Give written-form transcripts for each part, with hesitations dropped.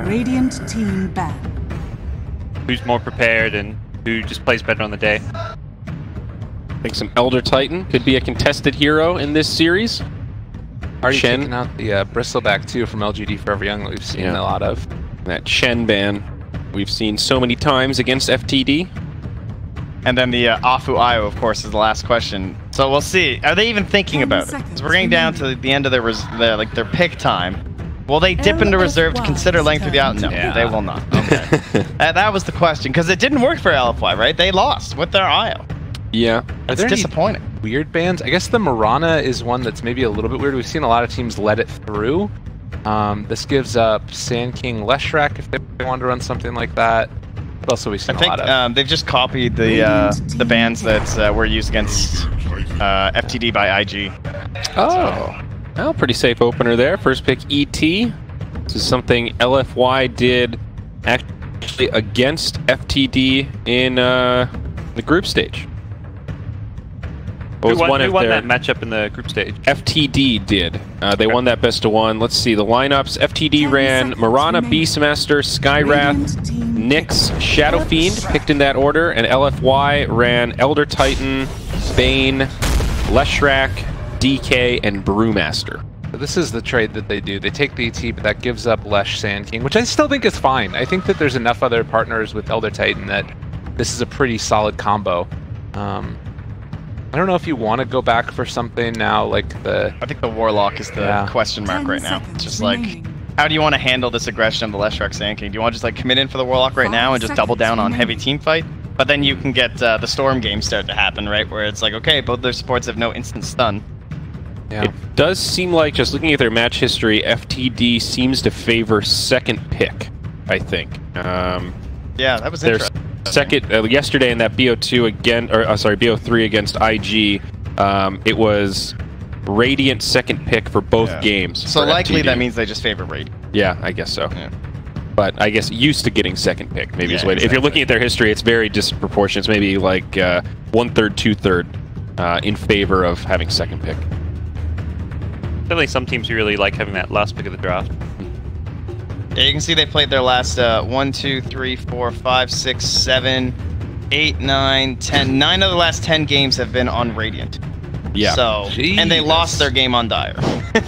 Radiant team ban. Who's more prepared and who just plays better on the day? I think some Elder Titan could be a contested hero in this series. Already Shen. taken out the bristleback too from LGD.Forever Young that we've seen a lot of. That Shen ban we've seen so many times against FTD. And then the Afu Io, of course, is the last question. So we'll see. Are they even thinking about it? Because we're getting down to the end of their pick time. Will they dip into reserve to consider laying through the out? No, they will not. Okay. that was the question, because it didn't work for LFY, right? They lost with their IO. Yeah. It's disappointing. Weird bans? I guess the Mirana is one that's maybe a little bit weird. We've seen a lot of teams let it through. This gives up Sand King Leshrac if they want to run something like that. What else have we seen a lot of? They've just copied the bans that were used against FTD by IG. Oh. Well, pretty safe opener there. First pick ET. This is something LFY did actually against FTD in the group stage. Who won that matchup in the group stage? FTD did. They won that best of one. Let's see the lineups. FTD ran Mirana, Beastmaster, Skywrath, Nyx, Shadow Fiend, picked in that order, and LFY ran Elder Titan, Bane, Leshrac, DK, and Brewmaster. So this is the trade that they do. They take the ET, but that gives up Lesh Sand King, which I still think is fine. I think that there's enough other partners with Elder Titan that this is a pretty solid combo. I don't know if you want to go back for something now, like the... I think the Warlock is the question mark right now. It's just like, how do you want to handle this aggression of the Leshrac Sand King? Do you want to just like commit in for the Warlock right now and just double down on heavy team fight? But then you can get the Storm game start to happen, right? Where it's like, okay, both their supports have no instant stun. Yeah. It does seem like, just looking at their match history, FTD seems to favor second pick, I think. Yeah, that was interesting. Second, yesterday in that BO2 again, or sorry, BO3 against IG, it was Radiant second pick for both games. So likely that means they just favor Radiant. Yeah, I guess so. Yeah. But I guess used to getting second pick, maybe is the way. If you're looking at their history, it's very disproportionate. It's maybe like 1/3, 2/3 in favor of having second pick. Definitely some teams who really like having that last pick of the draft. Yeah, you can see they played their last 1, 2, 3, 4, 5, 6, 7, 8, 9, 10. 9 of the last 10 games have been on Radiant. Yeah. So, and they lost their game on Dire.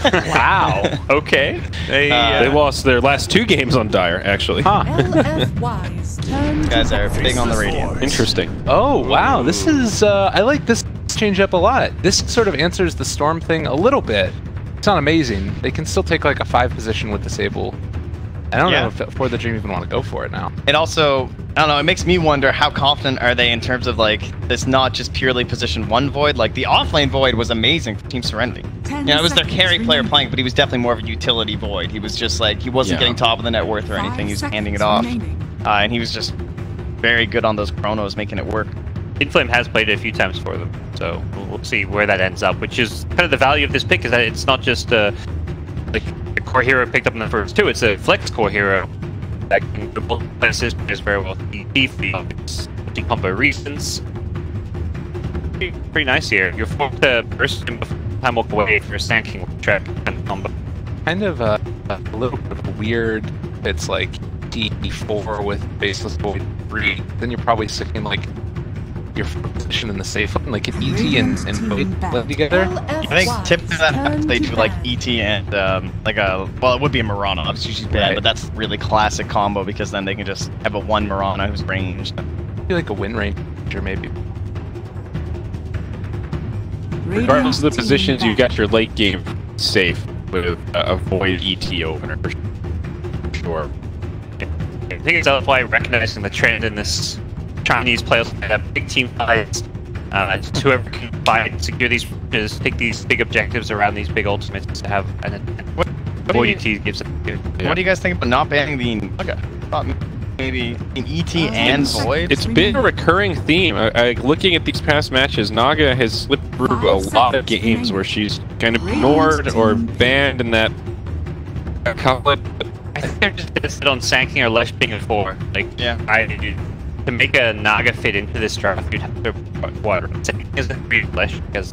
Wow. Okay. They lost their last 2 games on Dire, actually. Huh. LFY's turn. Guys are big on the Radiant. Interesting. Oh, wow. This is... I like this change up a lot. This sort of answers the Storm thing a little bit. It's not amazing. They can still take like a 5 position with Disable. I don't know if For the Dream even want to go for it now. It also, I don't know, it makes me wonder how confident are they in terms of like this not just purely position 1 Void. Like the offlane Void was amazing for Team Serenity. You know, it was their carry player playing, but he was definitely more of a utility Void. He was just like, he wasn't getting top of the net worth or anything. He was handing it off. And he was just very good on those chronos, making it work. Inflame has played it a few times for them, so we'll see where that ends up, which is kind of the value of this pick, is that it's not just like a core hero picked up in the first 2, it's a flex core hero that can both assist players very well. Multi-combo reasons. Pretty nice here. You're forced to burst him before time walk away if you're Sand trap and combo. Kind of a little bit of a weird, it's like D4 with Baseless Void 3, then you're probably sticking like your position in the safe one, like an ET and Void blend together. I think typically that happens, they do like ET and like a, well, it would be a Mirana, obviously she's bad, but that's really classic combo because then they can just have a 1 Mirana who's ranged. Maybe like a Wind Ranger, maybe. Regardless of the positions, you got your late game safe with a Void ET opener for sure. I think it's LFY recognizing the trend in this Chinese players that have big team fights. Whoever can fight, secure these, just take these big objectives around these big ultimates to have an Void ET gives it. What do you guys think about not banning the Naga? Thought maybe an ET and Void? It's been a recurring theme. Looking at these past matches, Naga has slipped through a lot of games where she's kind of ignored or banned in that couple. I think they're just gonna sit on Sand King or Lesh being a 4. Like, to make a Naga fit into this draft, you'd have to what? Sand King isn't really Lesh because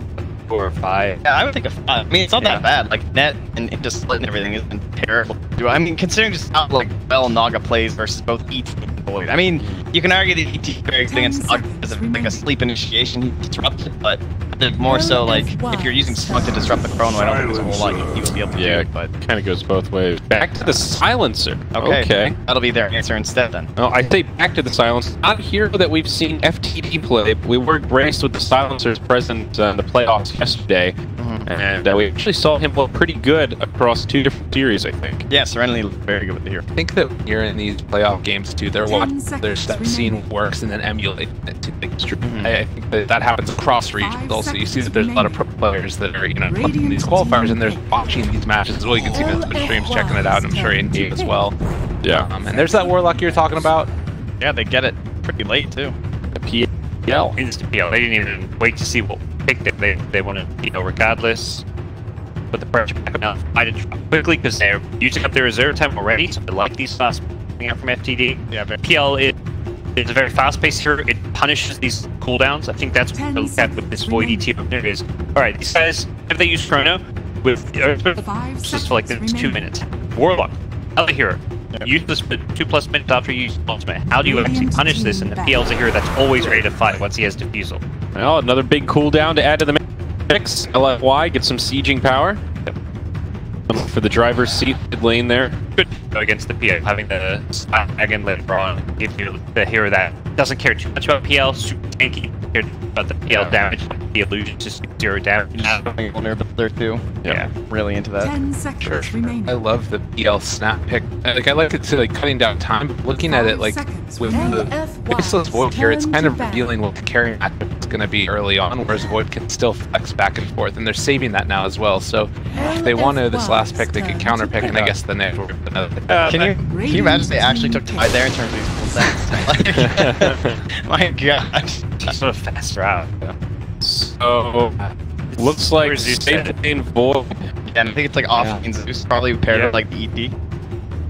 4 or 5. Yeah, I would think of 5. I mean, it's not that bad. Like, net and just split and everything isn't terrible. I mean, considering just how like well Naga plays versus both ET and Void. I mean, you can argue that ET is very good against Naga because of like a sleep initiation he disrupted, but more so like if you're using Smug to disrupt the Chrono, I don't think there's a whole lot you would be able to do. But kind of goes both ways. Back to the silencer. Okay. That'll be their answer instead then. Well, I say back to the silencer. Not a hero that we've seen FTD play. We were graced with the silencers present in the playoffs yesterday, and we actually saw him look pretty good across 2 different series, I think. Yeah, Serenity looked very good with the hero. I think that when you're in these playoff games too, they're watching their stuff, seeing what works, and then emulating it to the extreme. I think that happens across regions also. You see that there's a lot of pro players that are, playing these qualifiers, and they're watching these matches as well. You can see them in streams checking it out, and I'm sure in game as well. Yeah. And there's that Warlock you're talking about. Yeah, they get it pretty late too. The PL. Instant PL. They didn't even wait to see what picked it. They wanted, regardless. Put the pressure back on now. Fight it quickly because they're using up their reserve time already. So they like these fast coming out from FTD. Yeah, PL it's a very fast-paced hero. It punishes these cooldowns. I think that's what we look at with this Void ET opener is, alright, these guys, if they use Chrono, with just for like the next 2 minutes. Warlock, other hero. Use this 2+ minutes after you use ultimate. How do you actually punish this? And the PL's a hero that's always ready to fight once he has defusal. Well, another big cooldown to add to the mix. LFY gets some sieging power. For the driver's seat lane there. Good go against the PL, having the Dragon later on give you the hero that doesn't care too much about PL, super tanky, cared about the PL damage, the illusion just 0 damage. There too. Yeah, really into that. 10 seconds remaining. I love the PL snap pick. Like I like it to cutting down time, but looking at it like with the Faceless Void here, it's kind of revealing what the carry matchup is going to be early on, whereas Void can still flex back and forth, and they're saving that now as well. So if they want to this last pick, they could counter pick, and I guess the next will be another. Can you imagine if they actually took Tide there in terms of these full sets? My god. Sort of faster out. So looks like Stay Void. Yeah, and I think it's like off-lane Zeus, probably paired with like the ET.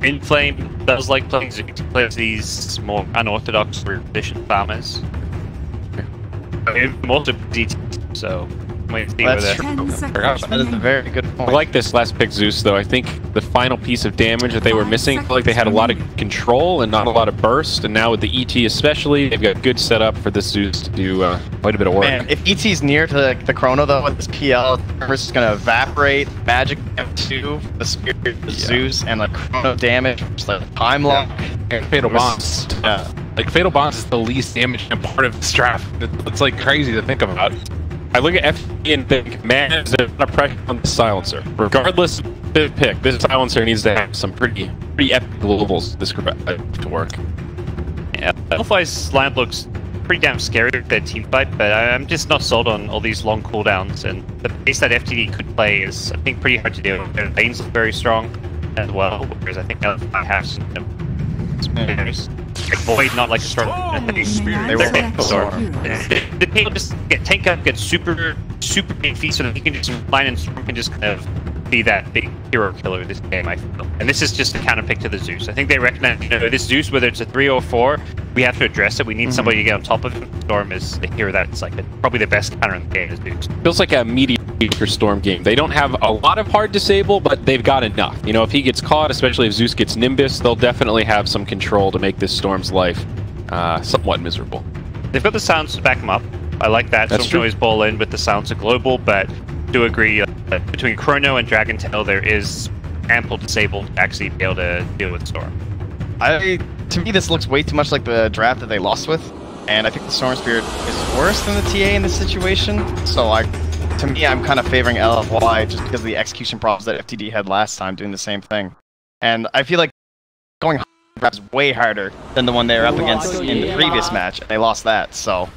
Inflame does like playing Zeus. He plays these more unorthodox tradition farmers. Also DT, so wait, see where That's true. That is a very good point. I like this last pick Zeus though. I think the final piece of damage that they were missing, I feel like they had a lot of control and not a lot of burst, and now with the ET especially, they've got good setup for this Zeus to do quite a bit of work. Man, if ET's near to the Chrono though, with this PL, it's just gonna evaporate, magic M2, the Spirit, the Zeus, and like Chrono damage, just like time lock. And Fatal Bonds. Yeah. Like Fatal Bonds is the least damaging part of this draft. It's like crazy to think about. I look at FD and think, man, there's a lot of pressure on the silencer. Regardless of the pick, this silencer needs to have some pretty epic globals to work. Yeah, Elfwise lineup looks pretty damn scary with their team fight, but I'm just not sold on all these long cooldowns, and the pace that FTD could play is, I think, pretty hard to deal with. Their lanes look very strong as well, whereas I think Elfwise has some like Void, not like a strong. They were Storm. The people just get tank up, get super big feet, so that he can just line and Storm can just kind of be that big hero killer this game, I feel. And this is just a counter pick to the Zeus. I think they recognize, this Zeus, whether it's a 3 or 4, we have to address it. We need somebody to get on top of it. Storm is the hero that's like probably the best counter in the game is Zeus. Feels like a mediocre Storm game. They don't have a lot of hard disable, but they've got enough. If he gets caught, especially if Zeus gets Nimbus, they'll definitely have some control to make this Storm's life somewhat miserable. They've got the sounds to back them up. I like that. Storm can always ball in with the sounds of global, but do agree that between Chrono and Dragon Tail, there is ample disable to actually be able to deal with Storm. To me, this looks way too much like the draft that they lost with, and I think the Storm Spirit is worse than the TA in this situation. So, to me, I'm kind of favoring LFY just because of the execution problems that FTD had last time doing the same thing. And I feel like going is way harder than the one they were up against in the previous match, and they lost that. So,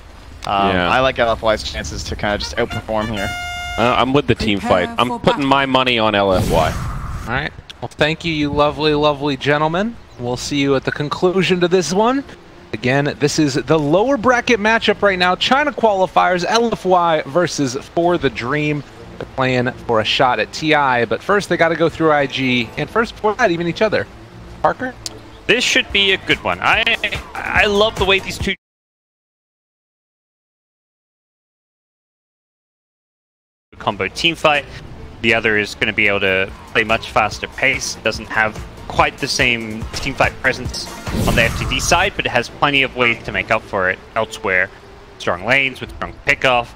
I like LFY's chances to kind of just outperform here. I'm with the team fight. I'm putting my money on LFY. All right. Well, thank you, you lovely, lovely gentlemen. We'll see you at the conclusion to this one. Again, this is the lower bracket matchup right now. China qualifiers, LFY versus For the Dream. They're playing for a shot at TI, but first they got to go through IG, and first before that, even each other. Parker? This should be a good one. I love the way these two combo team fight. The other is going to be able to play much faster pace. Doesn't have quite the same team fight presence on the FTD side, but it has plenty of ways to make up for it elsewhere. Strong lanes with strong pickoff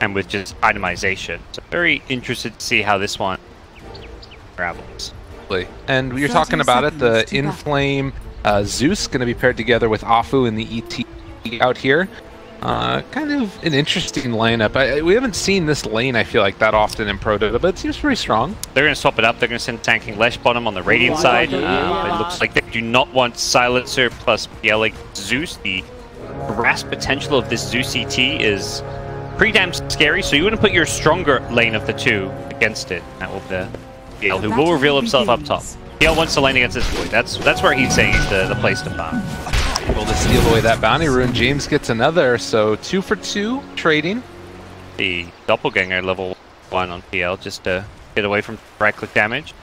and with just itemization. So very interested to see how this one travels. And you're talking about it, the Inflame Zeus going to be paired together with Afu in the ET out here. Kind of an interesting lineup. We haven't seen this lane, I feel like, that often in Pro Dota, but it seems pretty strong. They're going to swap it up. They're going to send tanking Lesh bottom on the Radiant side. It looks like they do not want Silencer plus Bielik Zeus. The harass potential of this Zeus ET is pretty damn scary, so you want to put your stronger lane of the two against it. That will be Biel, who will reveal himself up top. Biel wants to lane against this boy. That's where he's saying is the place to farm. Able to steal away that bounty rune. James gets another, so 2 for 2 trading. The doppelganger level 1 on PL just to get away from right click damage.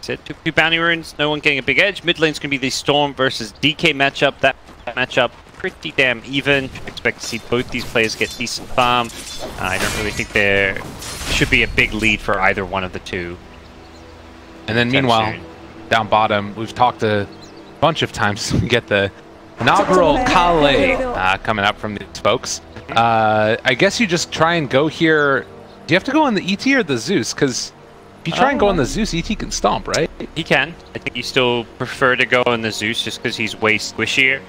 Said 2 bounty runes, no one getting a big edge. Mid lane's gonna be the Storm versus DK matchup. That matchup pretty damn even. Expect to see both these players get decent farm. I don't really think there should be a big lead for either one of the two. And then meanwhile, down bottom, we've talked a bunch of times. We get the inaugural Kale coming up from these folks. I guess you just try and go here. Do you have to go on the ET or the Zeus? Because if you try and go on the Zeus, ET can stomp, right? He can. I think you still prefer to go on the Zeus just because he's way squishier.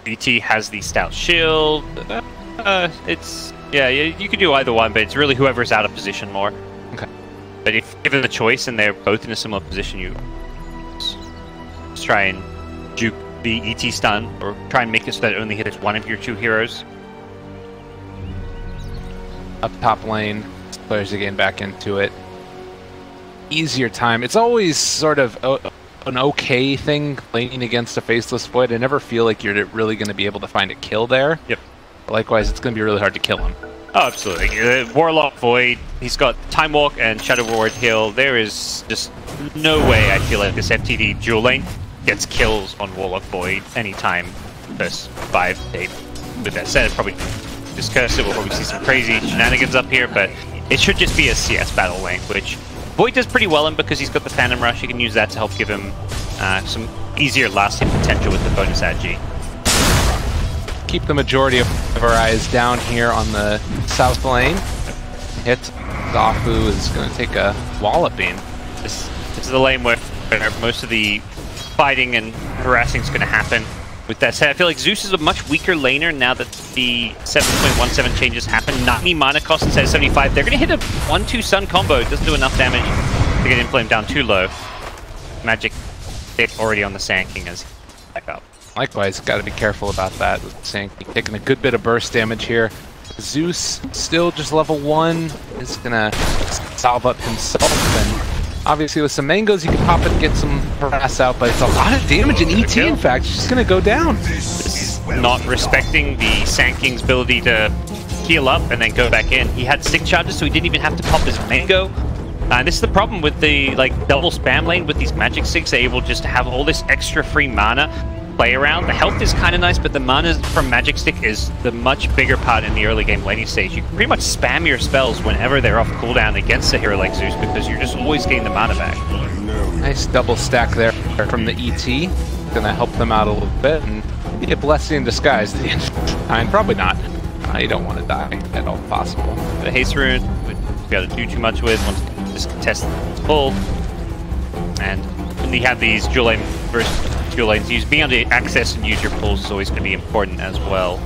ET has the stout shield. Yeah, you can do either one, but it's really whoever's out of position more. Okay. But if given the choice and they're both in a similar position, you just try and juke the ET stun, or try and make it so that it only hits one of your 2 heroes. Up top lane, players are getting back into it. Easier time. It's always sort of an okay thing laning against a Faceless Void. I never feel like you're really going to be able to find a kill there. Yep. Likewise, it's going to be really hard to kill him. Oh, absolutely. Warlock Void, he's got Time Walk and Shadow Ward Heal. There is just no way I feel like this FTD dual lane gets kills on Warlock Void anytime first 5 8. With that said, probably discursive. We'll probably see some crazy shenanigans up here, but it should just be a CS battle lane, which Void does pretty well in because he's got the Phantom Rush. You can use that to help give him some easier last hit potential with the bonus ag. Keep the majority of our eyes down here on the south lane. Hit. Zafu is going to take a walloping. This is the lane where most of the fighting and harassing is going to happen. With that said, I feel like Zeus is a much weaker laner now that the 7.17 changes happen. 90 mana cost instead of 75. They're going to hit a 1-2 stun combo. It doesn't do enough damage to get Inflame down too low. Magic hit already on the Sand King as back up. Likewise, got to be careful about that. Sand King taking a good bit of burst damage here. Zeus, still just level 1, is going to salve up himself. And obviously with some mangoes, you can pop it and get some harass out, but it's a lot of damage in ET, in fact. It's just going to go down. This is not respecting the Sand King's ability to heal up and then go back in. He had stick charges, so he didn't even have to pop his mango. And this is the problem with the double spam lane with these magic sticks. They're able just to have all this extra free mana play around. The health is kind of nice, but the mana from Magic Stick is the much bigger part in the early game laning stage. You can pretty much spam your spells whenever they're off cooldown against a hero like Zeus because you're just always getting the mana back. Nice double stack there from the ET. Gonna help them out a little bit and be a blessing in disguise at the end of the time. Probably not. You don't want to die at all possible. The haste rune, we got to do too much with once this contest is pulled. And when you have these dual lane versus dual lanes, being able to access and use your pulls is always going to be important as well.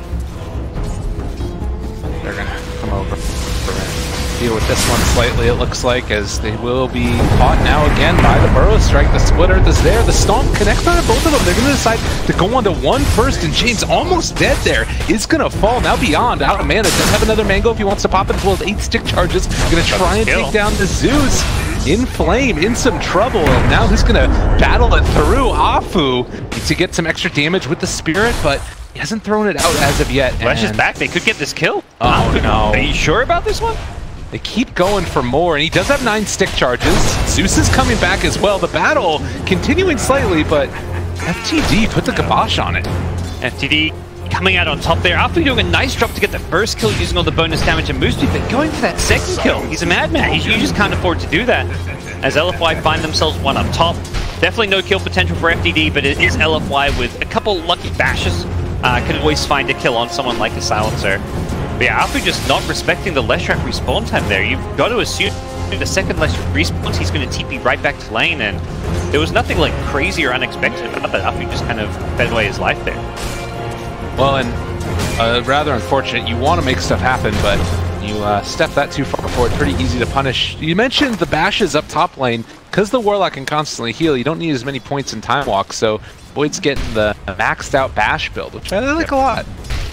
They're going to come over and deal with this one slightly, it looks like, as they will be caught now again by the Burrow Strike. The Split Earth is there. The Stomp connects on both of them. They're going to decide to go onto one first, and James almost dead there is going to fall. Now Beyond, out of mana, does have another mango if he wants to pop it, as well as 8 stick charges. Going to try and take down the Zeus. Inflame in some trouble, and now who's going to battle it through? Afu to get some extra damage with the Spirit, but he hasn't thrown it out as of yet. Flash is back. They could get this kill. Oh no. Are you sure about this one? They keep going for more, and he does have 9 stick charges. Zeus is coming back as well. The battle continuing slightly, but FTD put the kibosh on it. FTD coming out on top there. After doing a nice drop to get the first kill using all the bonus damage and Moose, but going for that second kill. He's a madman. You just can't afford to do that. As LFY find themselves one up top. Definitely no kill potential for FDD, but it is LFY with a couple lucky bashes. Can always find a kill on someone like a Silencer. But yeah, Afu just not respecting the Leshrac respawn time there. You've got to assume the second Leshrac respawns, he's going to TP right back to lane, and there was nothing like crazy or unexpected about that. Afu just kind of fed away his life there. Well, and rather unfortunate. You want to make stuff happen, but you step that too far forward. Pretty easy to punish. You mentioned the bashes up top lane. Because the Warlock can constantly heal, you don't need as many points in Time Walk, so Void's getting the maxed out bash build, which I like a lot.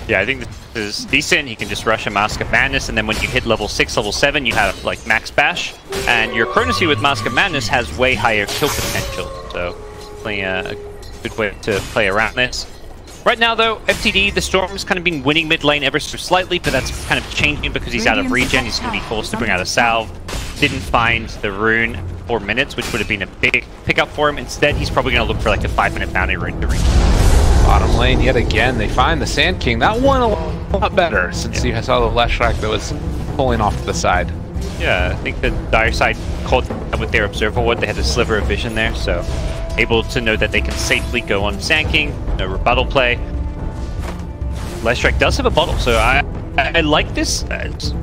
Yeah, I think this is decent. He can just rush a Mask of Madness, and then when you hit level 6, level 7, you have like max bash, and your Chronosphere with Mask of Madness has way higher kill potential, so definitely a good way to play around this. Right now, though, FTD, the Storm's kind of been winning mid lane ever so slightly, but that's kind of changing because he's out of regen. He's going to be forced to bring out a salve. Didn't find the rune 4 minutes, which would have been a big pickup for him. Instead, he's probably going to look for like a 5-minute bounty rune to reach. Bottom lane yet again. They find the Sand King. That one a lot better since you saw the Leshrac that was pulling off to the side. Yeah, I think the Dire side caught with their Observer Ward. They had a sliver of vision there, so able to know that they can safely go on Sand King, no rebuttal play. Leshrac does have a bottle, so I like this.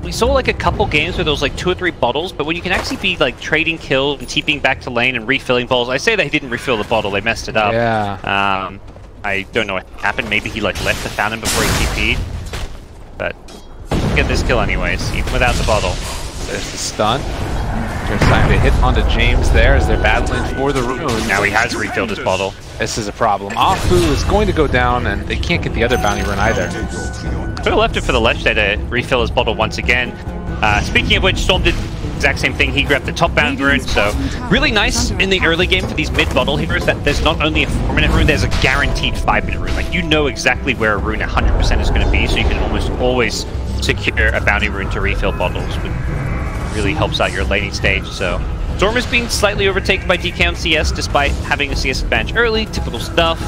We saw like a couple games where there was like 2 or 3 bottles, but when you can actually be like trading kills and TPing back to lane and refilling bottles. I say they didn't refill the bottle, they messed it up. Yeah. I don't know what happened. Maybe he like left the fountain before he TP'd. But get this kill anyways, even without the bottle. There's the stun. They're trying to hit onto James there as they're battling for the rune. Now he has refilled his bottle. This is a problem. Afu is going to go down, and they can't get the other bounty rune either. Could have left it for the Lesh there to refill his bottle once again. Speaking of which, Storm did the exact same thing. He grabbed the top bound rune, so really nice in the early game for these mid-bottle heroes that there's not only a 4-minute rune, there's a guaranteed 5-minute rune. Like, you know exactly where a rune 100% is going to be, so you can almost always secure a bounty rune to refill bottles, which really helps out your laning stage. So Storm is being slightly overtaken by DK on CS despite having a CS advantage early, typical stuff.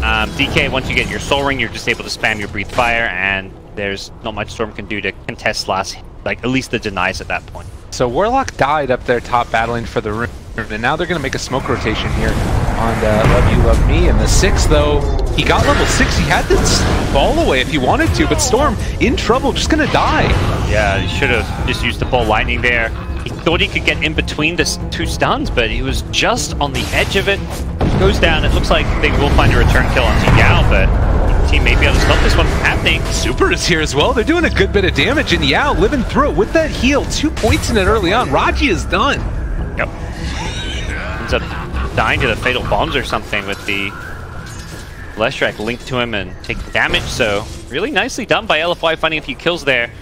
DK, once you get your Soul Ring, you're just able to spam your Breathe Fire, and there's not much Storm can do to contest last, like at least the denies at that point. So Warlock died up there top battling for the rune, and now they're going to make a smoke rotation here on Love You, Love Me. And the 6, though, he got level 6. He had this ball away if he wanted to, but Storm in trouble, just going to die. Yeah, he should have just used the ball lightning there. He thought he could get in between the 2 stuns, but he was just on the edge of it. Goes down. It looks like they will find a return kill onto Yao, but the team may be able to stop this one from happening. Super is here as well. They're doing a good bit of damage, and Yao living through it with that heal. 2 points in it early on. Raji is done. Yep. Ends up dying to the Fatal Bombs or something with the Leshrac linked to him and taking damage, so really nicely done by LFY finding a few kills there.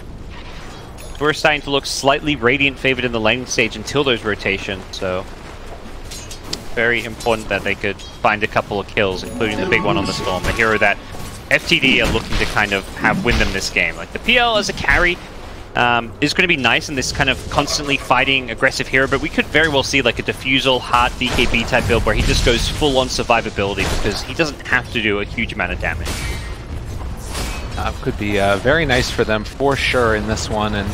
We're starting to look slightly Radiant favored in the lane stage until those rotations, so very important that they could find a couple of kills, including the big one on the Storm, the hero that FTD are looking to kind of have win them this game. Like the PL as a carry is going to be nice in this kind of constantly fighting aggressive hero, but we could very well see like a Diffusal, Heart, BKB type build where he just goes full on survivability because he doesn't have to do a huge amount of damage. Could be very nice for them for sure in this one, and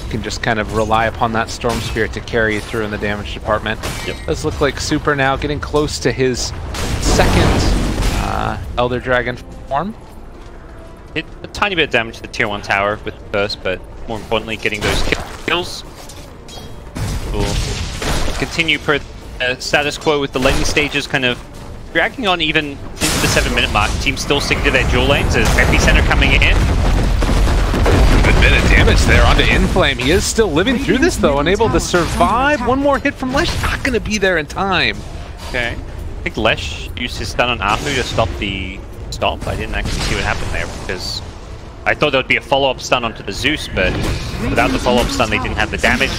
can just kind of rely upon that Storm Spirit to carry you through in the damage department. Yep. Does look like Super now getting close to his second Elder Dragon form. Hit a tiny bit of damage to the tier 1 tower with the burst, but more importantly getting those kills. We'll continue per status quo with the laning stages kind of dragging on even into the 7-minute mark. Team still sticking to their dual lanes as Epicenter coming in. Good bit of damage there onto Inflame. He is still living through this though, unable to survive. One more hit from Lesh, not going to be there in time. Okay. I think Lesh used his stun on Afu to stop the stomp. I didn't actually see what happened there because I thought there would be a follow-up stun onto the Zeus, but without the follow-up stun they didn't have the damage.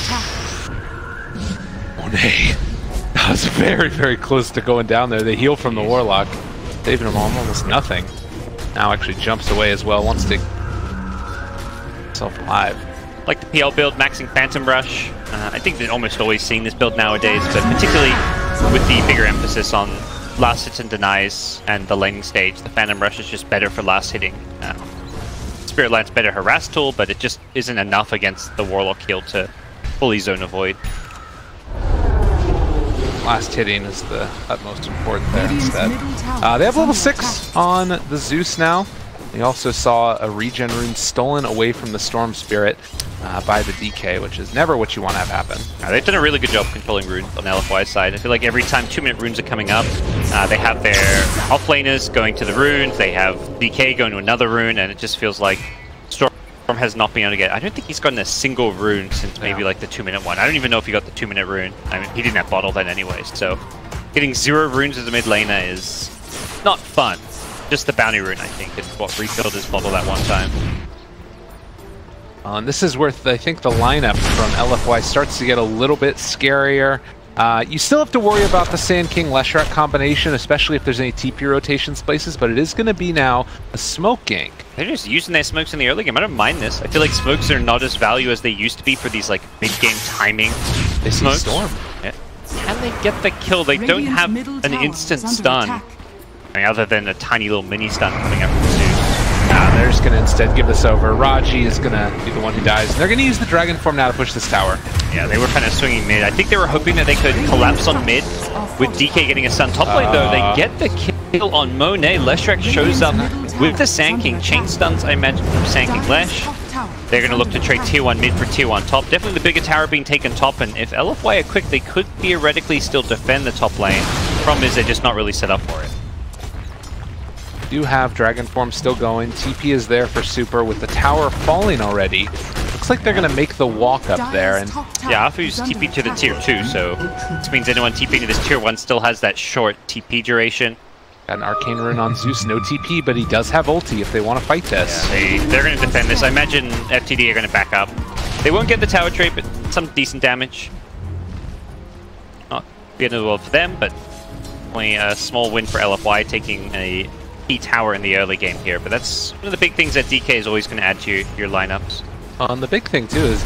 Oh nay. That was very, very close to going down there. They heal from the Warlock, saving him almost nothing. Now actually jumps away as well, wants to himself alive. Like the PL build, maxing Phantom Rush. I think they're almost always seeing this build nowadays, but particularly with the bigger emphasis on last hits and denies and the laning stage, the Phantom Rush is just better for last hitting. Spirit Line's better harass tool, but it just isn't enough against the Warlock heal to fully zone avoid. Last hitting is the utmost important there instead. They have level 6 on the Zeus now. We also saw a regen rune stolen away from the Storm Spirit by the DK, which is never what you want to have happen. They've done a really good job controlling runes on the LFY side. I feel like every time 2-minute runes are coming up, they have their offlaners going to the runes, they have DK going to another rune, and it just feels like Storm has not been able to get... I don't think he's gotten a single rune since maybe like the 2-minute one. I don't even know if he got the 2-minute rune. I mean, he didn't have bottle then anyways, so getting 0 runes as a mid laner is not fun. Just the bounty rune, I think, is what refilled his bottle that one time. And this is where I think the lineup from LFY starts to get a little bit scarier. You still have to worry about the Sand King Leshrac combination, especially if there's any TP rotations places, but it is going to be now a smoke gank. They're just using their smokes in the early game. I don't mind this. I feel like smokes are not as valuable as they used to be for these like mid-game timing smokes. Storm. Yeah. Can they get the kill? They don't have an instant stun. I mean, other than a tiny little mini stun coming up from Zeus. They're just going to instead give this over. Raji is going to be the one who dies. And they're going to use the Dragon Form now to push this tower. Yeah, they were kind of swinging mid. I think they were hoping that they could collapse on mid with DK getting a stun top lane, though. They get the kill on Monet. Leshrac shows up with the Sand King. Chain stuns, I imagine, from Sand King Lesh. They're going to look to trade tier 1 mid for tier 1 top. Definitely the bigger tower being taken top, and if LFY are quick, they could theoretically still defend the top lane. Problem is they're just not really set up for it. Do have Dragon Form still going. TP is there for Super with the tower falling already. Looks like they're going to make the walk up there. And yeah, Afu's TP to the tier 2, so this means anyone TPing to this tier 1 still has that short TP duration. Got an Arcane Rune on Zeus, no TP, but he does have ulti if they want to fight this. Yeah, they're going to defend this. I imagine FTD are going to back up. They won't get the tower trade, but some decent damage. Not the end of the world for them, but only a small win for LFY, taking a key tower in the early game here. But that's one of the big things that DK is always going to add to your lineups. The big thing too is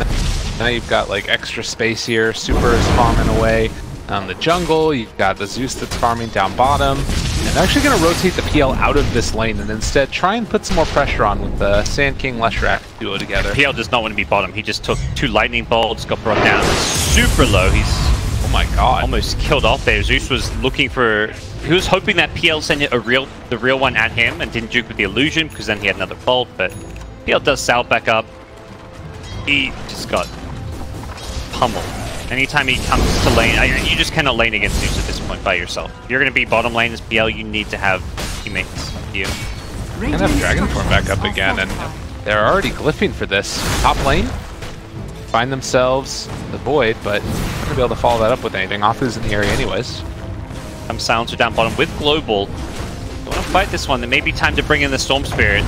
now you've got like extra space here. Super is farming away on the jungle. You've got the Zeus that's farming down bottom. And they're actually going to rotate the PL out of this lane and instead try and put some more pressure on with the Sand King Leshrac duo together. PL does not want to be bottom. He just took 2 lightning bolts, got brought down super low. He's, oh my god, almost killed off there. Zeus was looking for... He was hoping that PL sent the real one at him and didn't juke with the illusion, because then he had another bolt, but PL does salve back up. He just got pummeled. Anytime he comes to lane, you just cannot lane against Zeus at this point by yourself. If you're going to be bottom lane as PL, you need to have teammates with you. They're going to have Dragon Form back up again, and they're already glyphing for this. Top lane, find themselves the Void, but not going to be able to follow that up with anything. Afu's in the area anyways. Some Silencer down bottom with Global. They want to fight this one. There may be time to bring in the Storm Spirit.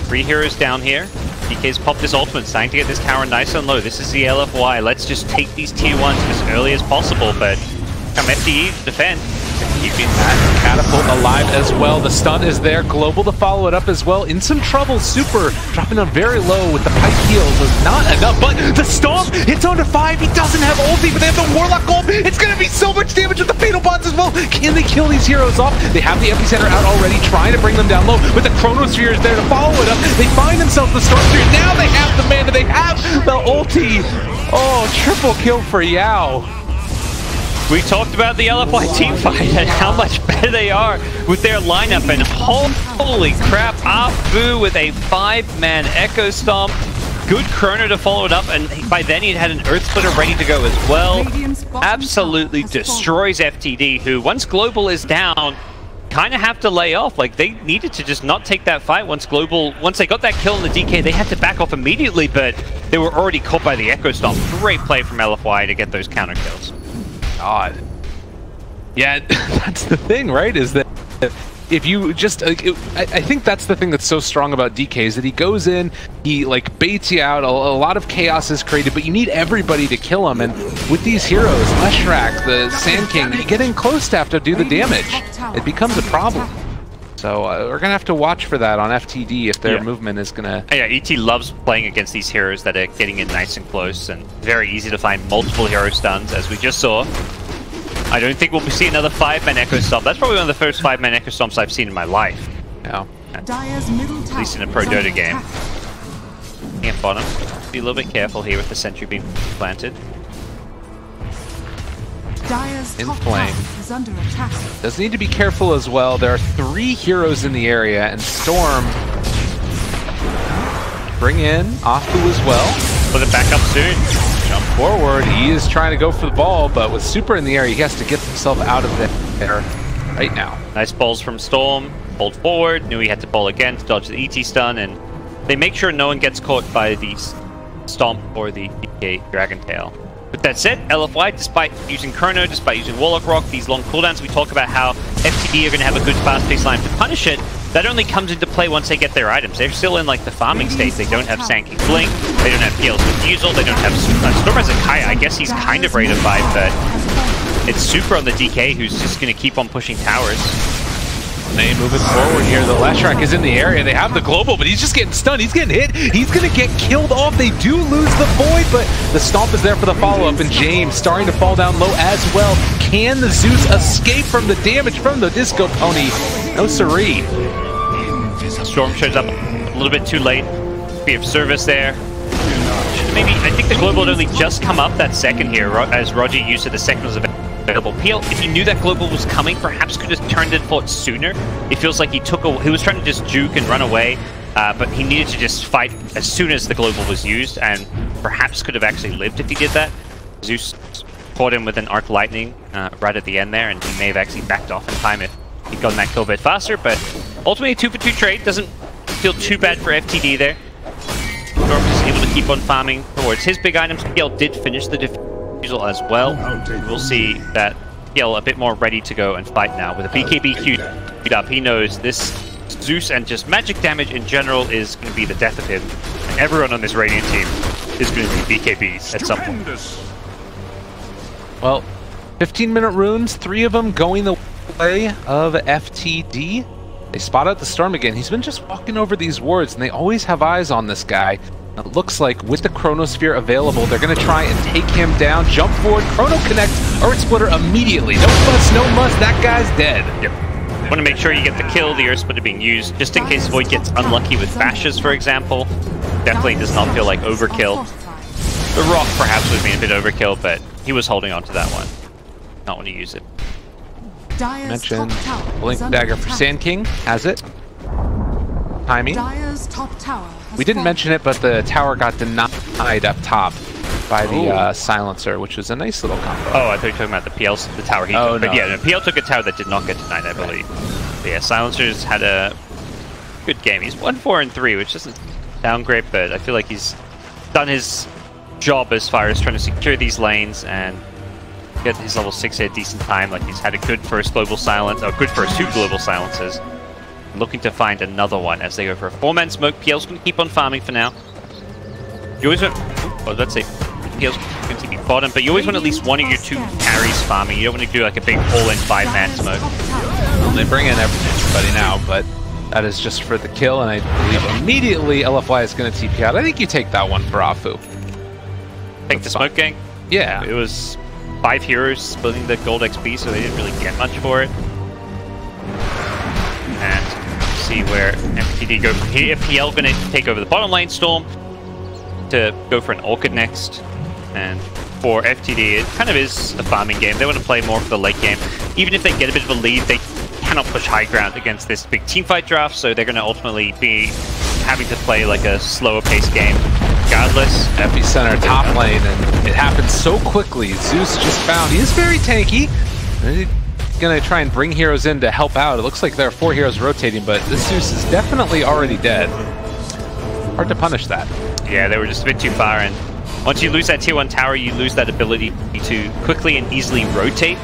3 heroes down here. DK's popped his ultimate, starting to get this tower nice and low. This is the LFY. Let's just take these tier 1s as early as possible, but come FDE to defend. Keeping that catapult alive as well. The stun is there. Global to follow it up as well. In some trouble. Super dropping down very low with the pipe heal was not enough, but the Stomp hits onto 5. He doesn't have ulti, but they have the Warlock ult. It's going to be so much damage with the Fatal Bonds as well. Can they kill these heroes off? They have the Epicenter out already, trying to bring them down low, but the Chronosphere is there to follow it up. They find themselves the Storm Sphere. Now they have the mana. They have the ulti. Oh, triple kill for Yao. We talked about the LFY team fight and how much better they are with their lineup, and holy crap, Afu with a 5-man Echo Stomp. Good Chrono to follow it up, and by then he had an Earth Splitter ready to go as well. Absolutely destroys FTD, who once Global is down, kind of have to lay off. Like, they needed to just not take that fight once they got that kill in the DK, they had to back off immediately, but they were already caught by the Echo Stomp. Great play from LFY to get those counter kills. God. Yeah, that's the thing, right? Is that if you just, I think that's the thing that's so strong about DK, is that he goes in, he like baits you out, a lot of chaos is created, but you need everybody to kill him, and with these heroes, Leshrac, the Sand King, you get in close to have to do the damage. It becomes a problem. So we're going to have to watch for that on FTD if their movement is going to... Yeah, ET loves playing against these heroes that are getting in nice and close, and very easy to find multiple hero stuns, as we just saw. I don't think we'll see another 5-man Echo Stomp. That's probably one of the first 5-man Echo Stomps I've seen in my life. Yeah. Dire's middle At tower least in a Pro is under Dota game. attack. Camp bottom. Be a little bit careful here with the sentry being planted. Dire's In top flame. tower is under attack. Does need to be careful as well. There are 3 heroes in the area, and Storm bring in Afu as well. Put it back up soon. Jump forward. He is trying to go for the ball, but with Super in the area, he has to get himself out of there right now. Nice balls from Storm. Pulled forward. Knew he had to ball again to dodge the ET stun, and they make sure no one gets caught by the Stomp or the DK Dragon Tail. With that said, LFY, despite using Chrono, despite using Warlock Rock, these long cooldowns, we talk about how FTD are going to have a good fast-paced line to punish it. That only comes into play once they get their items. They're still in like the farming state. They don't have Sand King Blink, they don't have PL's Refusal, they don't have Storm has a Kai. I guess he's kind of rated by, but it's Super on the DK who's just going to keep on pushing towers. They moving forward here. The Leshrac is in the area. They have the global, but he's just getting stunned. He's getting hit. He's going to get killed off. They do lose the Void, but the Stomp is there for the follow-up, and James starting to fall down low as well. Can the Zeus escape from the damage from the Disco Pony? No siree. Storm shows up a little bit too late. We have service there. Maybe, I think the global had only just come up that second here, as Roger used it. The second was available. PL, if he knew that global was coming, perhaps could have turned it for it sooner. It feels like he was trying to just juke and run away, but he needed to just fight as soon as the global was used, and perhaps could have actually lived if he did that. Zeus caught him with an Arc Lightning right at the end there, and he may have actually backed off in time if he'd gotten that kill a bit faster, but ultimately a 2-for-2 trade. Doesn't feel too bad for FTD there. Storm is able to keep on farming towards his big items. PL did finish the Diffusal as well. We'll see that PL a bit more ready to go and fight now. With a BKB queued up, he knows this Zeus and just magic damage in general is going to be the death of him. And everyone on this Radiant team is going to be BKBs at some point. Well, 15-minute runes, 3 of them going the way of FTD. They spot out the Storm again. He's been just walking over these wards, and they always have eyes on this guy. It looks like with the Chronosphere available, they're going to try and take him down. Jump forward, Chrono connect, Earth Splitter immediately. No fuss, no muss, that guy's dead. Yep. Want to make sure you get the kill, the Earth Splitter being used, just in case Void gets unlucky with bashes, for example. Definitely does not feel like overkill. The Rock perhaps would have been a bit overkill, but he was holding on to that one. Not want to use it. Mention Blink Dagger for Sand King, has it. Timing. We didn't mention it, but the tower got denied up top by the silencer, which was a nice little combo. Oh, I thought you were talking about the tower he took. But yeah, no, PL took a tower that did not get denied, I believe. But yeah, silencers had a good game. He's 1-4-3, which doesn't sound great, but I feel like he's done his job as far as trying to secure these lanes and get his level 6 at a decent time. Like, he's had a good first global silence, or good first 2 global silences. Looking to find another one as they go for a 4-man smoke. PL's going to keep on farming for now. You always want, well, let's say PL's going to be bottom, but you always want at least one of your 2 carries farming. You don't want to do like a big all-in 5-man smoke. Well, they bring in everybody now, but that is just for the kill, and I believe immediately LFY is going to TP out. I think you take that one for Afu. Take the smoke gang? Yeah. It was 5 heroes splitting the gold XP, so they didn't really get much for it. And see where FTD go from here. PL going to take over the bottom lane Storm to go for an Orchid next. And for FTD, it kind of is a farming game. They want to play more for the late game. Even if they get a bit of a lead, they cannot push high ground against this big teamfight draft, so they're going to ultimately be having to play like a slower paced game. Regardless, Epicenter top lane, and it happened so quickly. Zeus just found, he is very tanky. He's gonna try and bring heroes in to help out. It looks like there are 4 heroes rotating, but this Zeus is definitely already dead. Hard to punish that. Yeah, they were just a bit too far, and once you lose that tier 1 tower, you lose that ability to quickly and easily rotate,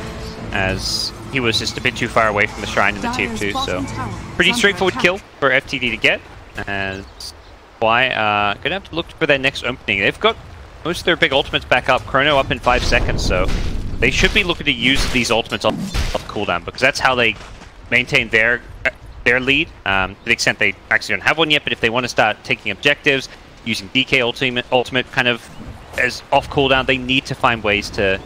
as he was just a bit too far away from the shrine in the tier 2, so pretty straightforward kill for FTD to get. And why gonna have to look for their next opening. They've got most of their big ultimates back up. Chrono up in 5 seconds, so they should be looking to use these ultimates off cooldown, because that's how they maintain their lead. To the extent they actually don't have one yet, but if they want to start taking objectives, using DK ultimate kind of as off cooldown, they need to find ways to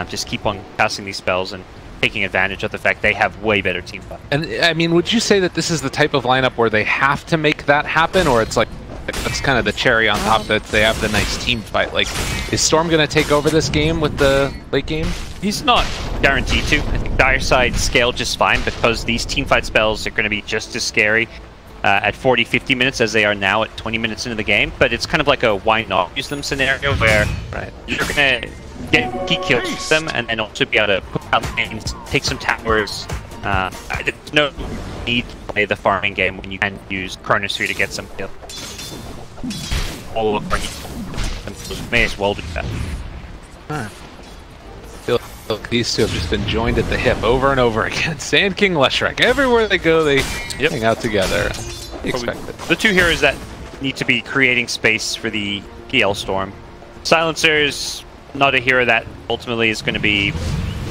just keep on casting these spells and taking advantage of the fact they have way better team fight. And I mean, would you say that this is the type of lineup where they have to make that happen, or it's like that's kind of the cherry on top that they have the nice team fight? Like, is Storm going to take over this game with the late game? He's not guaranteed to. I think Dire side scale just fine because these team fight spells are going to be just as scary at 40-50 minutes as they are now at 20 minutes into the game. But it's kind of like a why not use them scenario where you're going to get key kills with them and then also be able to put out lanes, take some towers. There's no need to play the farming game when you can use Chronosphere to get some kills. All of them may as well do that. I feel like these two have just been joined at the hip over and over again. Sand King, Leshrac, everywhere they go, they hang out together. Expected. The two heroes that need to be creating space for the PL Storm. Silencer's not a hero that ultimately is going to be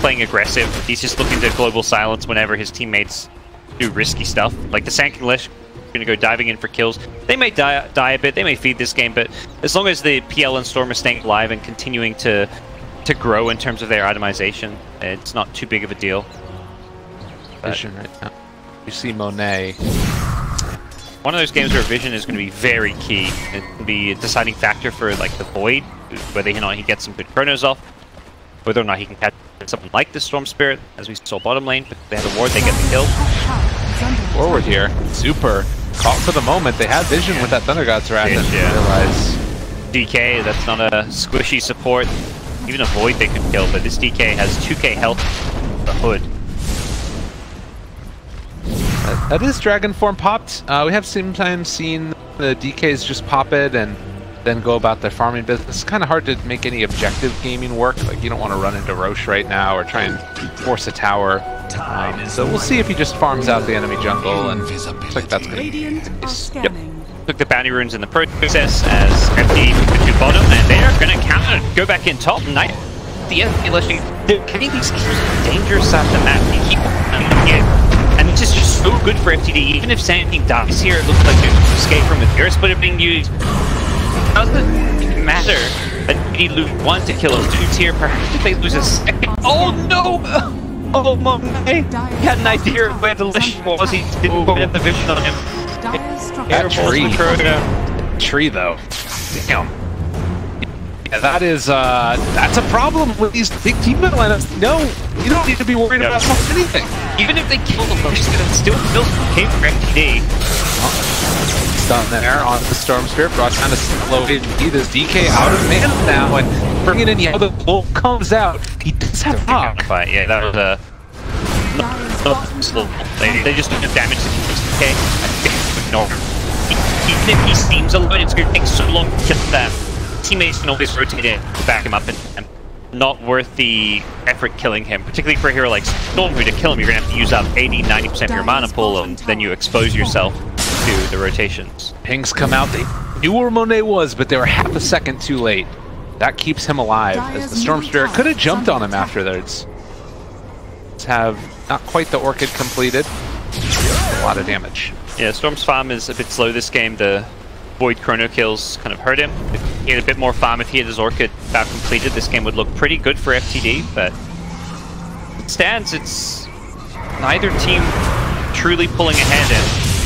playing aggressive. He's just looking to global silence whenever his teammates do risky stuff. Like the Sand King Lesh going to go diving in for kills. They may die a bit, they may feed this game, but as long as the PL and Storm are staying alive and continuing to grow in terms of their itemization, it's not too big of a deal. Vision right now. You see Monet. One of those games where vision is going to be very key. It can be a deciding factor for like the Void, whether or not he gets some good chronos off, whether or not he can catch someone like the Storm Spirit, as we saw bottom lane. But they have a ward, they get the kill. Forward here, super caught for the moment. They had vision with that Thunder God's Wrath and realize DK, that's not a squishy support. Even a Void they could kill, but this DK has 2k health. The Hood. that is Dragon Form popped. We have sometimes seen the DKs just pop it and then go about their farming business. It's kind of hard to make any objective gaming work. Like, you don't want to run into Roche right now or try and force a tower. So we'll see if he just farms out the enemy jungle, and looks like that's going to be the case. Yep. Took the bounty runes in the process as FD took the two bottom, and they are going to counter, go back in top. Night. The FD Leshing, they're getting these kills on the dangerous side of the map. You keep and it's just so good for FTD. Even if Sand King dies here, it looks like there's an escape from the Fierce Splitter being used. Doesn't matter that he lose one to kill his dudes here. Perhaps if they lose a second. Oh no! Oh my! He had an idea of where the Lesh was. He didn't get the vision on him. That tree though. Damn. Yeah, that is that's a problem with these big team lineups. No, you don't need to be worried about anything. Even if they kill the Lesh, it's still came for FTD. Done there on the Storm Spirit, brought down to slow AD. This DK out of mana now, and bringing in the other bull comes out. He does have rock. Yeah, that was a they just took damage to DK. I think ignore him. Even if he seems alone, it's going to take so long to kill them. Teammates can always rotate in to back him up, and not worth the effort killing him, particularly for a hero like Storm, who to kill him you're going to have to use up 80-90% of your mana pool, and then you expose yourself to the rotations. Pings come out, they knew where Monet was, but they were half a second too late. That keeps him alive, as the Storm Spirit could have jumped on him after those. Have not quite the Orchid completed. A lot of damage. Yeah, Storm's farm is a bit slow this game. The Void Chrono kills kind of hurt him. If he had a bit more farm, if he had his Orchid about completed, this game would look pretty good for FTD, but it stands, it's neither team truly pulling ahead, and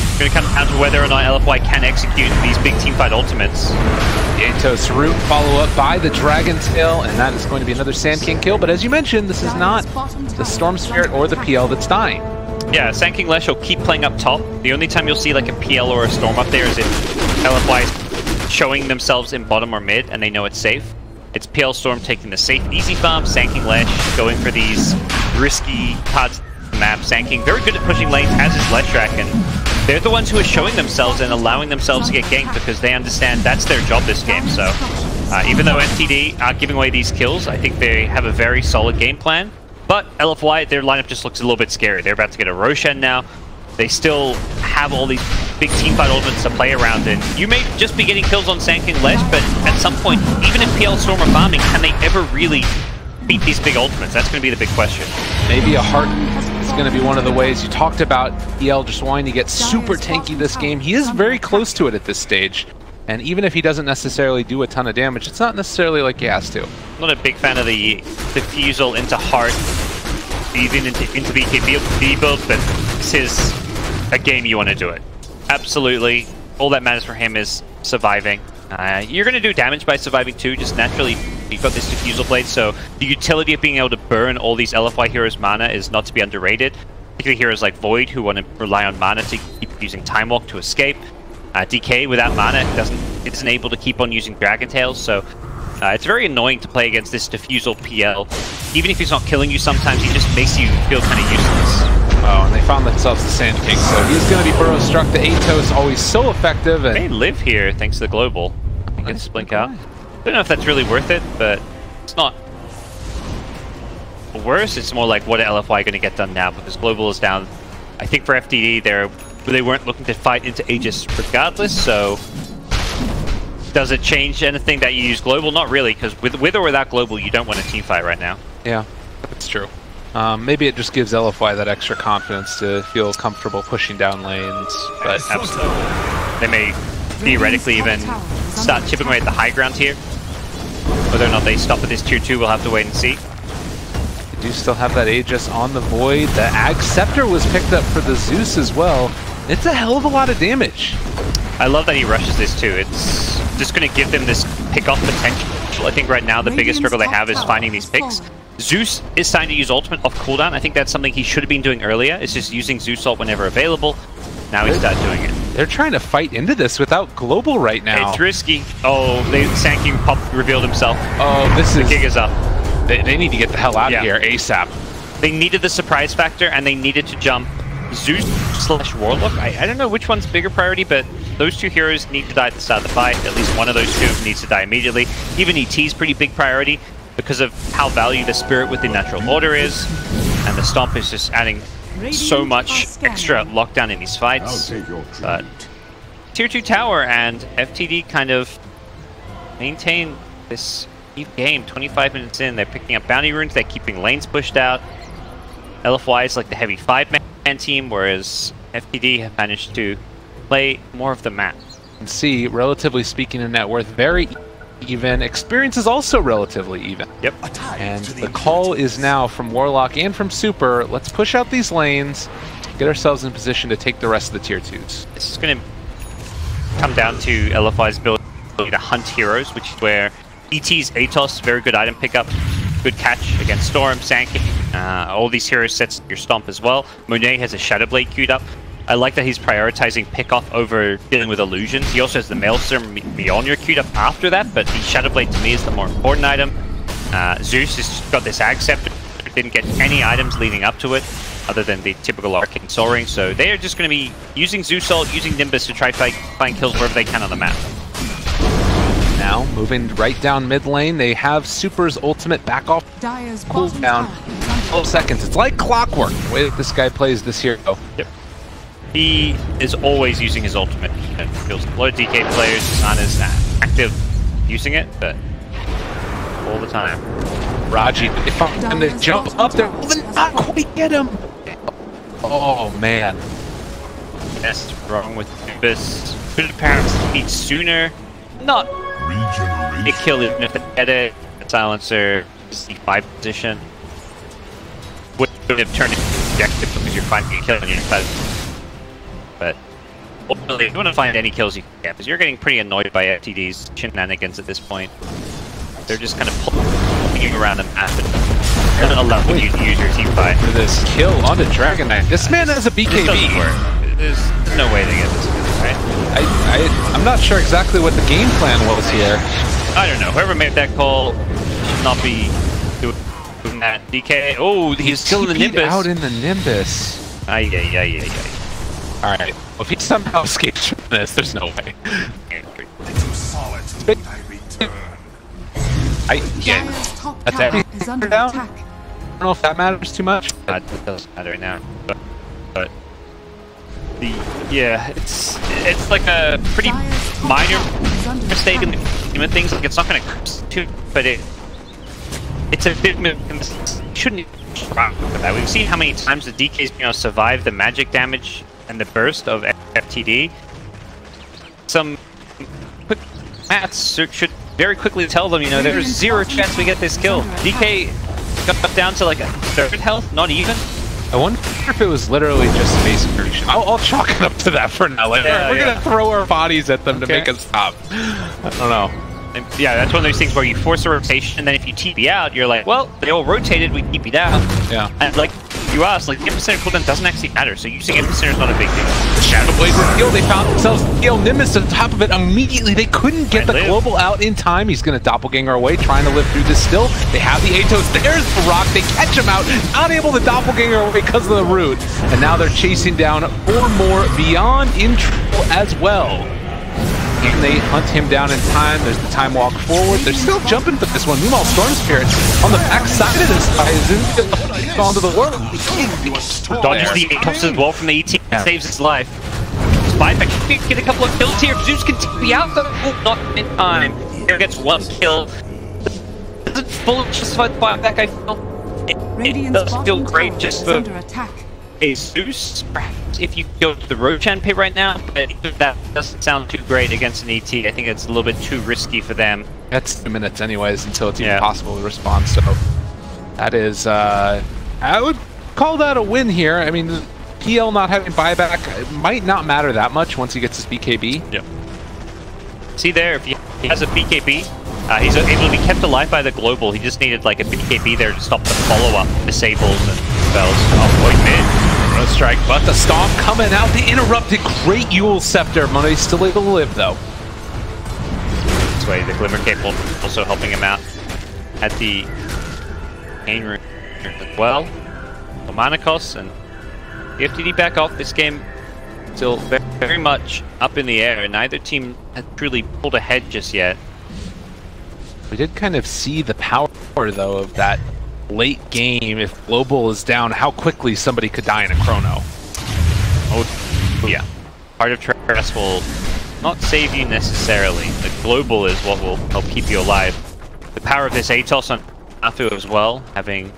it's going to come down to whether or not LFY can execute these big teamfight ultimates. Yantos root follow up by the Dragon Tail, and that is going to be another Sand King kill, but as you mentioned, this is not the Storm Spirit or the PL that's dying. Yeah, Sand King Lesh will keep playing up top. The only time you'll see like a PL or a Storm up there is if LFY is showing themselves in bottom or mid and they know it's safe. It's PL Storm taking the safe, easy farm, Sand King Lesh going for these risky parts of the map. Sand King very good at pushing lanes, as is Leshrac, and they're the ones who are showing themselves and allowing themselves to get ganked because they understand that's their job this game. So even though FTD are giving away these kills, I think they have a very solid game plan. But LFY, their lineup just looks a little bit scary. They're about to get a Roshan now. They still have all these big teamfight elements to play around in. You may just be getting kills on Sand King Lesh, but at some point, even if PL Storm are farming, can they ever really beat these big ultimates? That's going to be the big question. Maybe a heart is going to be one of the ways. You talked about PL just wanting to get super tanky this game. He is very close to it at this stage. And even if he doesn't necessarily do a ton of damage, it's not necessarily like he has to. I'm not a big fan of the defusal into Heart, even into BKB build, but this is a game you want to do it. Absolutely. All that matters for him is surviving. You're going to do damage by surviving too, just naturally. You've got this defusal blade, so the utility of being able to burn all these LFY heroes' mana is not to be underrated. Particularly heroes like Void, who want to rely on mana to keep using Time Walk to escape. DK without mana isn't able to keep on using Dragon Tails, so it's very annoying to play against this defusal PL. Even if he's not killing you, sometimes he just makes you feel kind of useless. Oh, and they found themselves the Sand King, so he's going to be Burrow Struck. The Atos always so effective. And they live here thanks to the global. I can blink out. I don't know if that's really worth it, but it's not worse. It's more like what are LFY going to get done now, because global is down. I think for FTD, they weren't looking to fight into Aegis regardless, so does it change anything that you use global? Not really, because with or without global, you don't want a team fight right now. Yeah, that's true. Maybe it just gives LFY that extra confidence to feel comfortable pushing down lanes, but absolutely. They may theoretically even start chipping away at the high ground here. Whether or not they stop at this tier 2, we'll have to wait and see. They do still have that Aegis on the Void. The Ag Scepter was picked up for the Zeus as well. It's a hell of a lot of damage. I love that he rushes this too. It's just going to give them this pick-off potential. I think right now the biggest struggle they have is finding these picks. Zeus is starting to use ultimate off cooldown. I think that's something he should have been doing earlier. It's just using Zeus ult whenever available. Now he's started doing it. They're trying to fight into this without global right now. It's risky. Oh, Sand King revealed himself. Oh, the gig is up. They need to get the hell out of here ASAP. They needed the surprise factor, and they needed to jump Zeus/Warlock. I don't know which one's bigger priority, but those two heroes need to die at the start of the fight. At least one of those two needs to die immediately. Even ET's pretty big priority because of how valued the Spirit within Natural Order is, and the Stomp is just adding so much extra lockdown in these fights. But tier 2 tower and FTD kind of maintain this game. 25 minutes in, they're picking up bounty runes, they're keeping lanes pushed out. LFY is like the heavy 5-man team, whereas FTD have managed to play more of the map. And see, relatively speaking in net worth, very even. Experience is also relatively even. Yep. And the call is now from Warlock and from Super. Let's push out these lanes, get ourselves in position to take the rest of the tier 2s. This is going to come down to LFI's ability to hunt heroes, which is where ET's Atos, very good item pickup, good catch against Storm, Sand King. All these heroes sets your Stomp as well. Monet has a Shadow Blade queued up. I like that he's prioritizing pick-off over dealing with illusions. He also has the Maelstrom Mjolnir queued up after that, but the Shadow Blade to me is the more important item. Zeus has got this Ag Scepter, didn't get any items leading up to it, other than the typical Arcane Soul Ring, so they are just going to be using Zeus ult, using Nimbus to try to find kills wherever they can on the map. Now, moving right down mid lane, they have Super's ultimate back off cooldown. 12 seconds. It's like clockwork, the way that this guy plays this hero. Yep. He is always using his ultimate. It feels a lot of DK players aren't as active using it, but all the time. Raji, if I'm going to jump up there, will not quite get him. Oh, man. That's wrong with Nimbus. Could have perhaps speed sooner. Not a kill even if they get it. A silencer, C5 position. Would have turned into objective because you're finding a kill on your side. But ultimately, you want to find any kills you can get, because you're getting pretty annoyed by FTD's shenanigans at this point. They're just kind of pulling around the map and doesn't allow you to use your team fight. For this kill on the Dragon Knight. This man has a BKB. This doesn't work. There's no way to get this kill, right? I'm not sure exactly what the game plan was here. I don't know. Whoever made that call should not be doing that. DK. Oh, he's still in the Nimbus. Out in the Nimbus. Yeah. Alright, well, if he somehow escapes from this, there's no way. That's everything down. I don't know if that matters too much. It doesn't matter right now. But it's like a pretty minor mistake in the scheme of things. Like, it's not going to cost too, but it's a big shouldn't try with that. We've seen how many times the DKs survive the magic damage and the burst of FTD. Some quick maths should very quickly tell them, you know, there's 0 chance we get this kill. DK got down to like a 3rd health, not even. I wonder if it was literally just space incursion. I'll chalk it up to that for now. Like, we're gonna throw our bodies at them to make us stop. I don't know. And yeah, that's one of those things where you force a rotation, and then if you TP out, you're like, well, they all rotated, we TP'd out. Yeah. And like you asked, like the epicenter cooldown doesn't actually matter, so using epicenter is not a big deal. Shadow Blade reveal, they found themselves Gale Nimbus on top of it immediately. They couldn't get the global out in time. He's gonna doppelganger away, trying to live through this still. They have the Atos, there's the rock, they catch him out, not able to doppelganger away because of the root. And now they're chasing down 4 more beyond intro as well. Can they hunt him down in time? There's the time walk forward. They're still jumping for this one. Meanwhile, Storm Spirit on the back side of this guy is onto the world. Dodges the Atos as well from the ET, saves his life. Buyback can get a couple of kills here. Zeus can TP out, though. Not in time. There gets 1 kill. Doesn't fully justify the buyback, I feel. It does feel great just for a Zeus, perhaps, if you go to the Roshan pit right now, but that doesn't sound too great against an ET. I think it's a little bit too risky for them. That's 2 minutes anyways until it's even possible to respond, so that is, I would call that a win here. I mean, PL not having buyback might not matter that much once he gets his BKB. Yeah. See there, if he has a BKB, he's able to be kept alive by the global. He just needed like a BKB there to stop the follow-up disables and spells. Oh, point mid. Rose strike, but the stomp coming out. They interrupted. Great Yule Scepter. Money's still able to live though. This way, the Glimmer Cape also helping him out at the main room as well. Mana costs and the FTD back off. This game still very much up in the air, and neither team has truly pulled ahead just yet. We did kind of see the power, though, of that late game. If Global is down, how quickly somebody could die in a chrono. Oh, yeah. Heart of Tress will not save you necessarily. The Global is what will help keep you alive. The power of this Atos on Afu as well, having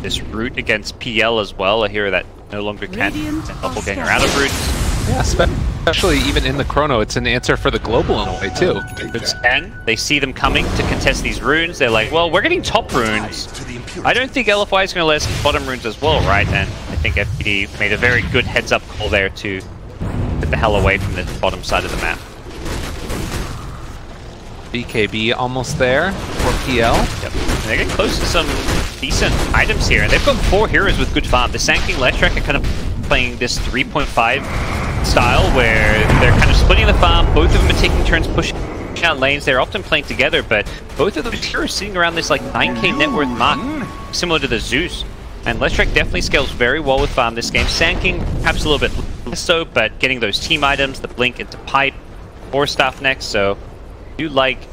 this root against PL as well, a hero that no longer can doppelganger out of roots. Yeah, especially even in the chrono, it's an answer for the global in a way too. And they see them coming to contest these runes. They're like, well, we're getting top runes. I don't think LFY is going to let us get bottom runes as well, right? And I think FPD made a very good heads-up call there to get the hell away from the bottom side of the map. BKB almost there for PL. Yep. And they're getting close to some decent items here. And they've got 4 heroes with good farm. The Sanking Leshrac are kind of playing this 3.5 style where they're kind of splitting the farm. Both of them are taking turns pushing out lanes. They're often playing together, but both of those heroes sitting around this like 9k net worth mark, similar to the Zeus. And Leshrac definitely scales very well with farm this game. Sanking perhaps a little bit less so, but getting those team items, the blink into pipe, or staff next. So I do like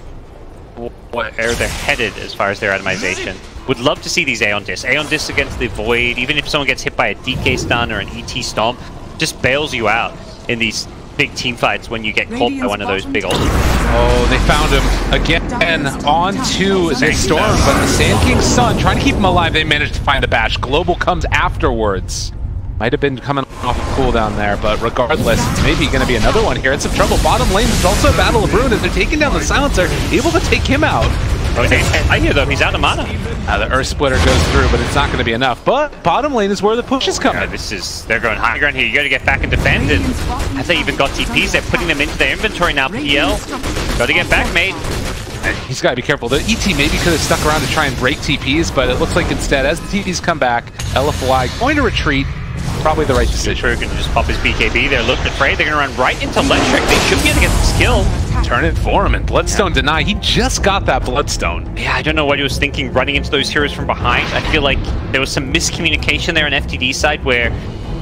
where they're headed as far as their itemization. Would love to see these Aeon Discs. Aeon Discs against the Void, even if someone gets hit by a DK stun or an ET Stomp, just bails you out in these big team fights when you get caught by one of those big ultimates. Oh, they found him again onto the Storm, but the Sand King's son, trying to keep him alive, they managed to find a bash. Global comes afterwards. Might have been coming off a cooldown there, but regardless, it's maybe going to be another one here. It's some trouble. Bottom lane is also a battle of Rune as they're taking down the Silencer, able to take him out. Oh, I hear though, he's out of mana. The Earth Splitter goes through, but it's not going to be enough. But bottom lane is where the push is coming. Yeah, they're going high ground here. You got to get back and defend. And as they even got TPs, they're putting them into their inventory now. PL, got to get back, mate. He's got to be careful. The ET maybe could have stuck around to try and break TPs, but it looks like instead, as the TPs come back, LFY going to retreat. Probably the right decision. True, can just pop his BKB. They're looking afraid. They're going to run right into Leshrac. They should be able to get this kill. Turn it for him, and Bloodstone deny. He just got that Bloodstone. Yeah, I don't know what he was thinking running into those heroes from behind. I feel like there was some miscommunication there on FTD side where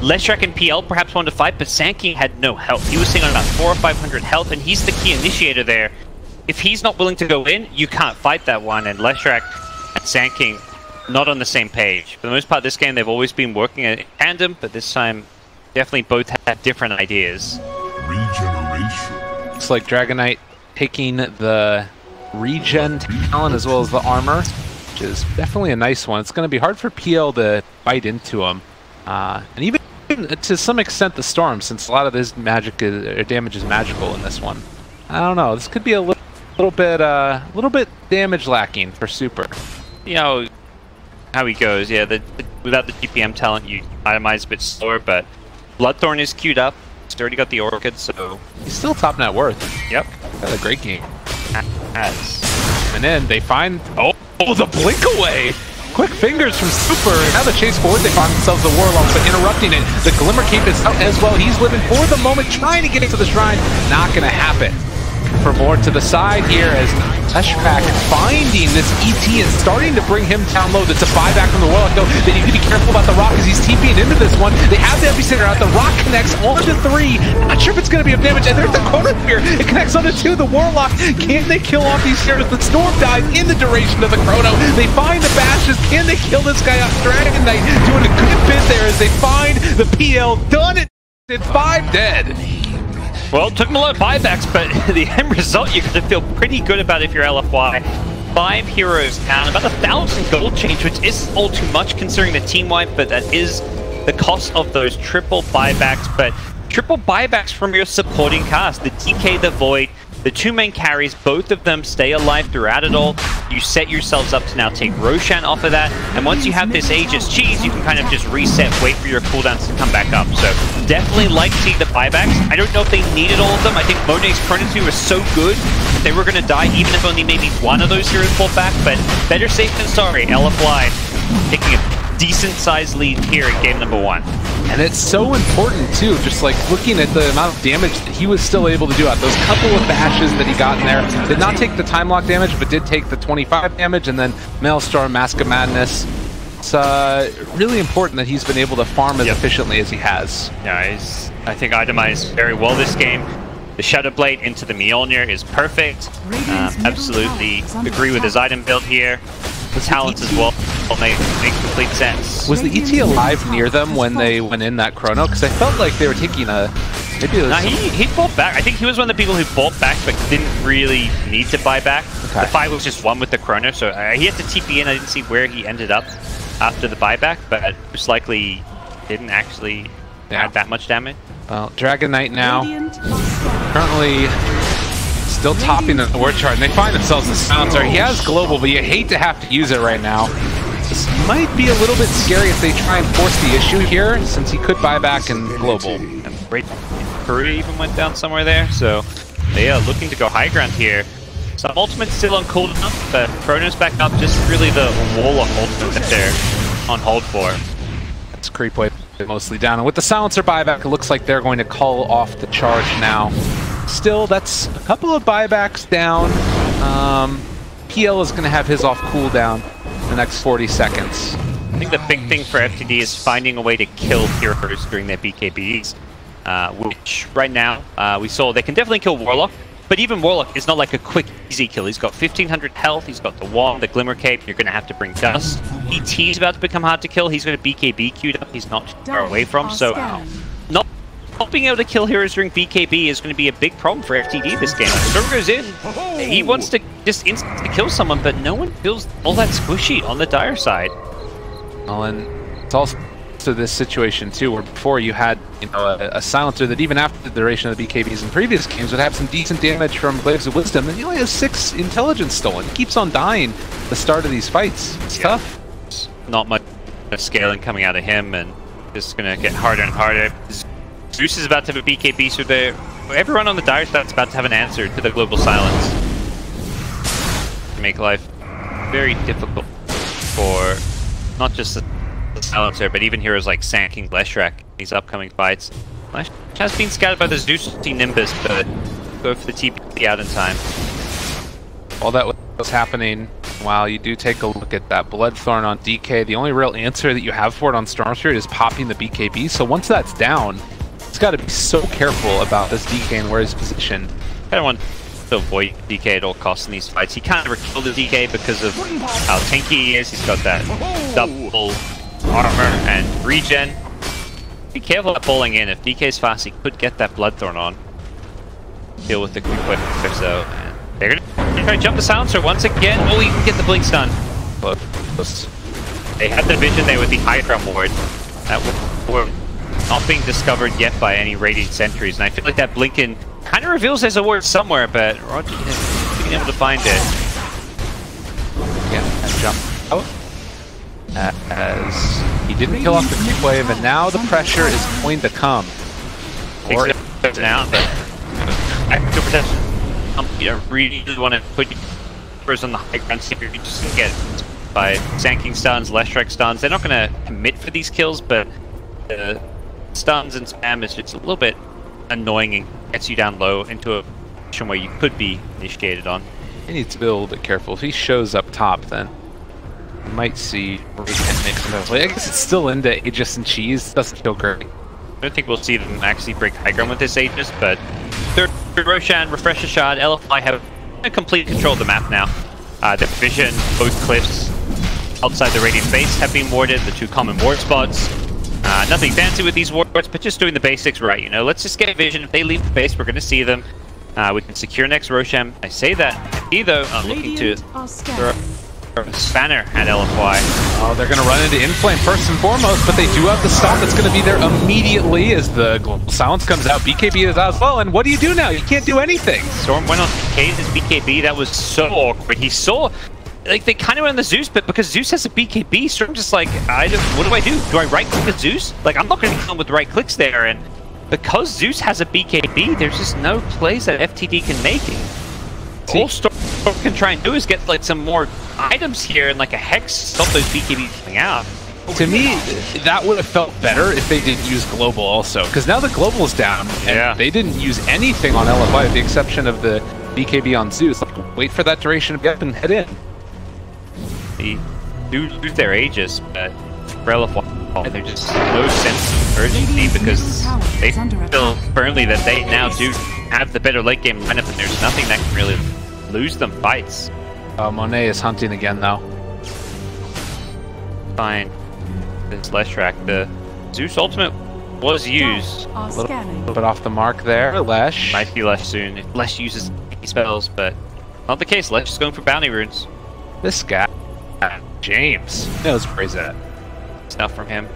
Leshrac and PL perhaps wanted to fight, but Sanking had no health. He was sitting on about 400 or 500 health, and he's the key initiator there. If he's not willing to go in, you can't fight that one, and Leshrac and Sanking not on the same page. For the most part, this game, they've always been working in tandem, but this time, definitely both had different ideas. Regeneration. Looks like Dragonite taking the regen talent as well as the armor, which is definitely a nice one. It's going to be hard for PL to bite into him. And even to some extent the Storm, since a lot of this magic damage is magical in this one. I don't know. This could be a little little bit damage lacking for Super. You know how he goes. Yeah, without the GPM talent, you itemize a bit slower, but Bloodthorn is queued up. He's already got the Orchid, so he's still top net worth. Yep, had a great game. And then they find the blink away. Quick fingers from Super. Now the chase forward, they find themselves the Warlock, but interrupting it. The Glimmer Cape is out as well. He's living for the moment, trying to get into the shrine. Not gonna happen. For more to the side here as Flashback finding this ET and starting to bring him down low. That's a buyback from the Warlock though. They need to be careful about the Rock as he's TPing into this one. They have the Epicenter out. The Rock connects onto 3. Not sure if it's going to be of damage. And there's the Chrono Spear. It connects onto 2. The Warlock. Can they kill off these heroes? The Storm dies in the duration of the Chrono. They find the Bashes. Can they kill this guy off? Dragon Knight doing a good bit there as they find the PL. Done it. 5 dead. Well, it took him a lot of buybacks, but the end result you're going to feel pretty good about if you're LFY. 5 heroes down, about 1,000 gold change, which isn't all too much considering the team wipe, but that is the cost of those triple buybacks. But triple buybacks from your supporting cast, the DK, the Void, the 2 main carries, both of them stay alive throughout it all. You set yourselves up to now take Roshan off of that, and once you have this Aegis cheese, you can kind of just reset, wait for your cooldowns to come back up. So definitely like seeing the buybacks. I don't know if they needed all of them. I think Monet's Chronosphere was so good that they were going to die even if only maybe one of those heroes pulled back, but better safe than sorry. LFY taking a decent-sized lead here in game number 1. And it's so important too, just like looking at the amount of damage that he was still able to do out. Those couple of bashes that he got in there did not take the time lock damage, but did take the 25 damage, and then Maelstrom, Mask of Madness. It's really important that he's been able to farm as efficiently as he has. Yeah, he's, I think, itemized very well this game. The Shadow Blade into the Mjolnir is perfect. Absolutely agree with his item build here. The talents as well make complete sense. Was the ET alive near them when they went in that Chrono? Because I felt like they were taking a... Maybe it was he fought back. I think he was one of the people who fought back but didn't really need to buy back. Okay. The fight was just one with the Chrono, so he had to TP in. I didn't see where he ended up after the buyback, but most likely didn't actually add that much damage. Well, Dragon Knight now currently still topping the word chart, and they find themselves in Silencer. He has Global, but you hate to have to use it right now. This might be a little bit scary if they try and force the issue here, since he could buy back and Global. And great Curry even went down somewhere there, so they are looking to go high ground here. Some ultimate's still on cooldown, but Chrono's back up, just really the Warlock ultimate that they're on hold for. That's Creep Wave mostly down, and with the Silencer buyback, it looks like they're going to call off the charge now. Still, that's a couple of buybacks down. PL is going to have his off cooldown in the next 40 seconds. I think the big thing for FTD is finding a way to kill heroes during their BKBs, which right now we saw they can definitely kill Warlock, but even Warlock is not like a quick, easy kill. He's got 1500 health, he's got the wand, the Glimmer Cape, you're going to have to bring Dust. ET is about to become hard to kill, he's got a BKB queued up, he's not far away from, so not being able to kill heroes during BKB is going to be a big problem for FTD this game. Storm goes in, he wants to just instantly kill someone, but no one feels all that squishy on the Dire side. Well, and it's also this situation too, where before you had a Silencer that even after the duration of the BKBs in previous games would have some decent damage from Glaives of Wisdom, and he only has 6 intelligence stolen. He keeps on dying at the start of these fights. It's tough. Not much scaling coming out of him, and just going to get harder and harder. Zeus is about to have a BKB, so everyone on the Dire side's about to have an answer to the Global Silence. To make life very difficult for not just the Silencer, but even heroes like Sand King Leshrac in these upcoming fights. Lesh has been scattered by the Zeus Nimbus, but go for the TP out in time. All that was happening while you do take a look at that Bloodthorn on DK. The only real answer that you have for it on Storm Spirit is popping the BKB, so once that's down, it's got to be so careful about this DK and where his position. I don't want to avoid DK at all costs in these fights. He can't ever kill the DK because of how tanky he is. He's got that double armor and regen. Be careful about pulling in. If DK's fast, he could get that Bloodthorn on. Deal with the quick whip, so they're gonna try to jump the Silencer once again. Oh, you can get the Blink stun. Close. They had the vision there with the Hydra ward. That were not being discovered yet by any Radiant Sentries, and I feel like that Blinken kind of reveals there's a ward somewhere, but Roger been able to find it. Yeah, and jump out. As he didn't kill off the creep wave, and now the pressure is going to come. Or now, but active protection. You don't really want to put yours on the high ground here. You just get by sanking stuns, Leshrac stuns. They're not going to commit for these kills, but stuns and spam is just a little bit annoying and gets you down low into a position where you could be initiated on. he needs to be a little bit careful. If he shows up top, then you might see where he can make some play. I guess it's still into Aegis and Cheese. Doesn't feel great. I don't think we'll see them actually break high ground with this Aegis, but third Roshan, Refresher Shard, LFI have complete control of the map now. The vision, both cliffs outside the Radiant base have been warded, the two common ward spots. Nothing fancy with these wards, but just doing the basics right, you know. Let's just get vision. If they leave the base, we're going to see them. We can secure next Roshan. I say that, either I'm looking to throw a spanner at LFY. Oh, they're going to run into Inflame first and foremost, but they do have the stop that's going to be there immediately as the Global Silence comes out. BKB is out as well, and what do you do now? You can't do anything. Storm went on his BKB. That was so awkward. He saw, like, they kind of went on the Zeus, but because Zeus has a BKB, Storm just like, what do I do? Do I right-click at Zeus? Like, I'm not going to come with right clicks there, and because Zeus has a BKB, there's just no plays that FTD can make it. All Storm can try and do is get like some more items here and like a Hex stop those BKBs coming out. To me, that would have felt better if they didn't use Global also, because now the Global is down, and they didn't use anything on LFI with the exception of the BKB on Zeus. Like, wait for that duration to be up and head in. They do lose their Aegis, but for LFY, there's just no sense of urgency because they feel firmly that they now do have the better late game lineup, and there's nothing that can really lose them fights. Monet is hunting again, though. Fine. This Leshrac. The Zeus ultimate was used. A little bit off the mark there. Lesh. Might be Lesh soon if Lesh uses spells, but not the case. Lesh is going for bounty runes. This guy, James, knows where he's at. Stuff from him.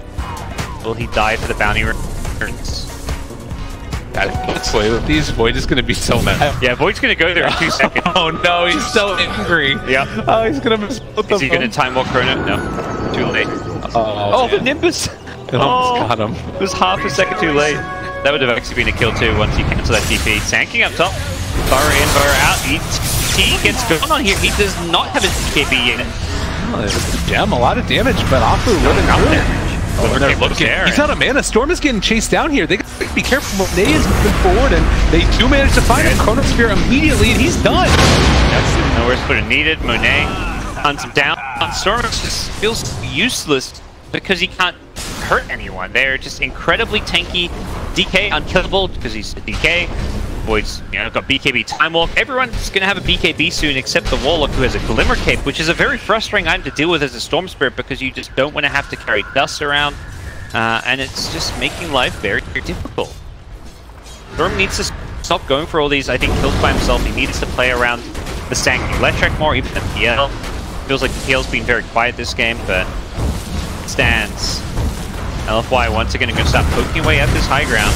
Will he die for the bounty runes? Let's play with these. Void is going to be so mad. Yeah, Void's going to go there in 2 seconds. Oh no, he's so angry. Yep. Oh, he's going to miss both of them. Is he going to time walk Chrono? No. Too late. Oh, the Nimbus! It almost got him. It was half a second too late. That would have actually been a kill too once he cancelled that TP. Sanking up top. Burrow in, Burrow out. He gets going on here. He does not have his TKB yet. Oh, it was a gem, a lot of damage, but Afu living through it. He's out of mana. Storm is getting chased down here. They gotta be careful. Monet is moving forward, and they do manage to find a Chronosphere immediately, and he's done. That's nowhere to put it needed. Monet hunts him down. Storm just feels useless because he can't hurt anyone. They're just incredibly tanky. DK unkillable because he's a DK. Void's, got BKB Time Walk. Everyone's going to have a BKB soon except the Warlock, who has a Glimmer Cape, which is a very frustrating item to deal with as a Storm Spirit because you just don't want to have to carry dust around, and it's just making life very, very difficult. Storm needs to stop going for all these, I think, kills by himself. He needs to play around the Stanky Electric more, even the PL. Feels like the PL's been very quiet this game, but it stands. LFY once again going to start poking away at this high ground.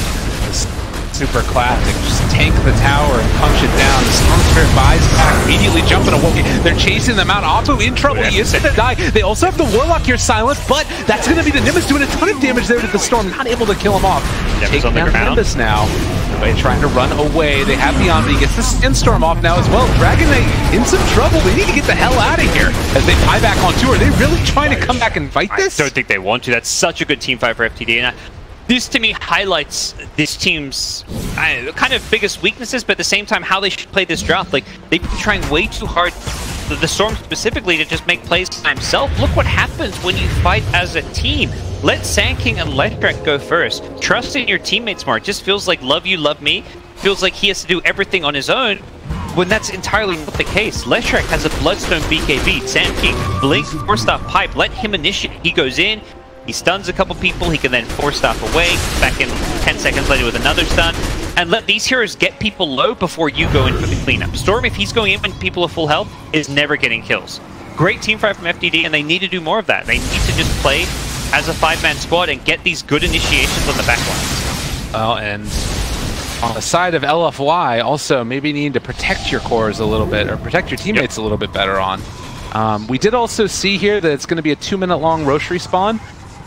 Super classic. Just tank the tower and punch it down. The Storm Spirit buys back, immediately jumping away. They're chasing them out. Apu in trouble. He is going to die. They also have the Warlock here silent, but that's going to be the Nimbus doing a ton of damage there to the Storm. Not able to kill him off. Take down the Nimbus now. By trying to run away. They have the Omni. Gets the Sandstorm off now as well. Dragon Knight in some trouble. They need to get the hell out of here as they tie back on tour. Are they really trying to come back and fight this? I don't think they want to. That's such a good team fight for FTD. And this, to me, highlights this team's kind of biggest weaknesses, but at the same time, how they should play this draft. Like, they've been trying way too hard, the Storm specifically, to just make plays by himself. Look what happens when you fight as a team. Let Sandking and Leshrac go first. Trust in your teammates more. It just feels like love you, love me. Feels like he has to do everything on his own, when that's entirely not the case. Leshrac has a Bloodstone BKB. Sandking, Blink, 4-Staff Pipe. Let him initiate. He goes in. He stuns a couple people, he can then 4-Staff away, back in 10 seconds later with another stun, and let these heroes get people low before you go in for the cleanup. Storm, if he's going in when people are full health, is never getting kills. Great team fight from FTD, and they need to do more of that. They need to just play as a 5-man squad and get these good initiations on the back lines. Well, and On the side of LFY, also maybe needing to protect your cores a little bit, or protect your teammates a little bit better on. We did also see here that it's going to be a 2-minute long Roche respawn.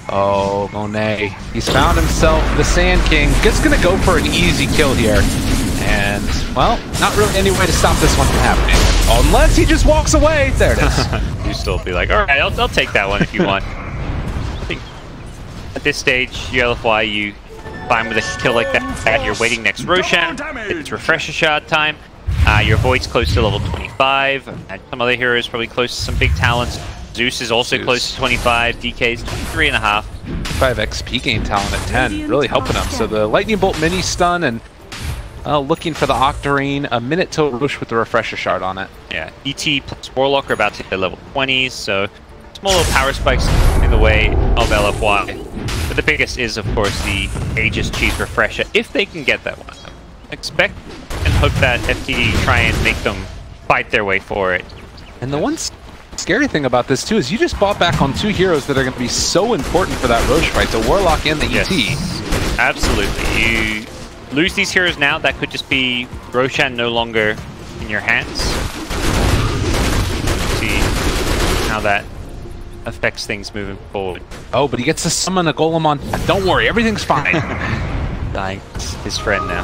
Oh, Monet. He's found himself the Sand King. Just going to go for an easy kill here. And, well, not really any way to stop this one from happening. Unless he just walks away. There it is. You still be like, all right, I'll take that one if you want. I think at this stage, LFY, you fine with a kill like that. You're waiting next Roshan. It's refresher shot time. Your Void's close to level 25. And some other heroes probably close to some big talents. Zeus is also close to 25. DK's 23.5. 5 XP gain talent at 10, really helping him. So the Lightning Bolt mini stun and looking for the Octarine. A minute till Roche with the refresher shard on it. Yeah, ET plus Warlock are about to hit their level 20s, so small little power spikes in the way of LFY. But the biggest is, of course, the Aegis Cheese refresher, if they can get that one. Expect and hope that FTD try and make them fight their way for it. And the one scary thing about this too is you just bought back on 2 heroes that are going to be so important for that Roche fight, the Warlock and the ET. Absolutely. You lose these heroes now, that could just be Roshan no longer in your hands. See how that affects things moving forward. Oh, but he gets to summon a golem on. Don't worry, everything's fine. Dying his friend now.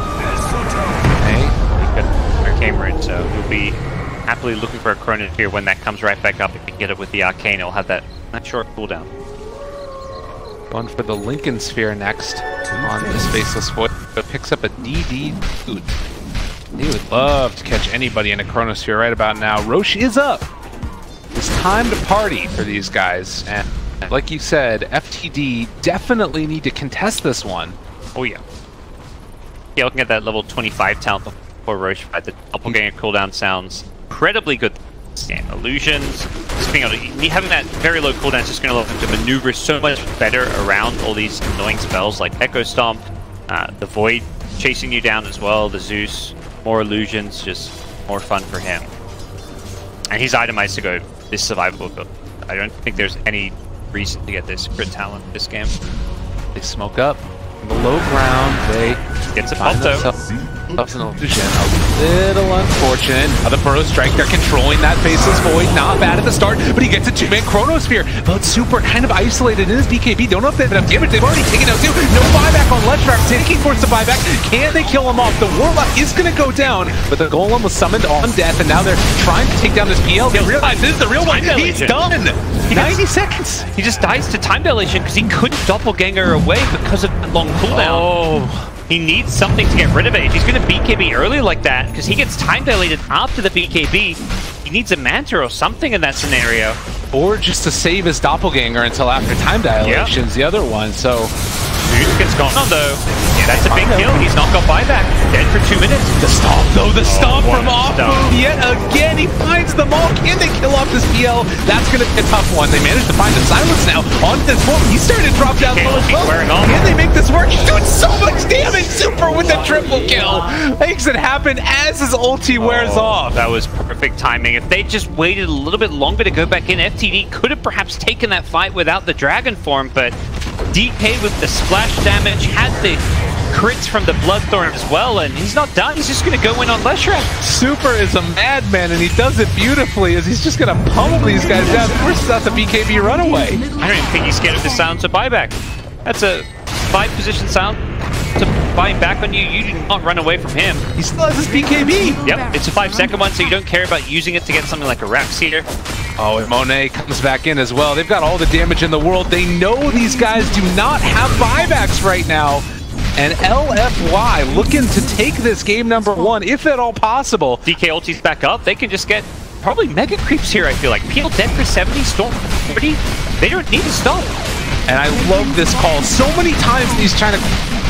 Hey. He got Arcane Rune, so he'll be happily looking for a Chronosphere when that comes right back up. If you get it with the Arcane, it'll have that short cooldown. Going for the Lincoln Sphere next on this Faceless Void, but picks up a DD boot. He would love to catch anybody in a Chronosphere right about now. Roche is up. It's time to party for these guys. And like you said, FTD definitely need to contest this one. Oh yeah. Yeah, looking at that level 25 talent before Roche fight, the doppelganger cooldown sounds incredibly good. And illusions, just being able to, having that very low cooldown is just going to allow them to maneuver so much better around all these annoying spells like Echo Stomp, the Void chasing you down as well, the Zeus, more illusions, just more fun for him. And he's itemized to go this survivable build. I don't think there's any reason to get this crit talent this game. They smoke up in the low ground. They gets a pop though. That's an illusion. A little unfortunate. The Burrow Strike, they're controlling that Faceless Void. Not bad at the start, but he gets a 2-man Chronosphere. But Super kind of isolated in his BKB. Don't know if they have enough damage. They've already taken out 2. No buyback on Leshrac. Taking force to buyback. Can they kill him off? The Warlock is going to go down, but the Golem was summoned on death, and now they're trying to take down this PL. They realize this is the real one. He's done. 90 seconds. He just dies to time dilation because he couldn't doppelganger away because of that long cooldown. Oh. He needs something to get rid of it. If he's going to BKB early like that, because he gets time dilated after the BKB, he needs a Manta or something in that scenario. Or just to save his doppelganger until after time dilation's the other one, so... Zeus gets gone on though. Yeah, that's a big kill. He's not got buyback. Dead for 2 minutes. The stomp though, the stomp from off stomp. yet again. He finds them all. Can they kill off this PL? That's going to be a tough one. They managed to find the silence now on this one. He's starting to drop down low as well. Can they make this work? He's doing so much damage. Super with the triple kill. Makes it happen as his ulti wears off. That was perfect timing. If they just waited a little bit longer to go back in, FTD could have perhaps taken that fight without the Dragon form, but DK with the splash damage had the crits from the Bloodthorn as well, and he's not done. He's just going to go in on Leshrac. Super is a madman, and he does it beautifully as he's just going to pummel these guys down. Forces out the BKB runaway. I don't even think he's scared of the silence of buyback. That's a 5-position silence to buy back on you. You do not run away from him. He still has his BKB. Yep, it's a 5-second one, so you don't care about using it to get something like a Rex here. Oh, and Monet comes back in as well. They've got all the damage in the world. They know these guys do not have buybacks right now. And LFY looking to take this game number 1, if at all possible. DK ulti's back up. They can just get probably mega creeps here, I feel like. Peel dead for 70, Storm for 40. They don't need to stop. And I love this call. So many times in these China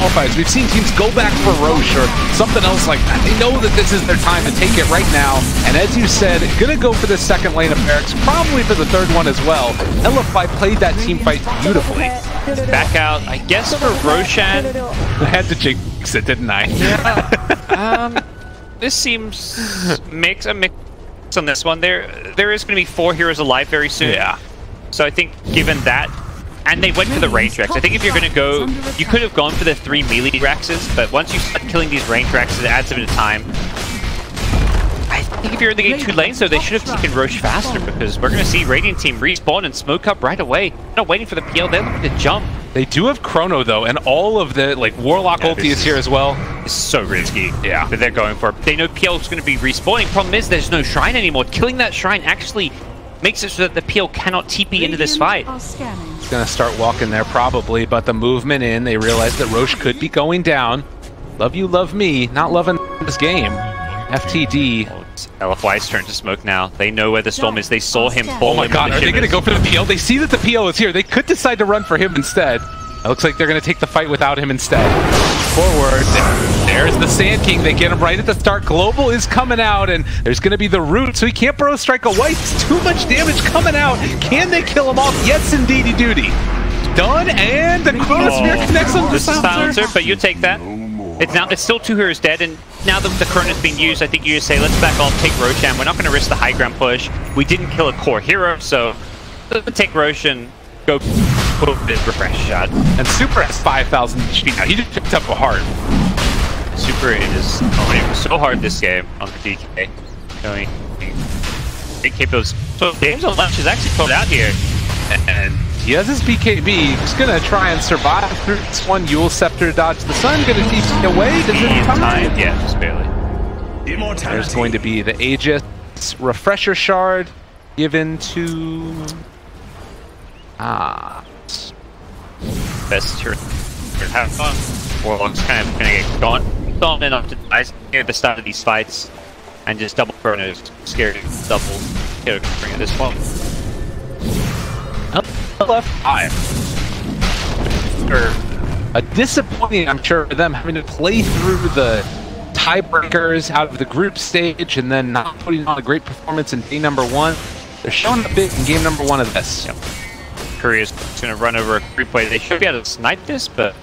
qualifiers, we've seen teams go back for Roche or something else like that. They know that this is their time to take it right now. And as you said, gonna go for the second lane of Barracks, probably for the third one as well. LFY played that team fight beautifully. Back out, I guess, for Roshan. I had to jinx it, didn't I? Yeah. This seems a mix on this one. There is going to be 4 heroes alive very soon. Yeah. So I think given that, And they went for the range Rex. I think if you're going to go, you could have gone for the 3 melee Rexes, but once you start killing these range Rexes, it adds a bit of time. I think if you're in the game 2 lanes, though, they should have taken Roche faster, because we're going to see Radiant Team respawn and smoke up right away. They're not waiting for the PL, they're looking to jump. They do have Chrono, though, and all of the, like, Warlock ulti is here as well. It's so risky. Yeah. But they're going for it. They know PL is going to be respawning. Problem is, there's no Shrine anymore. Killing that Shrine actually makes it so that the PL cannot TP into this fight. He's going to start walking there, probably, but the movement in, they realize that Roche could be going down. Love you, love me. Not loving this game. FTD. Oh, it's LFY's turn to smoke now. They know where the storm is. They saw him fall. Oh my god, are they going to go for the PL? They see that the PL is here. They could decide to run for him instead. It looks like they're going to take the fight without him instead. Forward. There's the Sand King. They get him right at the start. Global is coming out, and there's going to be the root, so he can't burrow strike a white. It's too much damage coming out. Can they kill him off? Yes, indeedy duty. Done, and the Chronosphere connects on the silencer, but you take that. It's still 2 heroes dead, and now that the Chrono's been used, I think you just say, let's back off, take Roshan. We're not going to risk the high ground push. We didn't kill a core hero, so let's take Roshan, go put this refresh shot. And Super has 5,000 HP now. He just picked up a heart. Super is going so hard this game on the DK. Going big capos. So James on left is actually pulled out here. And he has his BKB. He's gonna try and survive through this one. Yule Scepter dodge the sun. Gonna TP away. Does it time? Yeah, just barely. There's going to be the Aegis Refresher Shard given to best turn. Have fun. Warlock's kind of gonna get gone. Gone enough to die near the start of these fights, and just double Chronos. Scared to double. Get a bring at this one. Left eye. A disappointing, I'm sure, for them having to play through the tiebreakers out of the group stage and then not putting on a great performance in day number 1. They're showing up big in game number 1 of this. Yep. Korea's going to run over a group play. They should be able to snipe this, but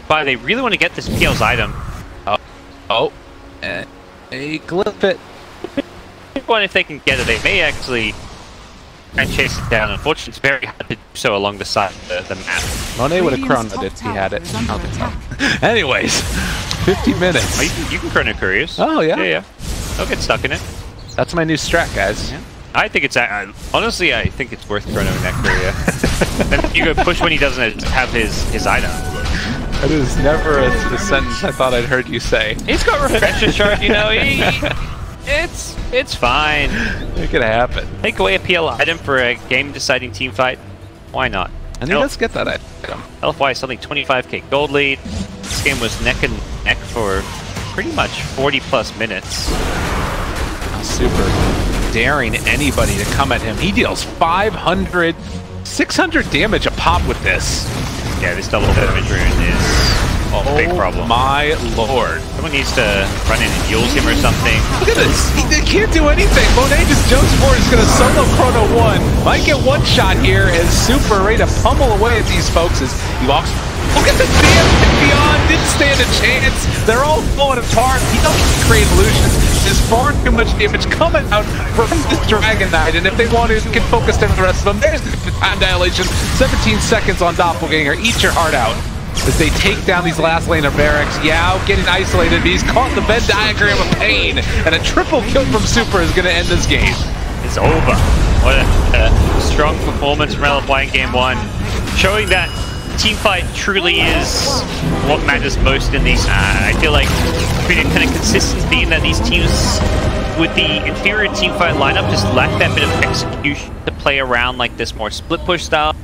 by they really want to get this PL's item. They glyph it. One, if they can get it, they may actually try and chase it down. Unfortunately, it's very hard to do so along the side of the map. Monet would have chronoed it if he had it. Anyways, 50 minutes. Oh, you can chrono couriers. Oh, yeah? Yeah. They'll get stuck in it. That's my new strat, guys. Yeah. I think it's honestly, I think it's worth chronoing that courier. Then you go push when he doesn't have his item. That is never a sentence I thought I'd heard you say. He's got refresher shard, you know. It's fine. It could happen. Take away a PL item for a game-deciding team fight. Why not? And let's get that item. LFY something 25k gold lead. This game was neck and neck for pretty much 40+ minutes. Super daring anybody to come at him. He deals 500, 600 damage a pop with this. Yeah, this double damage rune is a big problem. My lord. Someone needs to run in and Yules him or something. Look at this. They can't do anything. Monet just jumps forward. He's going to solo Chrono 1. Might get one shot here as Super ready to pummel away at these folks as he walks. Look at the damage beyond. Didn't stand a chance. They're all falling apart. He doesn't create illusions. There's far too much damage coming out from this Dragon Knight. And if they want to, they can focus on the rest of them. There's the time dilation. 17 seconds on Doppelganger. Eat your heart out. As they take down these last lane of barracks. Yao getting isolated. He's caught the Venn diagram of pain. And a triple kill from Super is going to end this game. It's over. What a strong performance from LFY in game 1. Showing that teamfight truly is what matters most in these. I feel like pretty kind of consistent theme that these teams with the inferior teamfight lineup just lack that bit of execution to play around like this more split push style.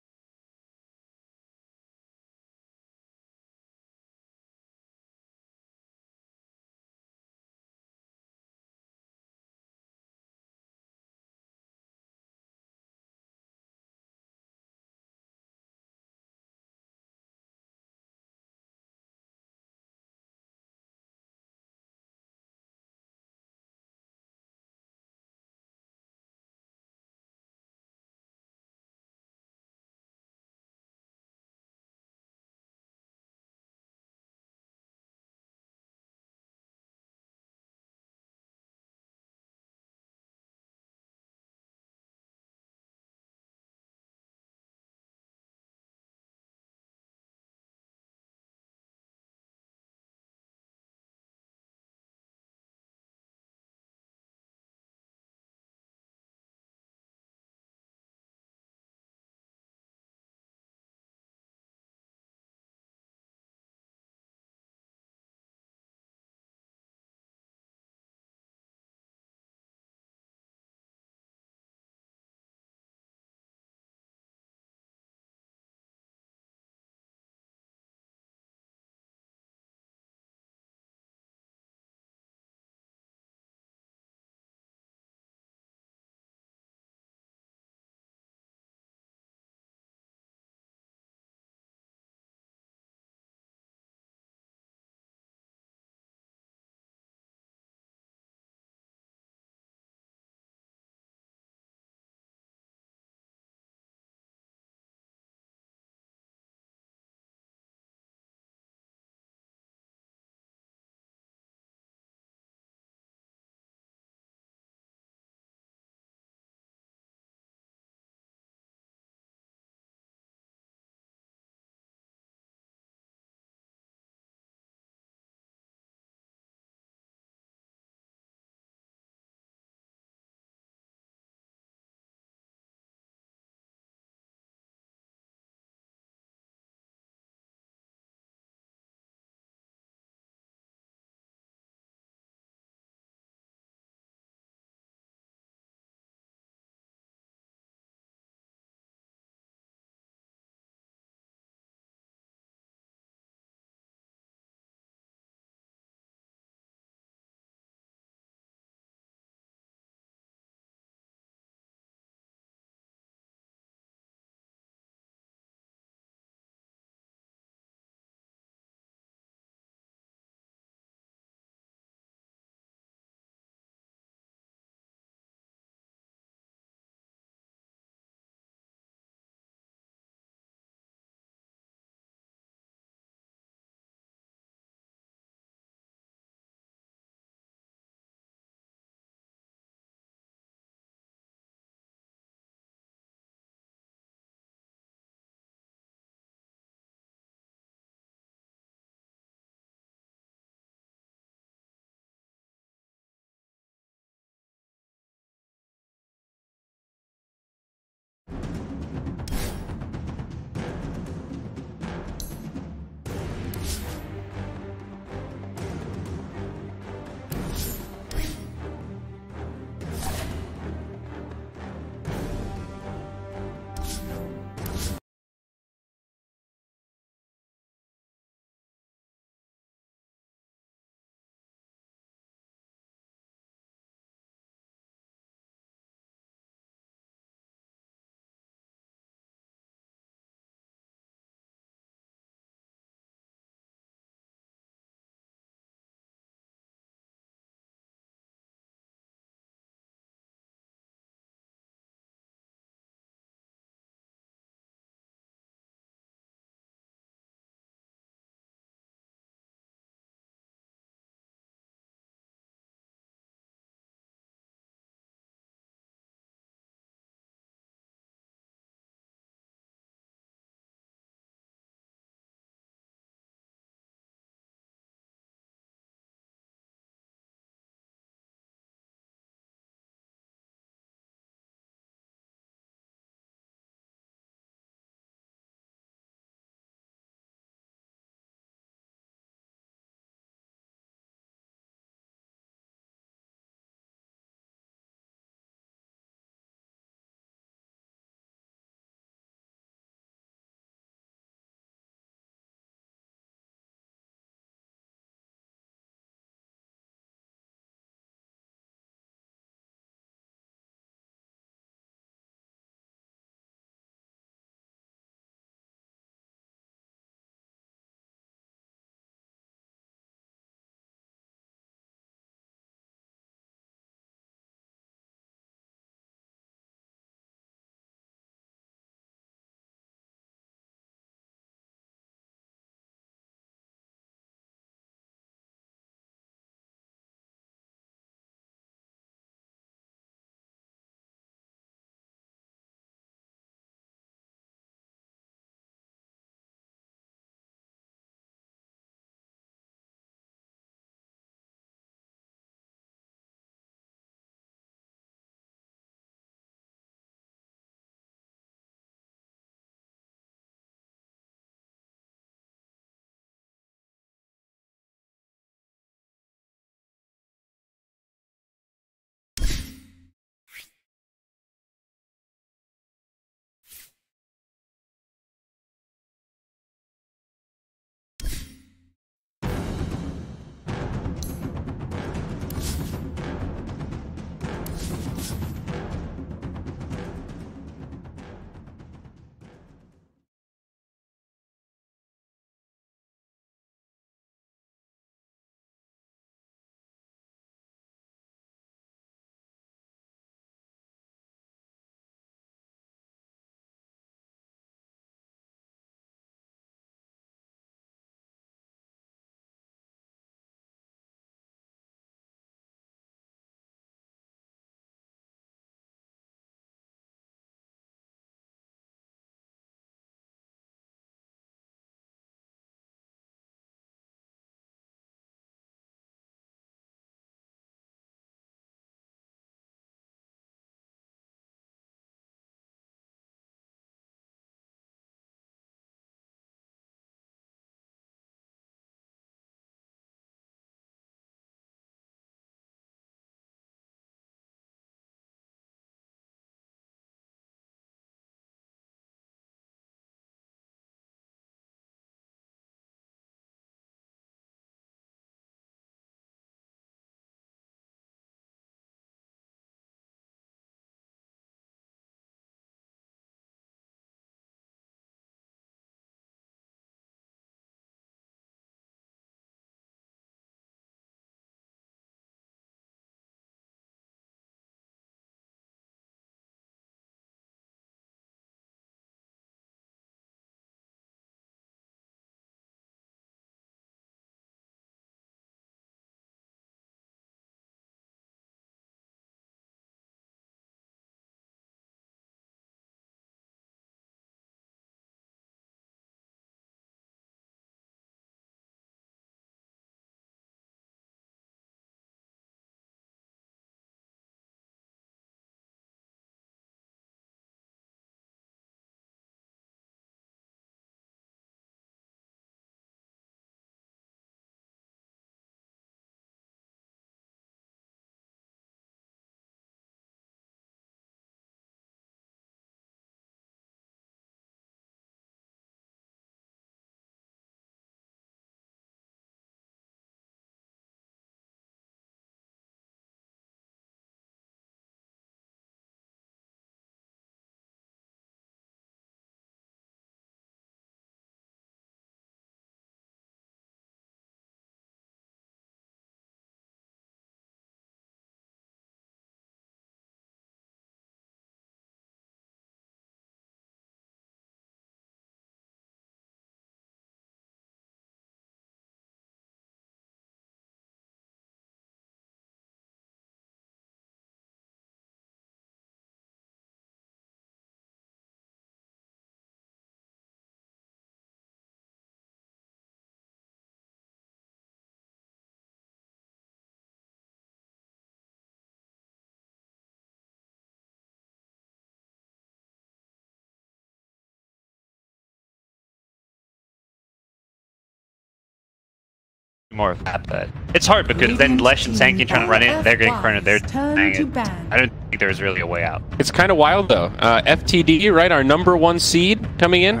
more of that, but it's hard because then Lesh and Sankey trying to run in, they're getting cornered, they're dying it. I don't think there's really a way out. It's kind of wild though. FTD, right? Our #1 seed coming in,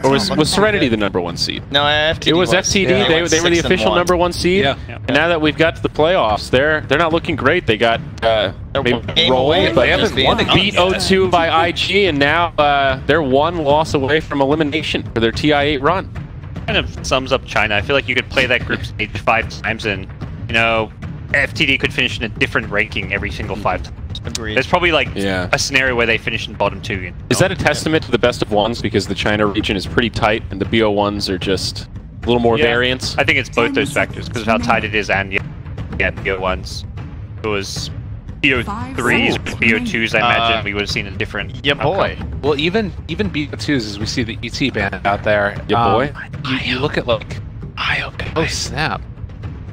or was Serenity the #1 seed? No, FTD it was FTD. Yeah, they were the official #1 seed. Yeah. And now that we've got to the playoffs, they're not looking great. They got maybe game rolled, away, but they haven't won a beat game yet. 0-2 by IG, and now they're 1 loss away from elimination for their TI8 run. Kind of sums up China. I feel like you could play that group stage 5 times, and you know, FTD could finish in a different ranking every single 5 times. Agreed. There's probably like a scenario where they finish in bottom 2. You know? Is that a testament to the best of ones because the China region is pretty tight and the BO1s are just a little more variance? I think it's both those factors because of how tight it is, and BO1s. It was BO3s, BO2s. I imagine we would have seen a different. Yeah, boy. outcome. Well, even BO2s, as we see the ET band out there. Yeah, boy. You look at like IO. Oh snap!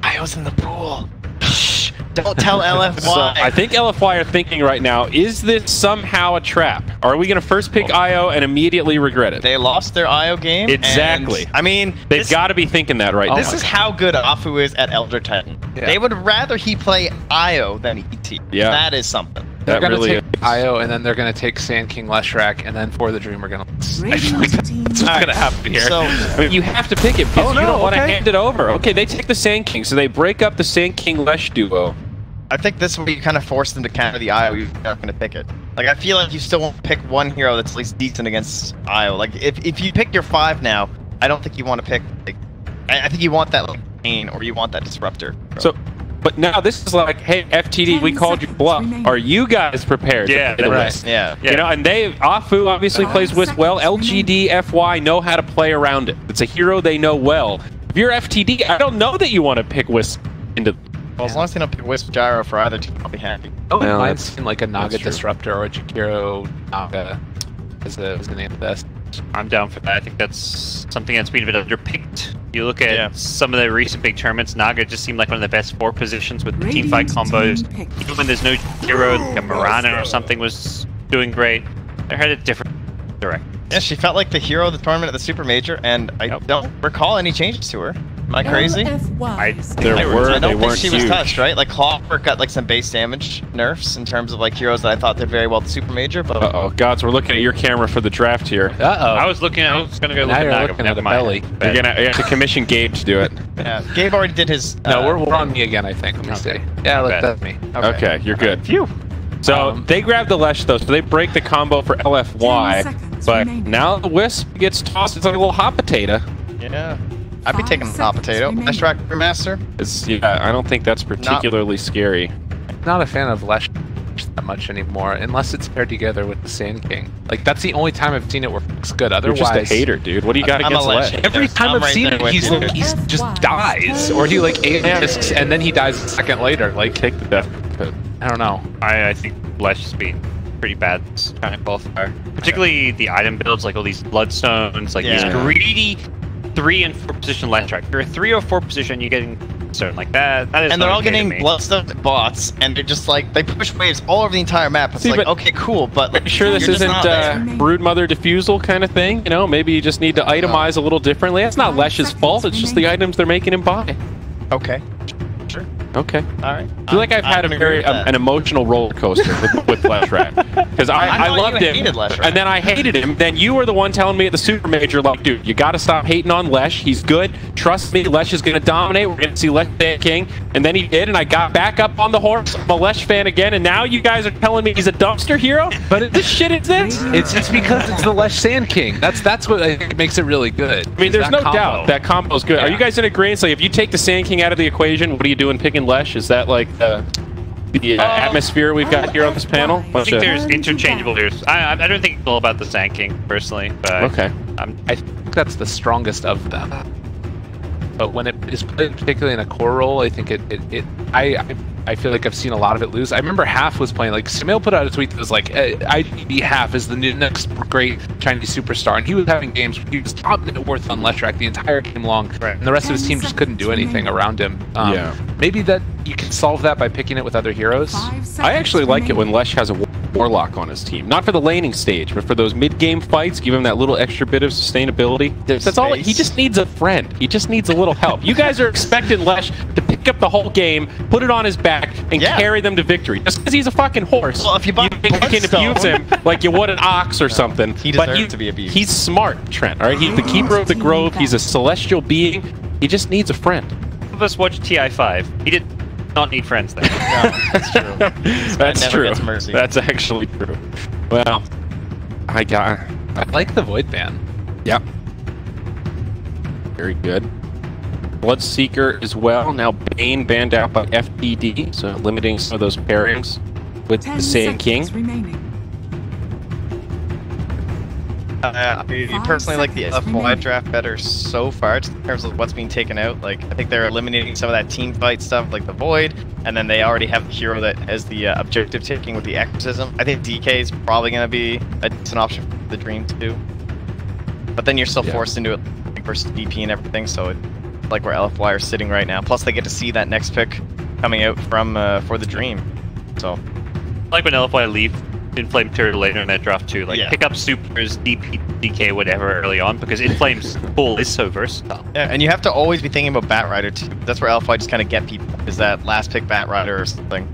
IO's in the pool. Shh! Don't tell LFY. So I think LFY are thinking right now, is this somehow a trap? Are we going to first pick IO and immediately regret it? They lost their IO game. Exactly. And, I mean, They've got to be thinking that right now. This is how good Afu is at Elder Titan. Yeah. They would rather he play IO than ET. Yeah. That is something. They're That gonna really take IO, and then they're gonna take Sand King Leshrac, and then For the Dream are gonna. I feel like that's what's gonna happen here. So, I mean, you have to pick it because Oh, you no, don't want to okay. hand it over. Okay, they take the Sand King, so they break up the Sand King Lesh duo. I think this will be kind of force them to counter the IO. You're not going to pick it. Like, I feel like you still won't pick one hero that's at least decent against IO. Like, if you pick your 5 now, I don't think you want to pick. Like, I think you want that like Pain or you want that Disruptor. So, but now this is like, hey, FTD, we called your bluff. Are you guys prepared? Yeah, to play right. Wisp? Yeah. You know, and Afu obviously plays Wisp well. LGD.Fy know how to play around it. It's a hero they know well. If you're FTD, I don't know that you want to pick Wisp into. Well, as long as they don't pick Wisp Gyro for either team, I'll be happy. Oh, Well, might that's- seem like a Naga that's true. Disruptor or a Jakiro Naga is the name of this. I'm down for that. I think that's something that's been a bit underpicked. You look at some of the recent big tournaments, Naga just seemed like one of the best 4 positions with team fight combos. Even when there's no hero, like a Marana or something was doing great. They had a different direction. Yeah, she felt like the hero of the tournament at the Super Major, and I don't recall any changes to her. Am I crazy? There I they don't think weren't she was huge. touched, right? Like Clockwork got like some base damage nerfs in terms of like heroes that I thought did very well at the Super Major, but Uh-oh, Gods, we're looking at your camera for the draft here. I was gonna go look Now at you're Naga. looking Never at a mind. belly. You have to commission Gabe to do it. yeah, Gabe already did his. No, we're on me again, I think. Let me see. Yeah, look, bad. that's me. Okay, you're good. Phew. So they grab the Lesh though, so they break the combo for LFY. 10 seconds But remaining. now the Wisp gets tossed. It's like a little hot potato. Yeah, I'd be 5 taking a hot seconds potato. remaining. Nice track remaster. I don't think that's particularly scary. Not a fan of Lesh that much anymore, unless it's paired together with the Sand King. Like, that's the only time I've seen it where it's good. You're Otherwise, just a hater, dude. What do you got I'm a against Lesh Lesh? hater. every time I'm I've right seen there it, with he's you. like, he's just dies, or he like 8 discs and then he dies a second later. Like, Take the death. I don't know. I think Lesh has been pretty bad this kind of qualifier. Particularly the item builds, like all these bloodstones, like these greedy 3 and 4 position Leshrac. If you're a 3 or 4 position, you're getting stone like that. That is And they're not all okay to getting me. bloodstone bots, and they're just like they push waves all over the entire map. It's See, like but- okay, cool, but like, You sure this you're just isn't not there. Broodmother Diffusal kind of thing? You know, maybe you just need to itemize a little differently. It's not Lesh's fault. It's just the items they're making him buy. Okay, sure, Okay. all right. I feel like I've had a very an emotional roller coaster with Leshrac because I thought loved you him, hated Leshrac. and then I hated him. Then you were the one telling me at the Super Major, like, dude, you got to stop hating on Lesh. He's good. Trust me, Lesh is going to dominate. We're going to see Lesh Sand King, and then he did, and I got back up on the horse. I'm a Lesh fan again, and now you guys are telling me he's a dumpster hero. But this shit exists. It's because it's the Lesh Sand King. That's what I think makes it really good. I mean, there's no doubt that combo's good. Are Yeah. you guys in agreement? Like, if you take the Sand King out of the equation, what are you doing picking Lesh? Is that like the atmosphere we've got here on this panel? I think there's interchangeable heroes. I don't think it's all about the Sand King, personally. But Okay. I think that's the strongest of them. But when it is played particularly in a core role, I think I feel like I've seen a lot of it lose. I remember Half was playing, like, Samil put out a tweet that was like, IDB Half is the next great Chinese superstar, and he was having games where he was top net worth on Leshrac the entire game long, and the rest of his team just couldn't do anything around him. Yeah. Maybe that you can solve that by picking it with other heroes. 5 seconds I actually like it when remaining. Lesh has a Warlock on his team. Not for the laning stage, but for those mid-game fights, give him that little extra bit of sustainability. That's all. He just needs a friend. He just needs a little help. You guys are expecting Lesh to pick up the whole game, put it on his back, and carry them to victory. Just because he's a fucking horse. Well, if you can abuse him like you would an ox or something. He deserves to be abused. He's smart, Trent. All right, he's the keeper of the grove. He's a celestial being. He just needs a friend. Some of us watched TI5. He did not need friends there. No, that's true. That's never true. gets mercy. That's actually true. Well, I like the Void ban. Yep. Very good. Bloodseeker as well. Now Bane banned out by FTD, so limiting some of those pairings with the Saiyan King. I personally like the F5 draft better so far, just in terms of what's being taken out. Like, I think they're eliminating some of that team fight stuff, like the Void, and then they already have the hero that has the objective taking with the Exorcism. I think DK is probably going to be a decent option for the Dream too. But then you're still forced into it versus DP and everything, so it's like where LFY are sitting right now. Plus, they get to see that next pick coming out from for the Dream. So, I like when LFY leave Inflame material later in that draft too. Like pick up supers, DP, DK, whatever early on, because Inflame's pull is so versatile. Yeah, and you have to always be thinking about Batrider too. That's where LFY just kind of get people. Is that last pick Batrider or something?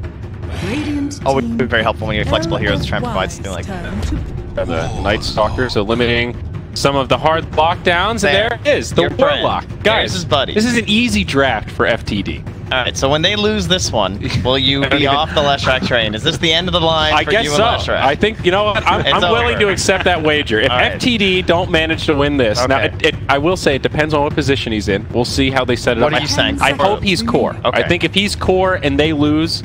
Always be very helpful when you have flexible heroes to try and provide something like that. The Night Stalker, so limiting some of the hard lockdowns, and there it is, the Warlock. Guys, this is an easy draft for FTD. Alright, so when they lose this one, will you be off the Leshrac train? Is this the end of the line for you and Leshrac? I think, you know what, I'm willing to accept that wager. If FTD don't manage to win this, now I will say it depends on what position he's in. We'll see how they set it up. What are you saying? I hope he's core. Okay. I think if he's core and they lose,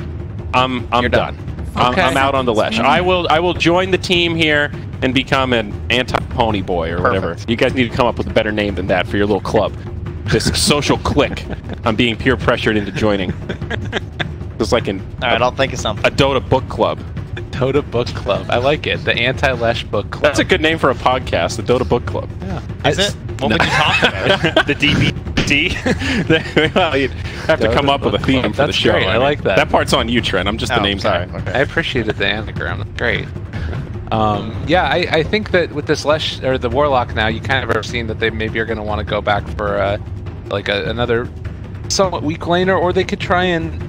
I'm done. I'm out on the Lesh. I will join the team here and become an anti-pony boy or whatever. You guys need to come up with a better name than that for your little club. This social clique. I'm being peer pressured into joining. It's like I'll think of something. A Dota book club. The Dota book club. I like it. The anti-Lesh book club. That's a good name for a podcast. The Dota book club. Yeah. Is it? What would you talk about? The DBT. Well, you'd have to come up with a theme for the show. Great. I like that. That part's on you, Trent. I'm just the name guy. Okay. I appreciated the anagram. That's great. Yeah, I think that with this Lesh or the Warlock now, you kind of are seeing that they maybe are going to want to go back for another somewhat weak laner, or they could try and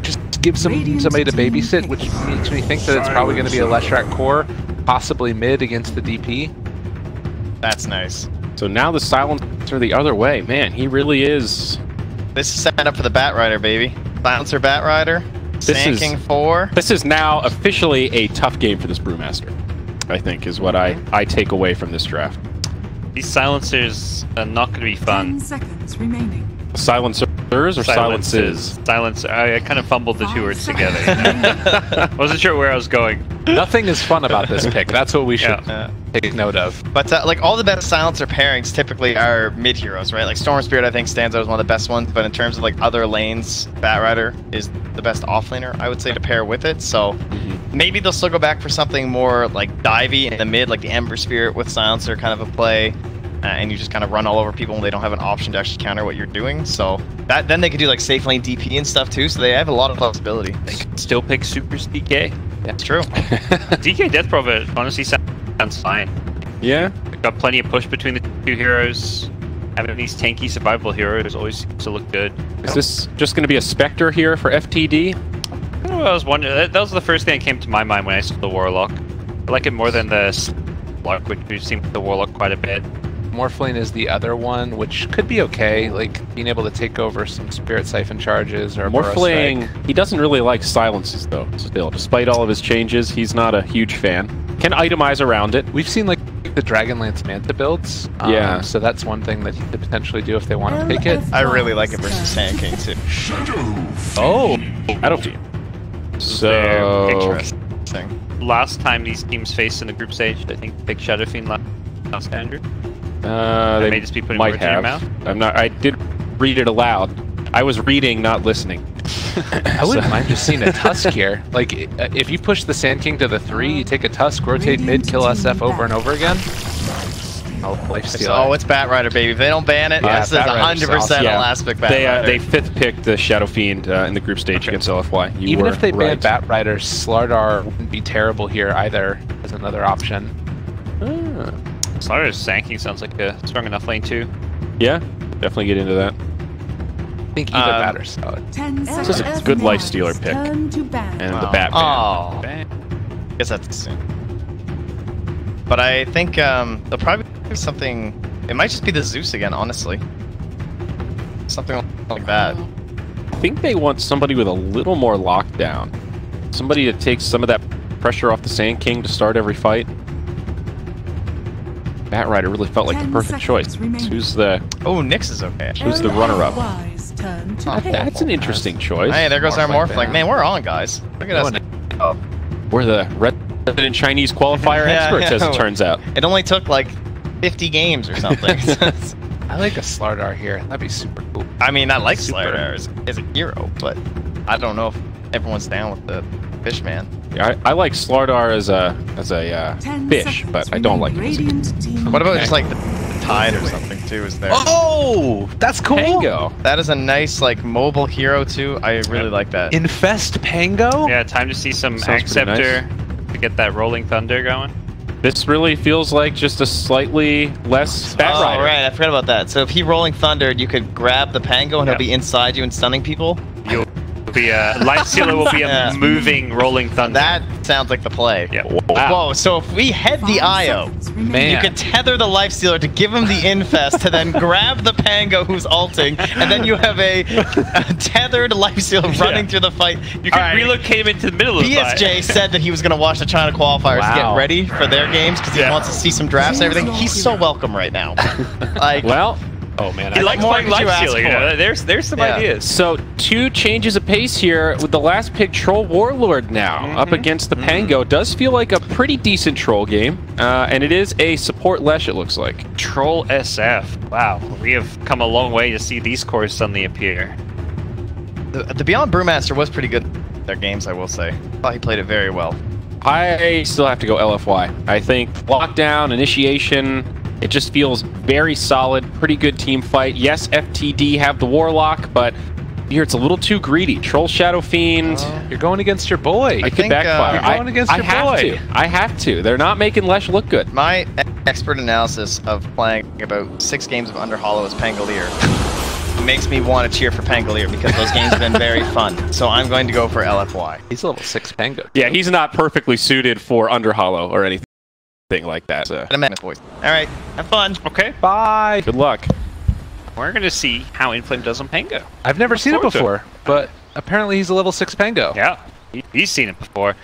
just give somebody to babysit, which makes me think that it's probably going to be a Leshrac core, possibly mid against the DP. That's nice. So now the Silencer the other way. Man, he really is. This is set up for the Batrider, baby. Silencer Batrider. Sand King 4. This is now officially a tough game for this Brewmaster, I think, is what I take away from this draft. These silencers are not going to be fun. 10 seconds remaining. Silencers or silences? Silencer. I kind of fumbled the two words together. You know? Wasn't sure where I was going. Nothing is fun about this pick. That's what we should take note of. But like all the best Silencer pairings typically are mid heroes, right? Like Storm Spirit I think stands out as one of the best ones, but in terms of like other lanes, Batrider is the best offlaner, I would say, to pair with it. So maybe they'll still go back for something more like divey in the mid, like the Ember Spirit with Silencer kind of a play. And you just kind of run all over people when they don't have an option to actually counter what you're doing. So then they could do like safe lane DP and stuff too. So they have a lot of flexibility. They can still pick supers DK. That's true. DK Death Prophet honestly sounds fine. Yeah. They've got plenty of push between the two heroes. Having these tanky survivable heroes always seems to look good. Is this just going to be a Spectre here for FTD? I was wondering. That was the first thing that came to my mind when I saw the Warlock. I like it more than the Warlock, which we've seen with the Warlock quite a bit. Morphling is the other one, which could be okay, like being able to take over some Spirit Siphon charges or Morphling. He doesn't really like silences though. Still, despite all of his changes, he's not a huge fan. Can itemize around it. We've seen like the Dragonlance Manta builds. So that's one thing that he could potentially do if they want to pick it. I really like it versus Sand King too. Oh, Battlefield. So interesting. Last time these teams faced in the group stage, I think picked Shadowfiend last Andrew. They may just be putting might words in your mouth. I'm not. I did read it aloud. I was reading, not listening. I wouldn't mind just seeing a Tusk here. Like, if you push the Sand King to the 3, you take a Tusk, rotate mid, kill SF over and over again. Lifesteal. Oh, it's Batrider, baby. If they don't ban it, Yeah, this is Batrider's 100% awesome. a last pick Batrider. They fifth picked the Shadow Fiend in the group stage against LFY. You Even were if they right. banned Batrider, Slardar wouldn't be terrible here either as another option. Slardar Sanking sounds like a strong enough lane too. Yeah, definitely get into that. I think either Batter's solid. 10 This is seconds. a good Lifestealer pick. Turn to ban. And the Batman. Oh, Bang. guess that's soon. But I think there'll probably be something. It might just be the Zeus again, honestly. Something like that. I think they want somebody with a little more lockdown. Somebody that takes some of that pressure off the Sand King to start every fight. Batrider really felt like the 10 perfect choice. seconds remaining. Who's the Oh, Nyx is okay. who's the runner-up? LFY's turn to ban. That's an interesting choice. Hey, there goes our Morphlink Morphlink. ban. Man, we're on, guys. Look at us. We're the resident Chinese qualifier Yeah, experts, as yeah. it turns out. It only took like 50 games or something. I like a Slardar here. That'd be super cool. I mean, I like Super. Slardar as a hero, but I don't know if everyone's down with the Fishman. Yeah, I like Slardar as a 10 fish, seconds but I don't like him as a Radiant team What about Okay. just like the Tide or something too? Is there? Oh, that's cool. Pango. That is a nice like mobile hero too. I really like that. Infest Pango? Yeah, time to see some Sounds pretty Acceptor to get that Rolling Thunder going. This really feels like just a slightly less Oh, Batrider. right, I forgot about that. So if he rolling thunder, you could grab the Pango and Yeah. he'll be inside you and stunning people. You'll be Life Sealer will be a Yeah. moving Rolling Thunder. That sounds like the play. Yeah. Whoa, so if we head the 5 IO, seconds remaining. Man. you could tether the Life Stealer to give him the infest to then grab the Pango who's ulting, and then you have a tethered Life Stealer running through the fight. You can relocate him into the middle of the fight. BSJ said that he was going to watch the China qualifiers to Wow. get ready for their games because he Yeah. wants to see some drafts and everything. He's so welcome right now. Like, Well, Oh man, He likes more playing could you Life ask Stealer. You for? know? There's some Yeah. ideas. so 2 changes of pace here with the last pick, Troll Warlord now up against the Pango. Does feel like a pretty decent Troll game, and it is a support Lesh, it looks like. Troll SF. Wow, we have come a long way to see these cores suddenly appear. the Beyond Brewmaster was pretty good in their games, I will say. I thought he played it very well. I still have to go LFY. I think lockdown, initiation, it just feels very solid, pretty good team fight. Yes, FTD have the Warlock, but here it's a little too greedy. Troll Shadow Fiend, you're going against your boy. it could think, backfire. you're going against I your have boy. to. I have to. They're not making Lesh look good. My expert analysis of playing about 6 games of Under Hollow as Pangolier makes me want to cheer for Pangolier because those games have been very fun. So I'm going to go for LFY. He's level 6 Pango. Yeah, he's not perfectly suited for Under Hollow or anything like that. So. I meant voice. All right, have fun. Okay, Bye. Good luck. we're gonna see how Inflame does on Pango. I've never seen it forward to it. before, but apparently he's a level 6 Pango. Yeah, he's seen it before.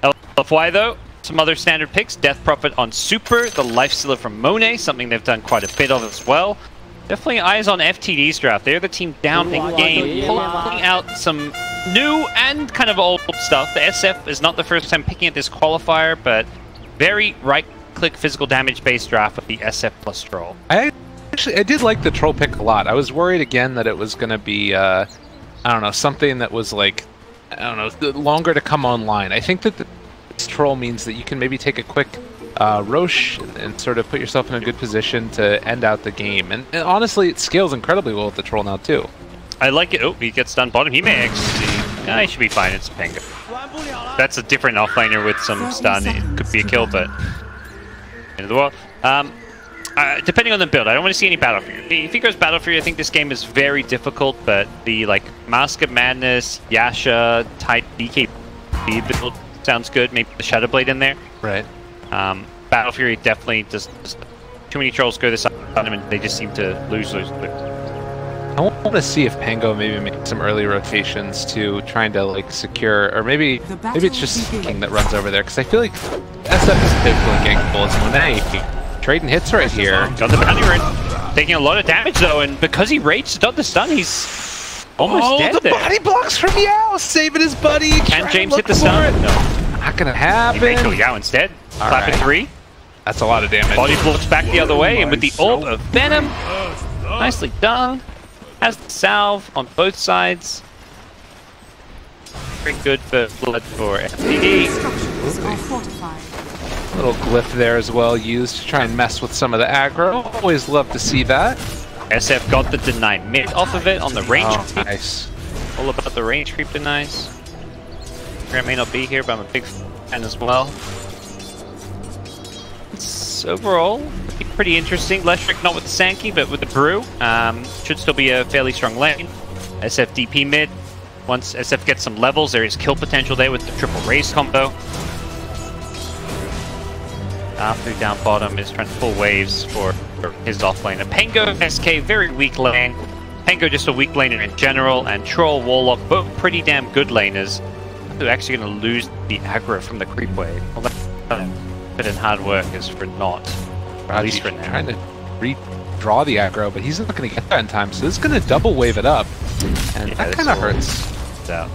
LFY though, some other standard picks. Death Prophet on Super, the Life Stealer from Monet, something they've done quite a bit of as well. Definitely eyes on FTD's draft. They're the team down in game, pulling out some new and kind of old stuff. The SF is not the first time picking at this qualifier, but very right-click physical damage-based draft with the SF plus Troll. I did like the Troll pick a lot. I was worried again that it was going to be, I don't know, something that was like, I don't know, longer to come online. I think that this Troll means that you can maybe take a quick Roche and sort of put yourself in a good position to end out the game. And honestly, it scales incredibly well with the Troll now, too. I like it. Oh, he gets done bottom. He may actually... he should be fine. It's Pango. That's a different offlaner with some stun. It could be a kill, but... End of the world. Depending on the build, I don't want to see any Battle Fury. If he goes Battle Fury, I think this game is very difficult, but the, like, Mask of Madness, Yasha type BKB build sounds good. Maybe the Shadow Blade in there. Right. Battle Fury definitely just too many trolls go this on them, and they just seem to lose. I want to see if Pango maybe makes some early rotations to trying to like secure, or maybe it's just King that runs over there, because I feel like SF is typically gankable as Monet. Trading hits right here. Got the bounty rune, taking a lot of damage though, and because he raged out the stun, he's almost dead the there. body blocks from Yao, saving his buddy. Can James hit the stun? No. Not gonna He happen. may kill Yao instead. Clap at right. 3. That's a lot of damage. Body blocks back the other way, and with the ult of Venom, nicely done. Has the salve on both sides. Very good for blood for FTD. Structures are fortified. Little glyph there as well, used to try and mess with some of the aggro. Always love to see that. SF got the deny mid off of it on the range creep. Nice. All about the range creep denies. Grant may not be here, but I'm a big fan as well. It's overall pretty interesting. Leshric not with the Sankey, but with the Brew. Should still be a fairly strong lane. SF DP mid. Once SF gets some levels, there is kill potential there with the triple raise combo. After down bottom is trying to pull waves for his offlaner. Pango, SK, very weak lane. Pango just a weak laner in general, and Troll, Warlock, both pretty damn good laners. They're actually going to lose the aggro from the creep wave. Well, that bit in hard work is for naught. At least for now. Trying to redraw the aggro, but he's not going to get that in time, so this is going to double wave it up. And Yeah, that kind of hurts. So.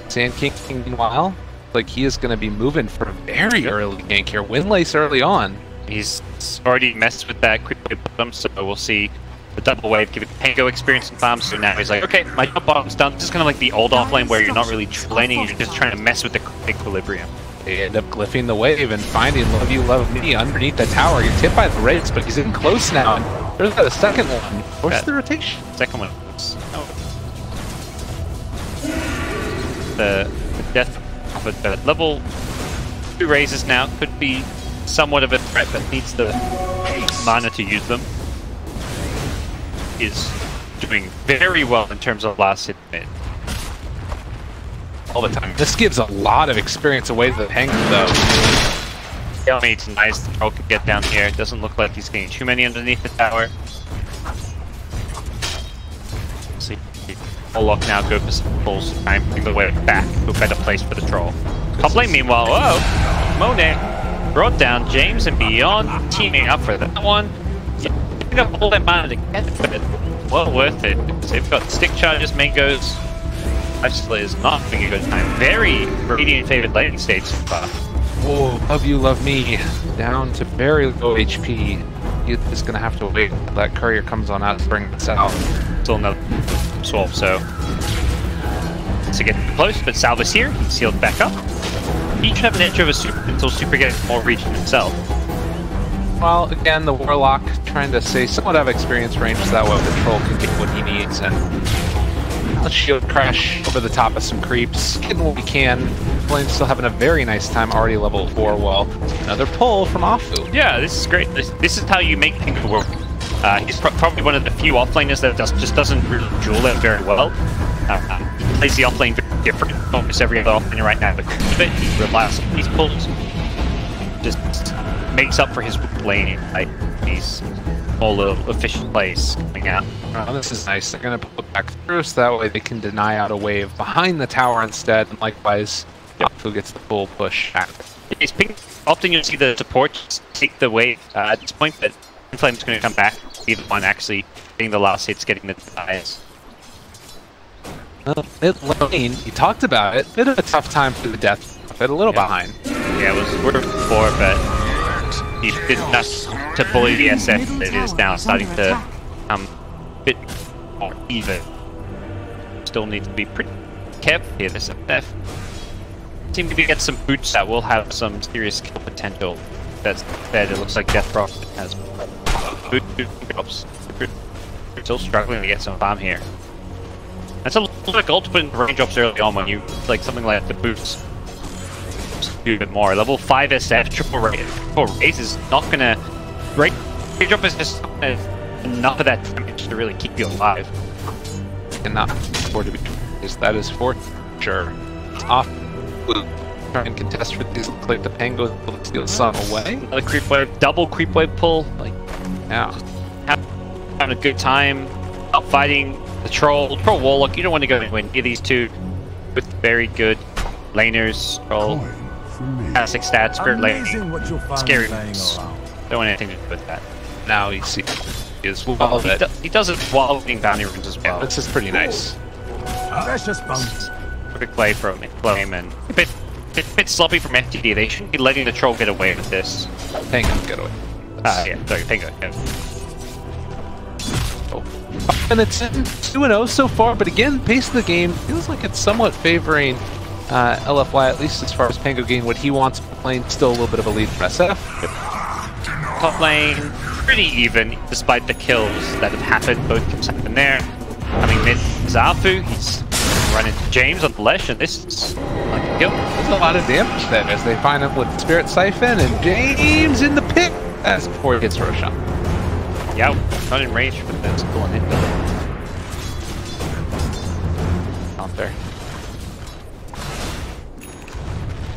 Sand King, meanwhile, like he is going to be moving for a very early gank here. Windlace early on. He's already messed with that quick wave bottom, so we'll see the double wave giving Pango experience and farm. So now he's like, okay, my top bottom's done. This is kind of like the old offlane where you're not really laning, you're just trying to mess with the equilibrium. They end up glyphing the wave and finding Love You, Love Me underneath the tower. He's hit by the raids, but he's in close now. And there's the second one. Where's the rotation? Second one. The death. But the level 2 raises now could be somewhat of a threat, but needs the mana to use them. Is doing very well in terms of last hit mid. All the time. This gives a lot of experience away to the Pango, though. Yeah, I mean, it's nice the troll could get down here. It doesn't look like he's getting too many underneath the tower. See, Warlock now go for some pulls to try and bring the way back to a better place for the troll. Top lane, meanwhile, whoa! Monet brought down James and Beyond, teaming up for that one. So, pick up all that mana together, but well worth it. Because they've got stick charges, mangoes. Lifesteal is not having a good time. Very Radiant favored laning stage so far. Whoa, Love You, Love Me. Down to very low HP. He is going to have to wait until that courier comes on out to bring this out. Still another swap, so to get close, but Salva's here. He's sealed back up. He should have an edge over Super until Super gets more reach himself. Well, again, the Warlock trying to stay somewhat out of experience range so that way the Troll can get what he needs. And let's shield crash over the top of some creeps. Getting what we can. Flame's still having a very nice time, already level 4. Well, another pull from Afu. Yeah, this is great. This is how you make things work. He's probably one of the few offlaners that just doesn't really duel it very well. He plays the offlane very different. Almost every other offlaner right now, but he relies on these pulls. Just makes up for his laning. Like these small little efficient plays coming out. Oh, this is nice. They're going to pull it back through so that way they can deny out a wave behind the tower instead. And likewise, Afu gets the full push back. It's ping. Often you'll see the support just take the wave at this point, but Flame's going to come back. Be the one actually getting the last hits, getting the denies. Mid lane, he talked about it. Bit of a tough time for the death. Bit a little behind. Yeah, it was worth before, but he did enough to bully the SF. It is now starting to a bit more even. Still need to be pretty careful here. This SF seem to get some boots that will have some serious kill potential. That's bad. It looks like Death.Forever has boot drops. Still struggling to get some farm here. That's a little bit gold to put in range drops early on when you like something like the boots. Just do a bit more. Level 5 SF triple raise is not gonna. Range drop is just not enough of that damage to really keep you alive. Cannot afford to be. That is for sure. It's off. Try and contest for these. Like the Pango will steal some away. Another creep wave, double creep wave pull. Like, yeah, having a good time. Out fighting the troll Warlock. You don't want to go anywhere near these two with very good laners. Troll, classic stats, great laning, scary moves. Don't want anything to do with that. Now you see is well he does it while winning bounty runes as well. Yeah, this is pretty nice. Precious bones. Quick play from Flame and a bit sloppy from FTD. They shouldn't be letting the troll get away with this. Pango get away. Yeah, sorry, Pango. Yeah. 5 minutes in, 2-0 so far, but again, pace of the game feels like it's somewhat favoring LFY, at least as far as Pango getting what he wants from the lane, still a little bit of a lead for SF. Top lane, pretty even, despite the kills that have happened. Both kills happen there. Coming mid is Afu. He's running into James on the Lesh, and this is like a kill. There's a lot of damage then as they find him with Spirit Siphon, and James in the pit as before he gets Roshan. Yeah, not in range for this going in. Out there.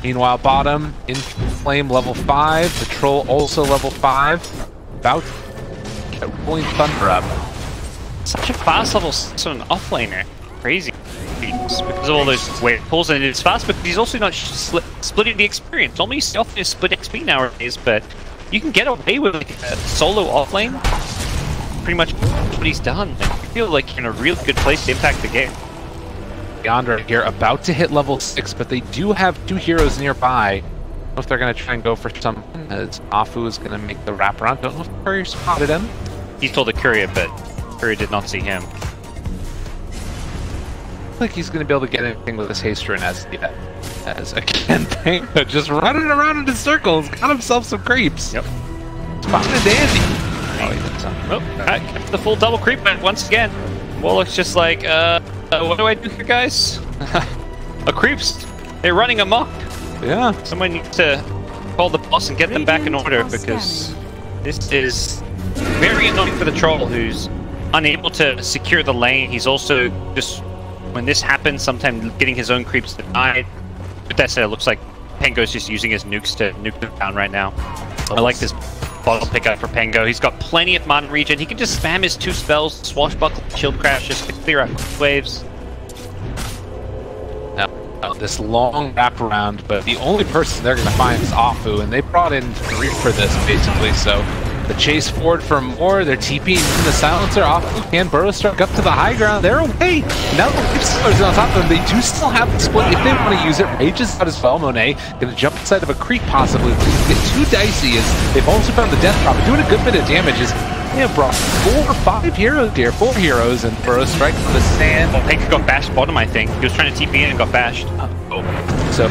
Meanwhile, bottom, in flame level 5, the troll also level 5. About to get rolling thunder up. Such a fast level 6 on an offlaner. Crazy. Because of all those weight pulls, and it's fast because he's also not splitting the experience. Normally you see offlaners split XP nowadays, but you can get away with like a solo offlane. Pretty much what he's done. I feel like you're in a really good place to impact the game. Yandra here about to hit level 6, but they do have 2 heroes nearby. I don't know if they're going to try and go for something, as Afu is going to make the wraparound. Don't know if Courier spotted him. He told the Courier, but Courier did not see him. I don't think he's going to be able to get anything with his haster and as yet. As again, Pango just running around in circles, got himself some creeps. Yep. It's fine and dandy. Oh, he did something. Oh, kept the full double creep, but once again, Warlock's just like, what do I do here, guys? A creeps. They're running amok. Yeah. Someone needs to call the boss and get them back in order, because this is very annoying for the troll, who's unable to secure the lane. He's also just, when this happens, sometimes getting his own creeps denied. With that said, it looks like Pango's just using his nukes to nuke them down right now. I like this bottle pickup for Pango. He's got plenty of mana regen. He can just spam his 2 spells, Swashbuckle, Shield Crash, just to clear out waves. Now, this long wraparound, but the only person they're going to find is Afu, and they brought in 3 for this, basically, so the chase forward for more. They're TPing in the silencer. Afu can burrow strike up to the high ground. They're away. Now the Leaf Stealers are on top of them. They do still have the split if they want to use it. Rage is out as well. Monet going to jump inside of a creek possibly. Get too dicey as they've also found the Death Prophet doing a good bit of damage. They have brought 4 or 5 heroes here. 4 heroes and burrow strike from the sand. Well, Pango got bashed bottom, I think. He was trying to TP in and got bashed. So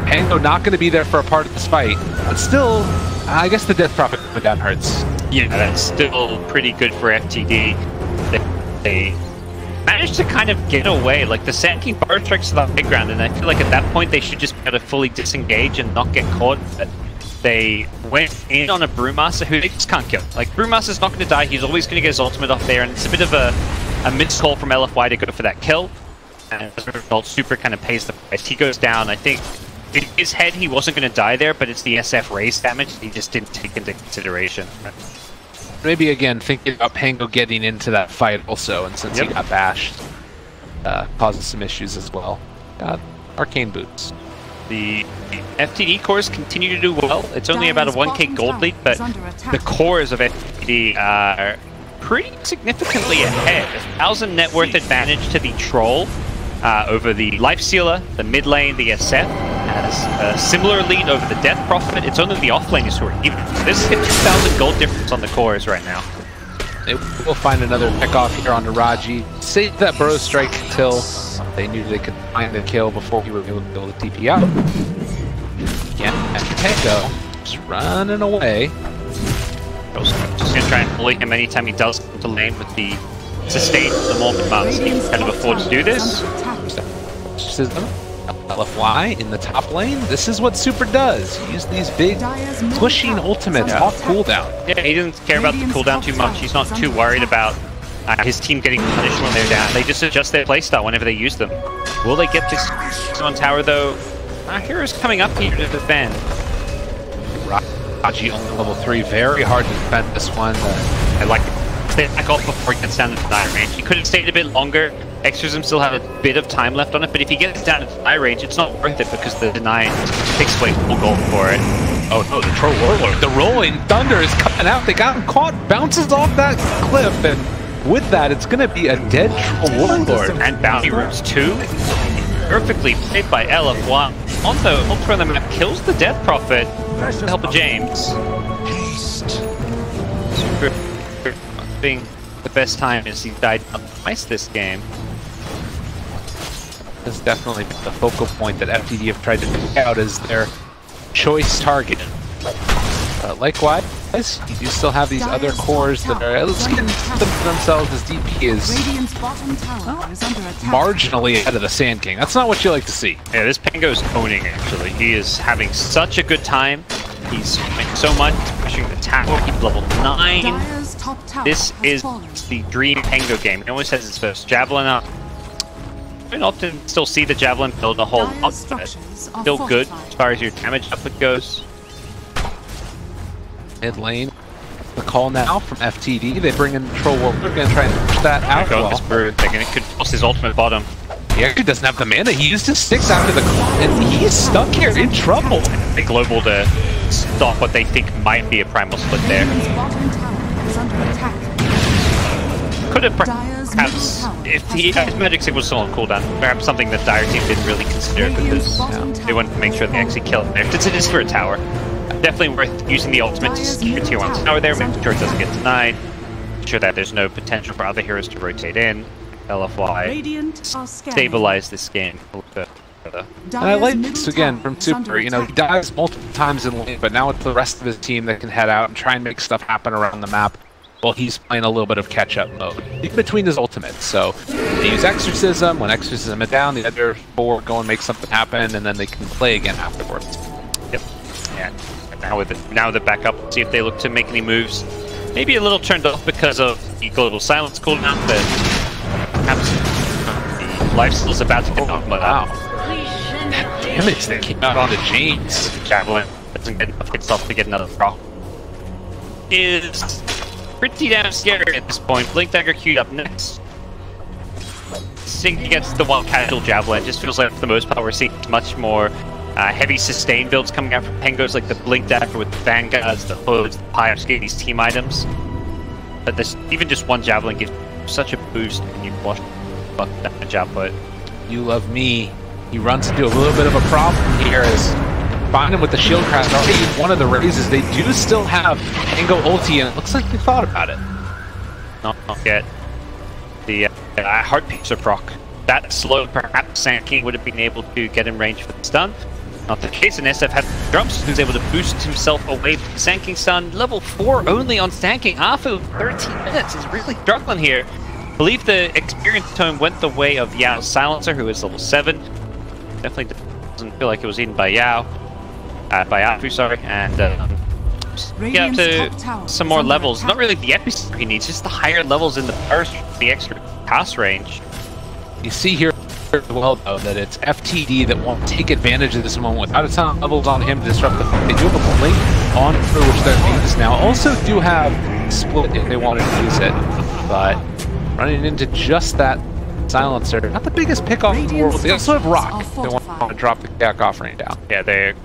Pango not going to be there for a part of this fight, but still, I guess the Death Prophet coming down hurts. Yeah, that's still pretty good for FTD. They managed to kind of get away. Like, the Sand King burrow strikes to the high ground, and I feel like at that point they should just be able to fully disengage and not get caught. But they went in on a Brewmaster who they just can't kill. Like, Brewmaster's not going to die. He's always going to get his ultimate off there, and it's a bit of a missed call from LFY to go for that kill. And as a result, Super kind of pays the price. He goes down. I think in his head he wasn't going to die there, but it's the SF race damage he just didn't take into consideration. Maybe again thinking about Pango getting into that fight also, and since he got bashed, causes some issues as well. Got Arcane Boots. The FTD cores continue to do well. It's only about a 1k gold lead, but the cores of FTD are pretty significantly ahead. 1,000 net worth advantage to the Troll over the Life Sealer, the mid lane, the SF has a similar lead over the Death Prophet. It's only the offlaners who are even. This is a 2,000 gold difference on the cores right now. They will find another pick off here on Raji. Save that burrow strike until they knew they could find the kill before he would be able to TP out. Again, and Pango just running away. Just going to try and bully him anytime he does come to lane with the sustain. The Morbid Mars can kind of afford to do this. LFY in the top lane. This is what Super does. Use these big pushing ultimates off cooldown. Yeah, he doesn't care about the cooldown too much. He's not too worried about his team getting punished when they're down. They just adjust their playstyle whenever they use them. Will they get this on tower though? Hero's coming up here to defend. Raji on level 3, very hard to defend this one. I like to stay back off before he gets down to deny range. He could have stayed a bit longer. Exorcism still have a bit of time left on it, but if he gets down to deny range, it's not worth it because the deny takes away full gold for it. Oh no, the Troll Warlord. The Rolling Thunder is coming out. They got him caught, bounces off that cliff, and with that, it's going to be a dead Troll Warlord. And Bounty Roots too. Perfectly played by LF1. On the ultra on the map, kills the Death Prophet with the help of James. Super being the best time as he died twice this game. has definitely been the focal point that FTD have tried to pick out as their choice target. Likewise, you do still have these other cores that are getting themselves as DP is marginally ahead of the Sand King. That's not what you like to see. Yeah, this Pango's owning, actually. He is having such a good time. He's doing so much. He's pushing the tower. He's level 9. This is the dream Pango game. He always has his first Javelin up. I don't often still see the Javelin build a whole lot, but still good as far as your damage output goes. Mid lane, the call now from FTD. They bring in Troll Warrior. They're going to try and push that out. They're going to force his ultimate bottom. He actually doesn't have the mana. He used his sticks after the call, and he's stuck here in trouble. They global to stop what they think might be a primal split there. Could have perhaps, if his magic signal was still on cooldown, perhaps something that Dire team didn't really consider because they wanted to make sure they actually kill it there. Since it is for a tower. Definitely worth using the ultimate to secure tier 1 tower there, making sure it doesn't get denied. Make sure that there's no potential for other heroes to rotate in. LFY stabilize this game a little bit further. And I like this again from Super. You know, he dies multiple times in lane, but now it's the rest of his team that can head out and try and make stuff happen around the map while he's playing a little bit of catch-up mode in between his ultimates. So they use Exorcism. When Exorcism is down, the other 4 go and make something happen, and then they can play again afterwards. Yep. Yeah. Now they're back up, see if they look to make any moves. Maybe a little turned off because of the global silence cooldown, but perhaps the lifesteal's about to get off. Wow. That damage that came out onto James. Javelin doesn't get enough hits off to get another proc. Is pretty damn scary at this point. Blink Dagger queued up next. Sync against the one casual Javelin. It just feels like for the most part we're seeing much more heavy sustain builds coming out from Pengos, like the Blink Dagger with the Vanguards, the Hoods, the Pipes, getting these team items. But this, even just one Javelin gives such a boost when you watch damage output. You love me. He runs into a little bit of a problem here as find him with the shield crash. Already one of the raises. They do still have Pango ulti, and it looks like they thought about it. Not yet. The Heart Piercer proc. That slow, perhaps Sand King would have been able to get in range for the stun. Not the case, and SF had jumps, who's able to boost himself away from the Sand King stun. Level 4 only on Sand King. Afu, 13 minutes, is really struggling here. I believe the experience tone went the way of Yao's Silencer, who is level 7. Definitely doesn't feel like it was eaten by Yao. By Afu, sorry. And get up to some more levels. Not really the epicenter he needs, just the higher levels in the burst, the extra pass range. You see here as well, though, that it's FTD that won't take advantage of this moment without a ton of levels on him to disrupt the fight. They do have a blink on through, which they're use now. Also do have split if they wanted to use it, but running into just that silencer, not the biggest pick off in the world. They also have Rock. They want to drop the Gak offering down. Yeah, they're going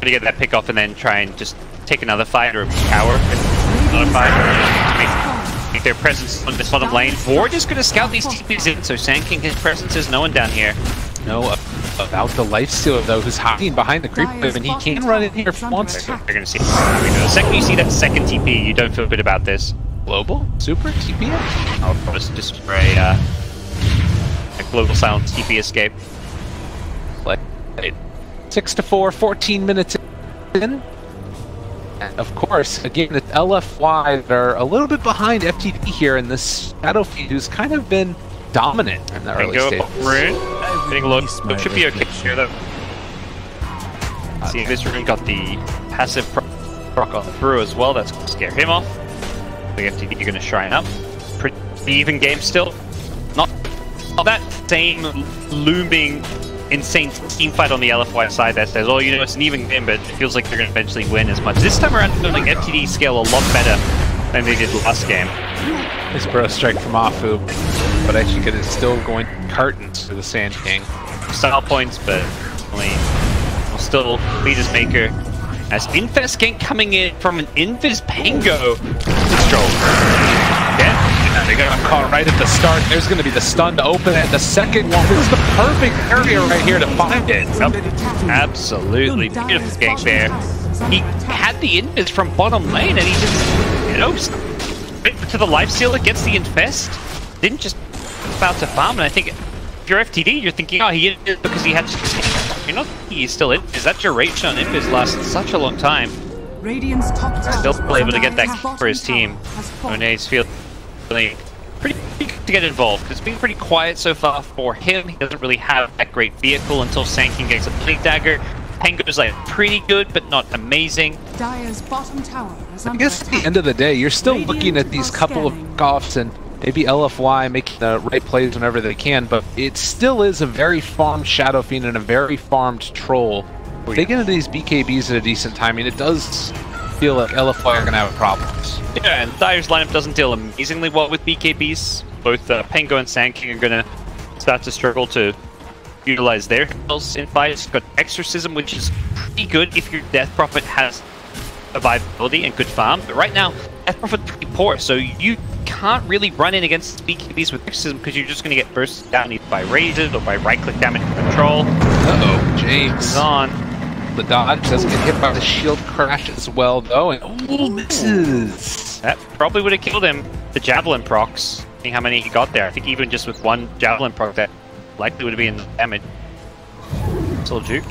to get that pick off and then try and just take another fight or a tower. Another fight. Make their presence on this bottom lane. Ward is going to scout these TPs in, so Sand King, his presence is no one down here. No, about the lifestealer though, who's hiding behind the creep wave, and he can run in here if he wants to. They're going to see the second you see that second TP, you don't feel good about this. Global? Super? TP? Oh, just spray a global silence TP escape. 6-4, 14 minutes in. And of course, again, it's LFY that are a little bit behind FTD here in this Shadowfiend, who's kind of been dominant in the early stages. Getting low. It should be okay here, though. See, this room got the passive proc on through as well. That's going to scare him off. The FTD are going to shrine up. Pretty even game still. Not that same looming insane team fight on the LFY side that says, oh, you know, it's an even game, but it feels like they're going to eventually win as much. This time around, I feel like FTD scale a lot better than they did last game. This bro strike from Afu, but I think it is still going cartons for the Sand King. Style points, but will still lead his maker. As Infest gank coming in from an Invis Pango. Stroll. They got caught right at the start. There's going to be the stun to open it. The second one. This is the perfect area right here to find it. Yep. Absolutely beautiful gank there. He had the Invis from bottom lane, and he just, you know, to the lifestealer, gets the Infest. Didn't just about to farm, and I think if you're FTD, you're thinking, oh, he did it because he had to. You're not thinking he's still in. Is that duration on Impis lasted such a long time? Radiant's top tower Still able to get that kill for his team. One's feeling pretty good to get involved. It's been pretty quiet so far for him. He doesn't really have that great vehicle until Sanking gets a Blade Dagger. Pengo's like pretty good, but not amazing. Dire's bottom tower is I guess at the end of the day, you're still looking at these couple of offs and maybe LFY making the right plays whenever they can, but it still is a very farmed Shadow Fiend and a very farmed Troll. If they get into these BKBs at a decent timing, it does feel like LFY are going to have problems. Yeah, and Dire's lineup doesn't deal amazingly well with BKBs. Both Pengo and Sanking are going to start to struggle to utilize their skills in fights. Got Exorcism, which is pretty good if your Death Prophet has survivability and good farm, but right now Death Prophet's pretty poor, so you can't really run in against BKBs with Exorcism because you're just going to get burst down either by Razed or by right-click damage control. Uh-oh, James is on. The dodge doesn't get hit by the shield crash as well, though, and misses. That probably would have killed him. The Javelin procs, seeing how many he got there. I think even just with one Javelin proc, that likely would have been damage. Still juke.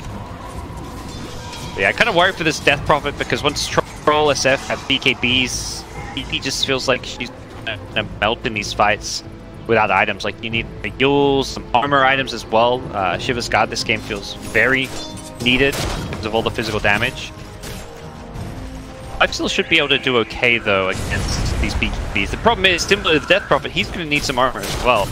But yeah, I kind of worry for this Death Prophet because once Troll SF have BKBs, he just feels like she's gonna melt in these fights without items. Like you need the Yules, some armor items as well. Shiva's Guard this game feels very needed because of all the physical damage. I still should be able to do okay though against these BKBs. The problem is, similar to the Death Prophet, he's going to need some armor as well.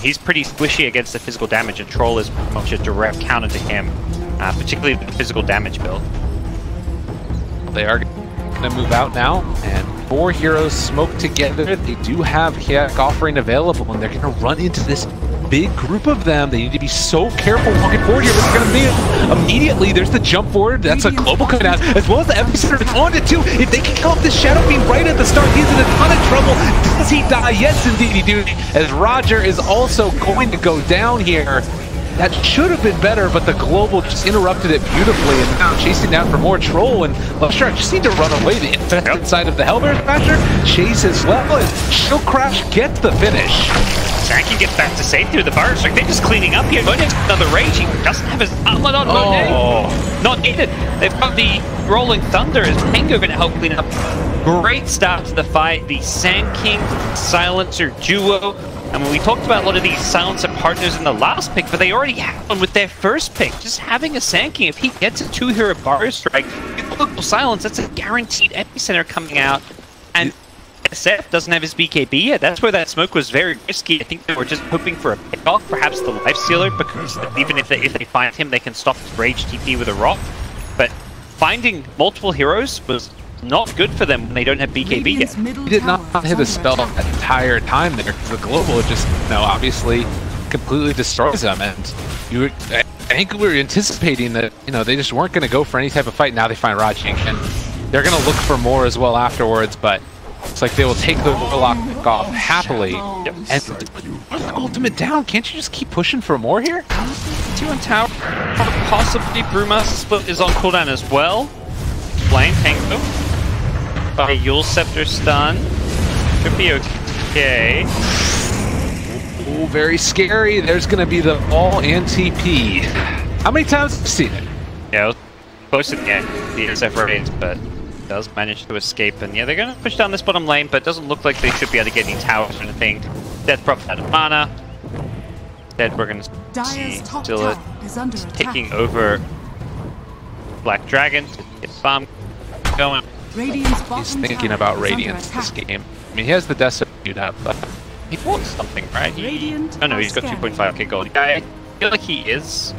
He's pretty squishy against the physical damage, and Troll is much a direct counter to him, particularly the physical damage build. They are going to move out now, and 4 heroes smoke together. They do have Hiak offering available, and they're going to run into this big group of them. They need to be so careful walking forward here, but they're going to be immediately. There's the jump forward. That's a global coming out, as well as the epicenter. It's on it too. If they can kill off this Shadow Fiend right at the start, he's in a ton of trouble. Does he die? Yes, indeed he do. As Roger is also going to go down here. That should have been better, but the global just interrupted it beautifully, and now chasing down for more Troll, and Lusher just need to run away. The infested side of the Hellbear Smasher chase as well, and Shield Crash gets the finish. Sanking gets back to safety through the bars. Like they're just cleaning up here. Monet's another rage. He doesn't have his outlet on Monet. Not needed. They've got the Rolling Thunder. Is Pengo going to help clean up? Great start to the fight. The Sanking Silencer duo. And when we talked about a lot of these Silencer partners in the last pick, but they already have one with their first pick. Just having a Sanking, if he gets a 2-hero bar strike, silence, that's a guaranteed epicenter coming out. And SF doesn't have his BKB yet. That's where that smoke was very risky. I think they were just hoping for a pick-off, perhaps the Life Sealer, because even if they find him, they can stop his Rage TP with a rock. But finding multiple heroes was not good for them when they don't have BKB yet. He did not hit a spell that entire time there, because the global just, obviously completely destroys them. And I think we were anticipating that, they just weren't going to go for any type of fight. Now they find Rajing, and they're going to look for more as well afterwards, but it's like they will take the Warlock off happily. Yep. And the ultimate down, can't you just keep pushing for more here? 2 on tower, possibly Brewmaster Split is on cooldown as well. Flame Pengo. By Yule Scepter stun. Should be okay. Oh, very scary. There's going to be the all and TP. How many times have you seen it? Yeah, it was close to the end. The SF raids, but does manage to escape. And yeah, they're going to push down this bottom lane, but it doesn't look like they should be able to get any towers or anything. Death Prophet out of mana. Instead, we're going to see Zilla taking over Black Dragon. Get farm going. He's thinking about Radiance this game. I mean, he has the Death queued up, but he wants something, right? Oh no, he's got 2.5k gold. I feel like he is.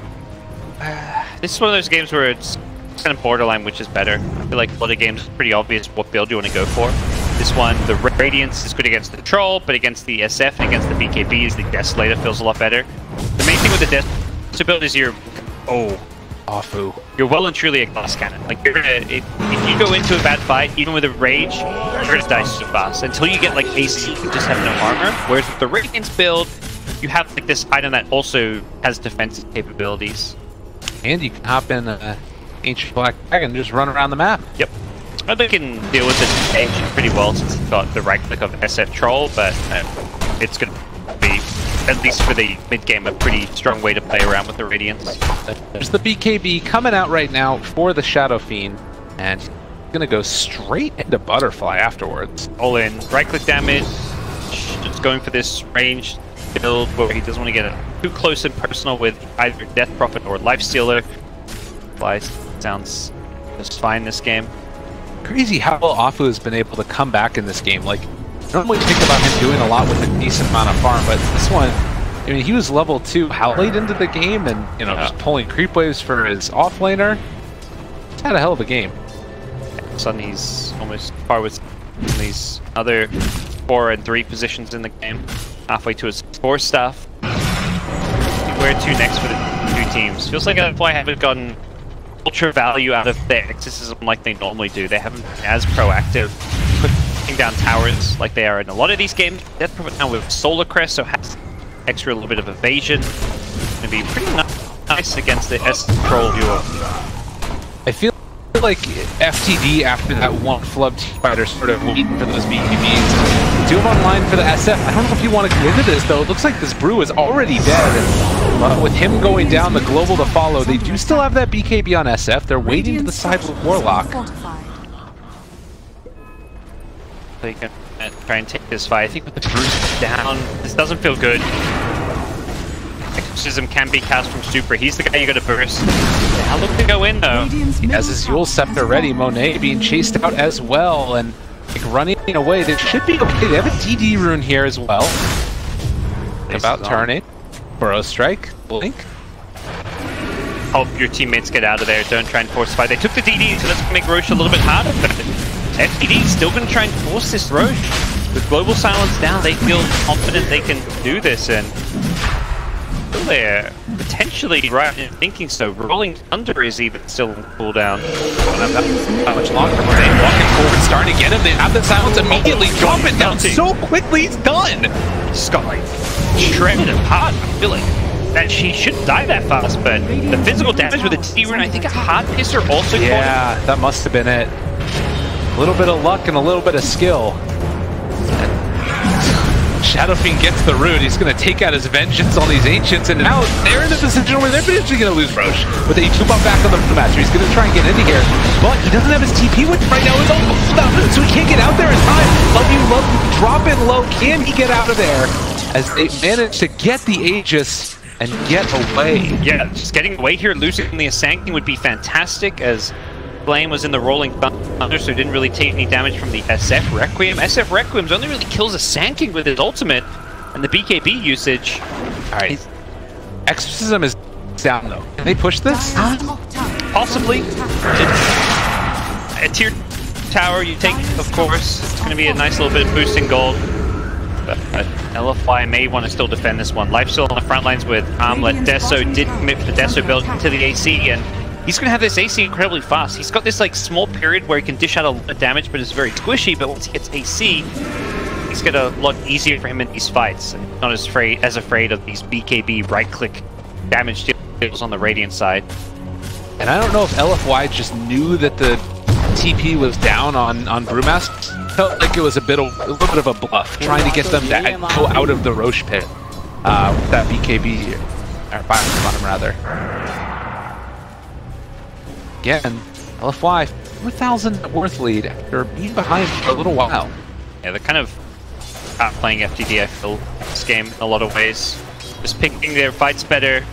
This is one of those games where it's kind of borderline, which is better. I feel like a lot of games, it's pretty obvious what build you want to go for. This one, the Radiance is good against the Troll, but against the SF and against the BKBs, the Desolator feels a lot better. The main thing with the Desolator build is you're well and truly a glass cannon. Like you're gonna, if you go into a bad fight, even with a rage, you're gonna die so fast. Until you get like AC, you just have no armor. Whereas with the Radiance build, you have like this item that also has defensive capabilities. And you can hop in Ancient Black Dragon and just run around the map. Yep. I think they can deal with the Ancient pretty well since it's got the right click of SF Troll, but it's gonna be at least for the mid-game, a pretty strong way to play around with the Radiance. There's the BKB coming out right now for the Shadow Fiend, and he's gonna go straight into Butterfly afterwards. All in. Right-click damage, just going for this range build where he doesn't want to get too close and personal with either Death Prophet or Lifestealer. Fly sounds just fine this game. Crazy how well Afu has been able to come back in this game. Like, normally think about him doing a lot with a decent amount of farm, but this one, I mean, he was level 2 how late into the game, and you know, just pulling creep waves for his offlaner. He's had a hell of a game. Suddenly he's almost par with these other 4 and 3 positions in the game, halfway to his 4 stuff. Where to next for the two teams? Feels like LFY haven't gotten ultra value out of their exorcism like they normally do. They haven't been as proactive putting down towers like they are in a lot of these games. Death Prophet now with Solar Crest, so has extra little bit of evasion. Gonna be pretty nice against the S-Troll viewer. I feel like FTD after that one flub fighter sort of waiting for those BKBs. Do him online for the SF. I don't know if you want to get into this though. It looks like this brew is already dead. But with him going down, the global to follow, they do still have that BKB on SF. They're waiting to the side with Warlock. They can try and take this fight. I think with the Bruce down, this doesn't feel good. Exorcism can be cast from Super. He's the guy you gotta burst. Now look to go in though. He has his Yule Scepter ready. Monet being chased out as well, and like, running away. They should be okay. They have a DD rune here as well. About turning. Burrow Strike. Blink. Help your teammates get out of there. Don't try and force the fight. They took the DD, so let's make Roche a little bit harder. But FTD still going to try and force this Roche. With Global Silence down, they feel confident they can do this, and they're potentially right in thinking so. Rolling Thunder is even still in cooldown. Not much longer. Monet walking forward, starting to get him. They have the silence immediately. Drop it down so quickly. He's done. Scott like shredded apart. I feel like that she shouldn't die that fast, but the physical damage with the T rune, I think a hard pisser also caught him. That must have been it. A little bit of luck and a little bit of skill. Shadow Fiend gets the root. He's going to take out his vengeance on these ancients, and now they're in a position where they're potentially going to lose Roche. But they 2-bump back on the match. He's going to try and get into here, but he doesn't have his TP, which right now is almost up, so he can't get out there in time. Love you, drop in low. Can he get out of there? As they manage to get the Aegis and get away. Yeah, just getting away here, losing the Asanking would be fantastic, as Flame was in the Rolling Thunder, so didn't really take any damage from the SF Requiem. SF Requiem's only really kills a Sanking with his ultimate, and the BKB usage. Alright. Exorcism is down though. Can they push this? Possibly. A tier tower you take, of course. It's going to be a nice little bit of boosting gold. But LFY may want to still defend this one. Life still on the front lines with Armlet. Deso did commit for the Deso build into the AC, and he's going to have this AC incredibly fast. He's got this like small period where he can dish out a lot of damage, but it's very squishy. But once he gets AC, it's get a lot easier for him in these fights. And not as afraid of these BKB right-click damage deals on the Radiant side. And I don't know if LFY just knew that the TP was down on Brewmaster. Felt like it was a little bit of a bluff, trying to get them to go out of the Roche pit with that BKB, or bottom rather. Again, LFY 4,000 worth lead after being behind for a little while. Yeah, they're kind of outplaying FTD, I feel, this game in a lot of ways. Just picking their fights better,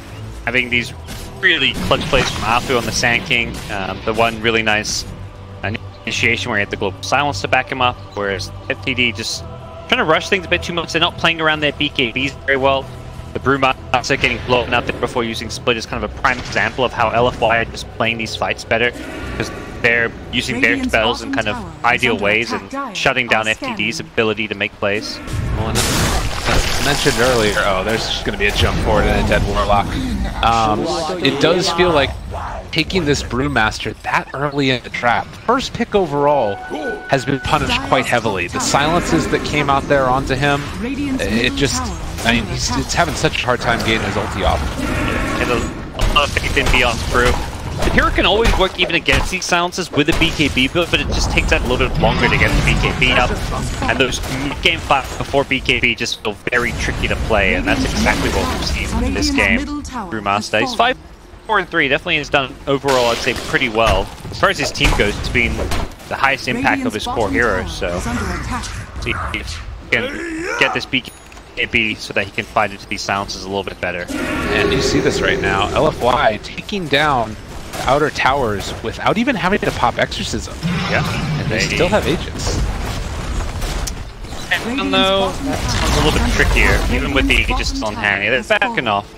having these really clutch plays from Afu on the Sand King. The one really nice initiation where he had the Global Silence to back him up, whereas FTD just trying to rush things a bit too much. They're not playing around their BKBs very well. The Brewmaster getting blown out there before using Split is kind of a prime example of how LFY are just playing these fights better, because they're using their spells in kind of ideal ways and shutting down FTD's ability to make plays. Well, as mentioned earlier, there's just going to be a jump forward and a dead Warlock. It does feel like taking this Brewmaster that early in the trap, first pick overall, has been punished quite heavily. The silences that came out there onto him, it just, I mean, he's having such a hard time getting his ulti off. And a lot of faith in Beyond's Brew. The hero can always work even against these silences with a BKB build, but it just takes that a little bit longer to get the BKB up. And those mid-game fights before BKB just feel very tricky to play, and that's exactly what we've seen in this game. Brewmaster, he's 5-4-3, definitely has done overall, I'd say, pretty well. As far as his team goes, it's been the highest impact of his core heroes, so see if he can get this BKB so that he can fight into these silences a little bit better. And you see this right now, LFY taking down the outer towers without even having to pop Exorcism. Yeah. And they still have Aegis. And though, that sounds a little bit trickier, even with the Aegis on hand. Yeah, they're backing off.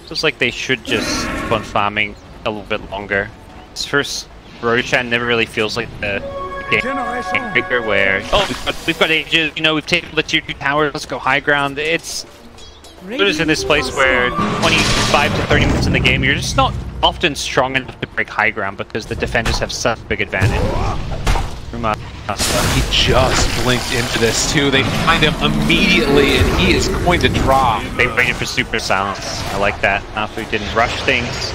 Feels like they should just keep on farming a little bit longer. This first Roshan never really feels like the game breaker where, oh, we've got Aegis, you know, we've taken the tier 2 tower, let's go high ground. It's just in this place where 25 to 30 minutes in the game, you're just not often strong enough to break high ground because the defenders have such a big advantage. He just blinked into this too. They find him immediately and he is going to drop. They waited for super silence. I like that. After he didn't rush things.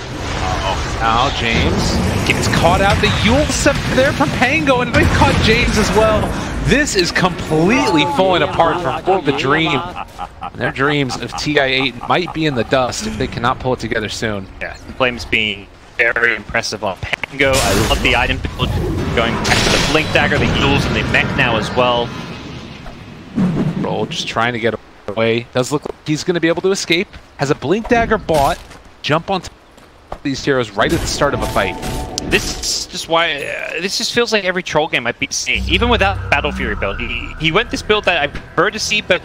Now James gets caught out. The Yule Scepter there from Pango, and they've caught James as well. This is completely falling apart for the dream. Their dreams of TI8 might be in the dust if they cannot pull it together soon. Yeah, the Flames being very impressive on Pango. I love the item build, going back to the Blink Dagger, the Yules, and the mech now as well. Roll just trying to get away. Does look like he's going to be able to escape. Has a Blink Dagger bought. Jump on top of these heroes right at the start of a fight. This is just why this just feels like every troll game might be seeing, even without Battle Fury build. He went this build that I prefer to see, but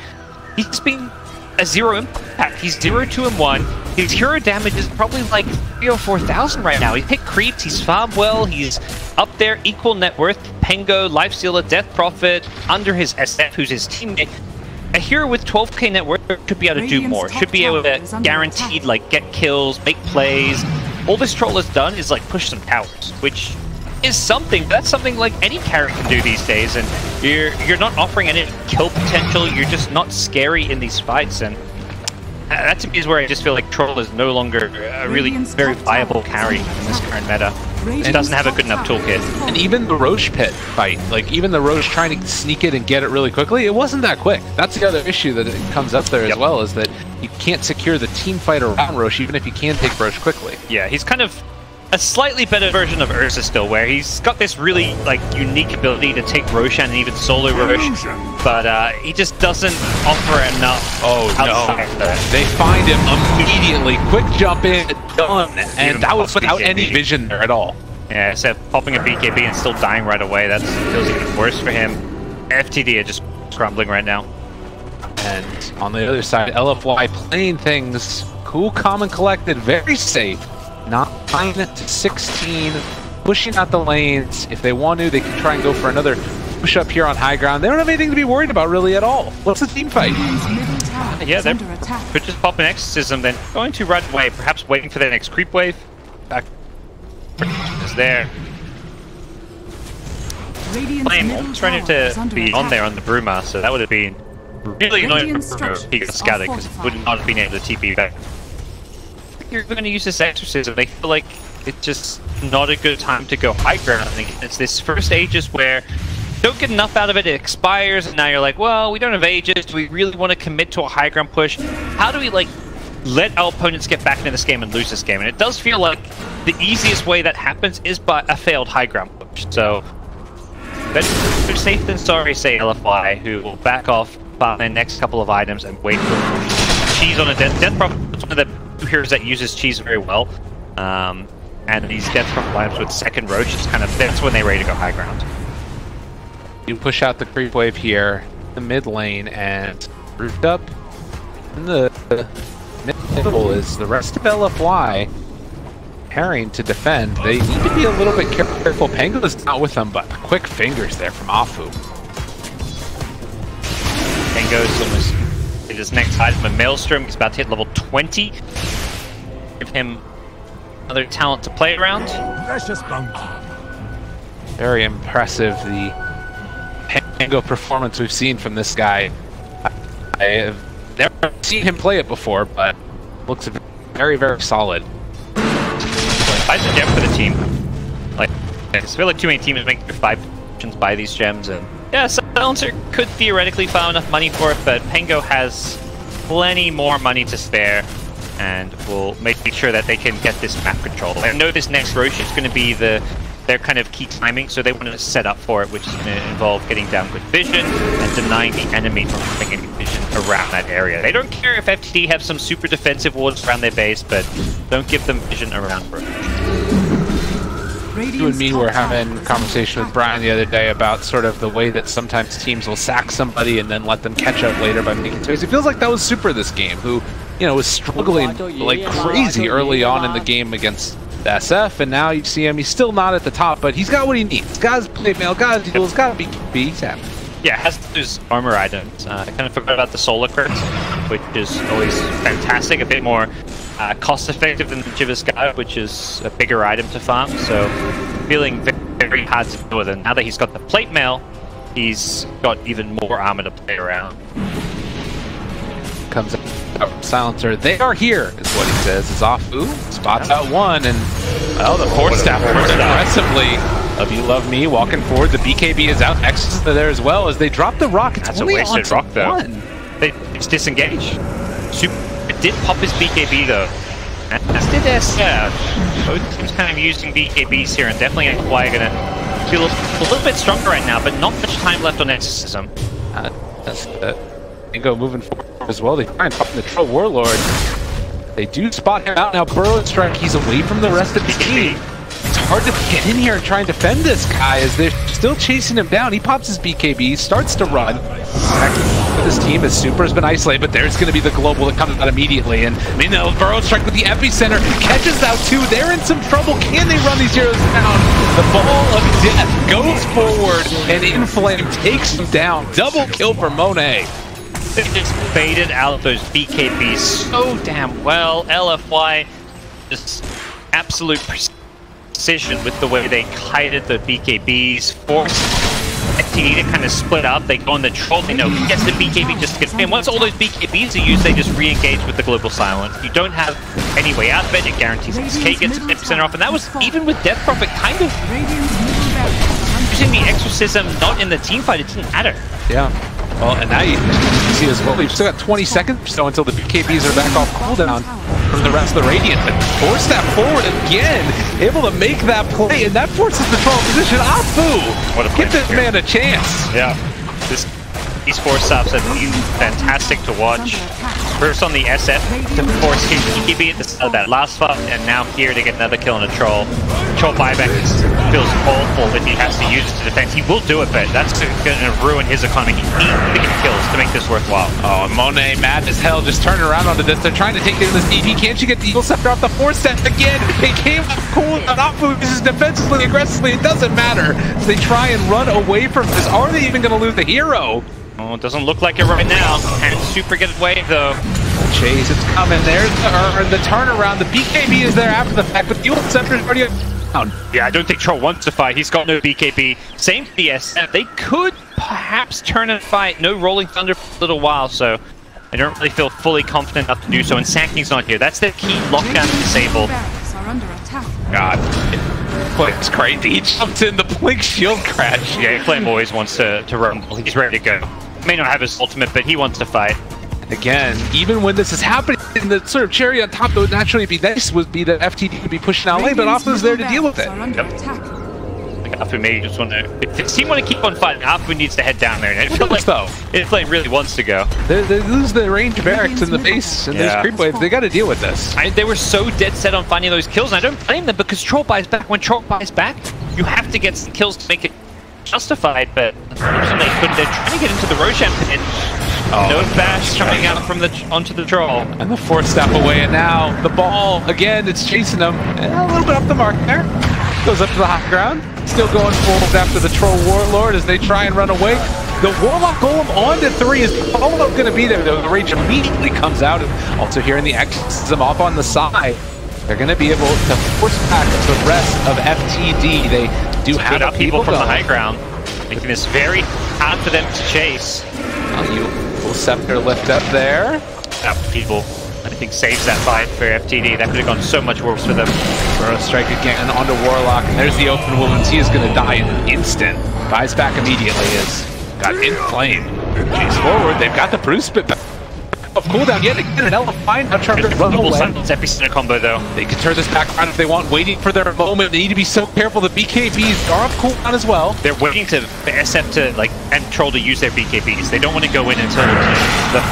he's just been a 0 impact. He's 0-2-1. His hero damage is probably like 3,000 or 4,000 right now. He picked creeps, he's farmed well, he's up there, equal net worth. Pengo, Lifestealer, Death Prophet, under his SF, who's his teammate. A hero with 12k net worth should be able to do more. Should be able to guaranteed like get kills, make plays. All this troll has done is like push some towers, which is something. That's something like any carry can do these days, and you're not offering any kill potential. You're just not scary in these fights, and that to me is where I just feel like troll is no longer a really very viable carry in this current meta. It doesn't have a good enough toolkit. And even the Roche pit fight, like even the Roche trying to sneak it and get it really quickly, it wasn't that quick. That's the other issue that it comes up there as well, is that you can't secure the team fight around Roche even if you can take Roche quickly. Yeah, he's kind of a slightly better version of Ursa still, where he's got this really like unique ability to take Roshan and even solo Roche, but he just doesn't offer enough. Oh no! They find him immediately. Quick jump in, done, and that was without any vision there at all. Yeah, instead of popping a BKB and still dying right away, that feels even worse for him. FTD are just crumbling right now. And on the other side, LFY playing things cool, calm, and collected, very safe. 9 to 16, pushing out the lanes. If they want to, they can try and go for another push up here on high ground. They don't have anything to be worried about really at all. What's the team fight? Yeah, they're just popping Exorcism, then going to right away, perhaps waiting for their next creep wave. Back is there. Flame almost ready to be on there on the Brewmaster. That would have been really annoying for he got scattered because he would not have been able to TP back. You're going to use this Exorcism. They feel like it's just not a good time to go high ground. It's this first Aegis where don't get enough out of it, it expires, and now you're like, well, we don't have Aegis, do we really want to commit to a high ground push? How do we like let our opponents get back into this game and lose this game? And it does feel like the easiest way that happens is by a failed high ground push. So better safe than sorry, say LFY, who will back off, farm their next couple of items, and wait for cheese on a Death Prophet. One of the heroes that uses cheese very well, and these Death Prophet items with second Roach is kind of, that's when they're ready to go high ground. You push out the creep wave here, the mid lane, and roofed up in the middle is the rest of LFY preparing to defend. They need to be a little bit careful. Pango's not with them, but quick fingers there from Afu. Pango's almost in his next item, a Maelstrom. He's about to hit level 20. Give him another talent to play around. Very impressive, the Pango performance we've seen from this guy. I have never seen him play it before, but looks very, very solid. Like buys a gem for the team. Like, I feel like too many teams make their 5 options buy these gems, and yeah, Silencer could theoretically find enough money for it, but Pengo has plenty more money to spare, and will make sure that they can get this map control. I know this next Roche is going to be their kind of key timing, so they want to set up for it, which is going to involve getting down good vision and denying the enemy from having any vision around that area. They don't care if FTD have some super defensive wards around their base, but don't give them vision around Roche. You and me were having a conversation with Brian the other day about sort of the way that sometimes teams will sack somebody and then let them catch up later by making plays. It feels like that was Super this game, who, you know, was struggling like crazy early on in the game against the SF, and now you see him, he's still not at the top, but he's got what he needs. He's got his plate mail, got his duels, got to be happy. Yeah, has those armor items. I kind of forgot about the solar crits, which is always fantastic, a bit more cost-effective than the Jiva Sky, which is a bigger item to farm, so feeling very, very hard to deal with. And now that he's got the plate mail, he's got even more armor to play around. Comes out from Silencer. They are here, is what he says. Is off. Ooh, spots out one, and well, the Force Staff works aggressively. Love You Love Me walking forward. The BKB is out. Nexus is there as well as they drop the rock. It's That's only a wasted rock, though. It's disengaged. It did pop his BKB though. As did SF. Both teams kind of using BKBs here, and definitely LFY gonna feel a little bit stronger right now, but not much time left on Exorcism. That's Ingo moving forward as well. They try and find the Troll Warlord. They do spot him out now. Burrow Strike. He's away from the rest of the team. It's hard to get in here and try and defend this guy as they're still chasing him down. He pops his BKB, starts to run. This team is Super has been isolated, but there's going to be the global that comes out immediately. And I mean, Burrow Strike with the epicenter catches out two. They're in some trouble. Can they run these heroes down? The ball of death goes forward, and Inflame takes them down. Double kill for Monet. They just baited out those BKBs so damn well. LFY just absolute precision with the way they kited the BKBs, forced FTD to kind of split up. They go on the troll, they know he gets the BKB just to get, and once all those BKBs are used, they just re-engage with the global silence. You don't have any way out of it, it guarantees XK gets a 50% off, and that was even with Death Prophet kind of using the exorcism not in the team fight, it didn't matter. Yeah. Well, and now you see as well, we've still got 20 seconds or so until the BKBs are back off cooldown from the rest of the Radiant. But force that forward again, able to make that play, and that forces the troll position. Afu! Give this man a chance. Yeah. These four stops have been fantastic to watch. First on the SF to force his BKB at the start of that last fight, and now here to get another kill on a troll. Troll buyback feels awful if he has to use it to defend. He will do it, but that's going to ruin his economy. He needs to get kills to make this worthwhile. Oh, Monet, mad as hell, just turning around onto this. They're trying to take down this DP. Can't you get the Eagle Scepter off the 4-step again? It came up cool. Afu uses defensively, aggressively. It doesn't matter. So they try and run away from this. Are they even going to lose the hero? Oh, it doesn't look like it right now. And Super get away though. Chase, it's coming. There's the turnaround. The BKB is there after the fact, but the Eagle Scepter is already down. Yeah, I don't think Troll wants to fight. He's got no BKB. Same for the SF. They could perhaps turn and fight. No Rolling Thunder for a little while, so I don't really feel fully confident enough to do so. And Sankey's not here. That's their key lockdown to disable. God. It's crazy. He jumped in the Blink shield crash. Yeah, Flame always wants to run. He's ready to go. May not have his ultimate, but he wants to fight. Again, even when this is happening, the sort of cherry on top that would naturally be nice would be that FTD would be pushing out lane, but Afu's there to deal with it. Yep. Afu may just want to. If his team want to keep on fighting, Afu needs to head down there. And I feel like Inflame really wants to go. They lose the range barracks in the base, and there's creep waves. They got to deal with this. They were so dead set on finding those kills, and I don't blame them because Troll buys back. When Troll buys back, you have to get some kills to make it justified, but unfortunately they couldn't. They're trying to get into the Roshan pit. No bash coming out from onto the troll. And the 4-step away, and now the ball, again, it's chasing them. And a little bit up the mark there. Goes up to the high ground. Still going forward after the Troll Warlord as they try and run away. The Warlock Golem on to 3 is follow-up going to be there, though. The rage immediately comes out. And also here in the Exorcism off on the side. They're going to be able to force back the rest of FTD. They do have good people from the high ground, making this very hard for them to chase. Eagle Scepter lift up there. That people, I think, saves that fight for FTD. That could have gone so much worse for them. Burrow strike again onto Warlock, and there's the open wounds. He is going to die in an instant. Buys back immediately as got inflamed. Chase forward, they've got the Bruce Spit of cooldown yet again, an Elephant now trying to run away. Silence epicenter combo though. They can turn this back around if they want, waiting for their moment. They need to be so careful. The BKBs are up cooldown as well. They're waiting for SF to, like, and Troll to use their BKBs. They don't want to go in until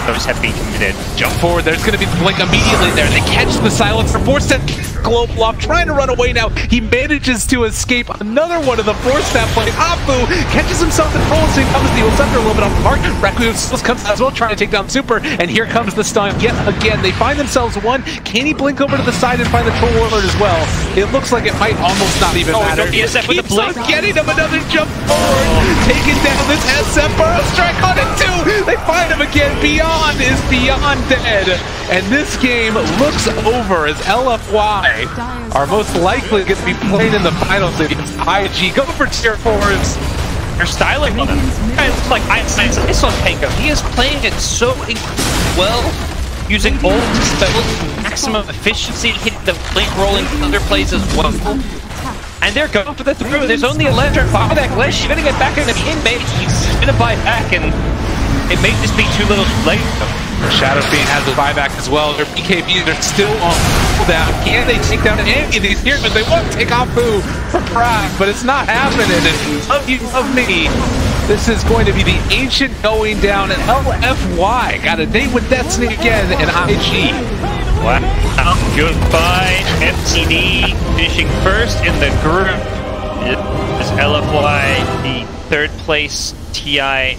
those have been committed. Jump forward, there's going to be the blink immediately there. They catch the silencer, four-step global off, trying to run away now. He manages to escape another one of the four-step plays. Apu catches himself in troll, so he comes the Thunder a little bit off the mark. Requiem comes as well, trying to take down Super, and here comes the stun yet again. They find themselves one. Can he blink over to the side and find the Troll Warlord as well? It looks like it might almost not even matter. SF with the blink. Getting him another jump forward. Taking down this SF. Burrow strike on it too. They find him again. Beyond is beyond dead. And this game looks over as LFY are most likely going to be playing in the finals against IG. Go for tier 4s. They're styling on him. It's like Einstein's ice on Panko. He is playing it so well, using all his spells with maximum efficiency, hitting the blink rolling thunder plays as well. And they're going for the through. There's only a left turn by that Glash. You're gonna get back in the game, mate. He's gonna buy back, and it may just be too little too late. Shadow Fiend has the buyback as well. Their BKBs are still on cooldown. Can they take down any of these heroes? They want to take Apu for pride, but it's not happening. And love you, love me. This is going to be the ancient going down, and LFY got a date with Destiny again in IG. Wow. Goodbye, FTD, finishing first in the group. It is LFY, the third place TI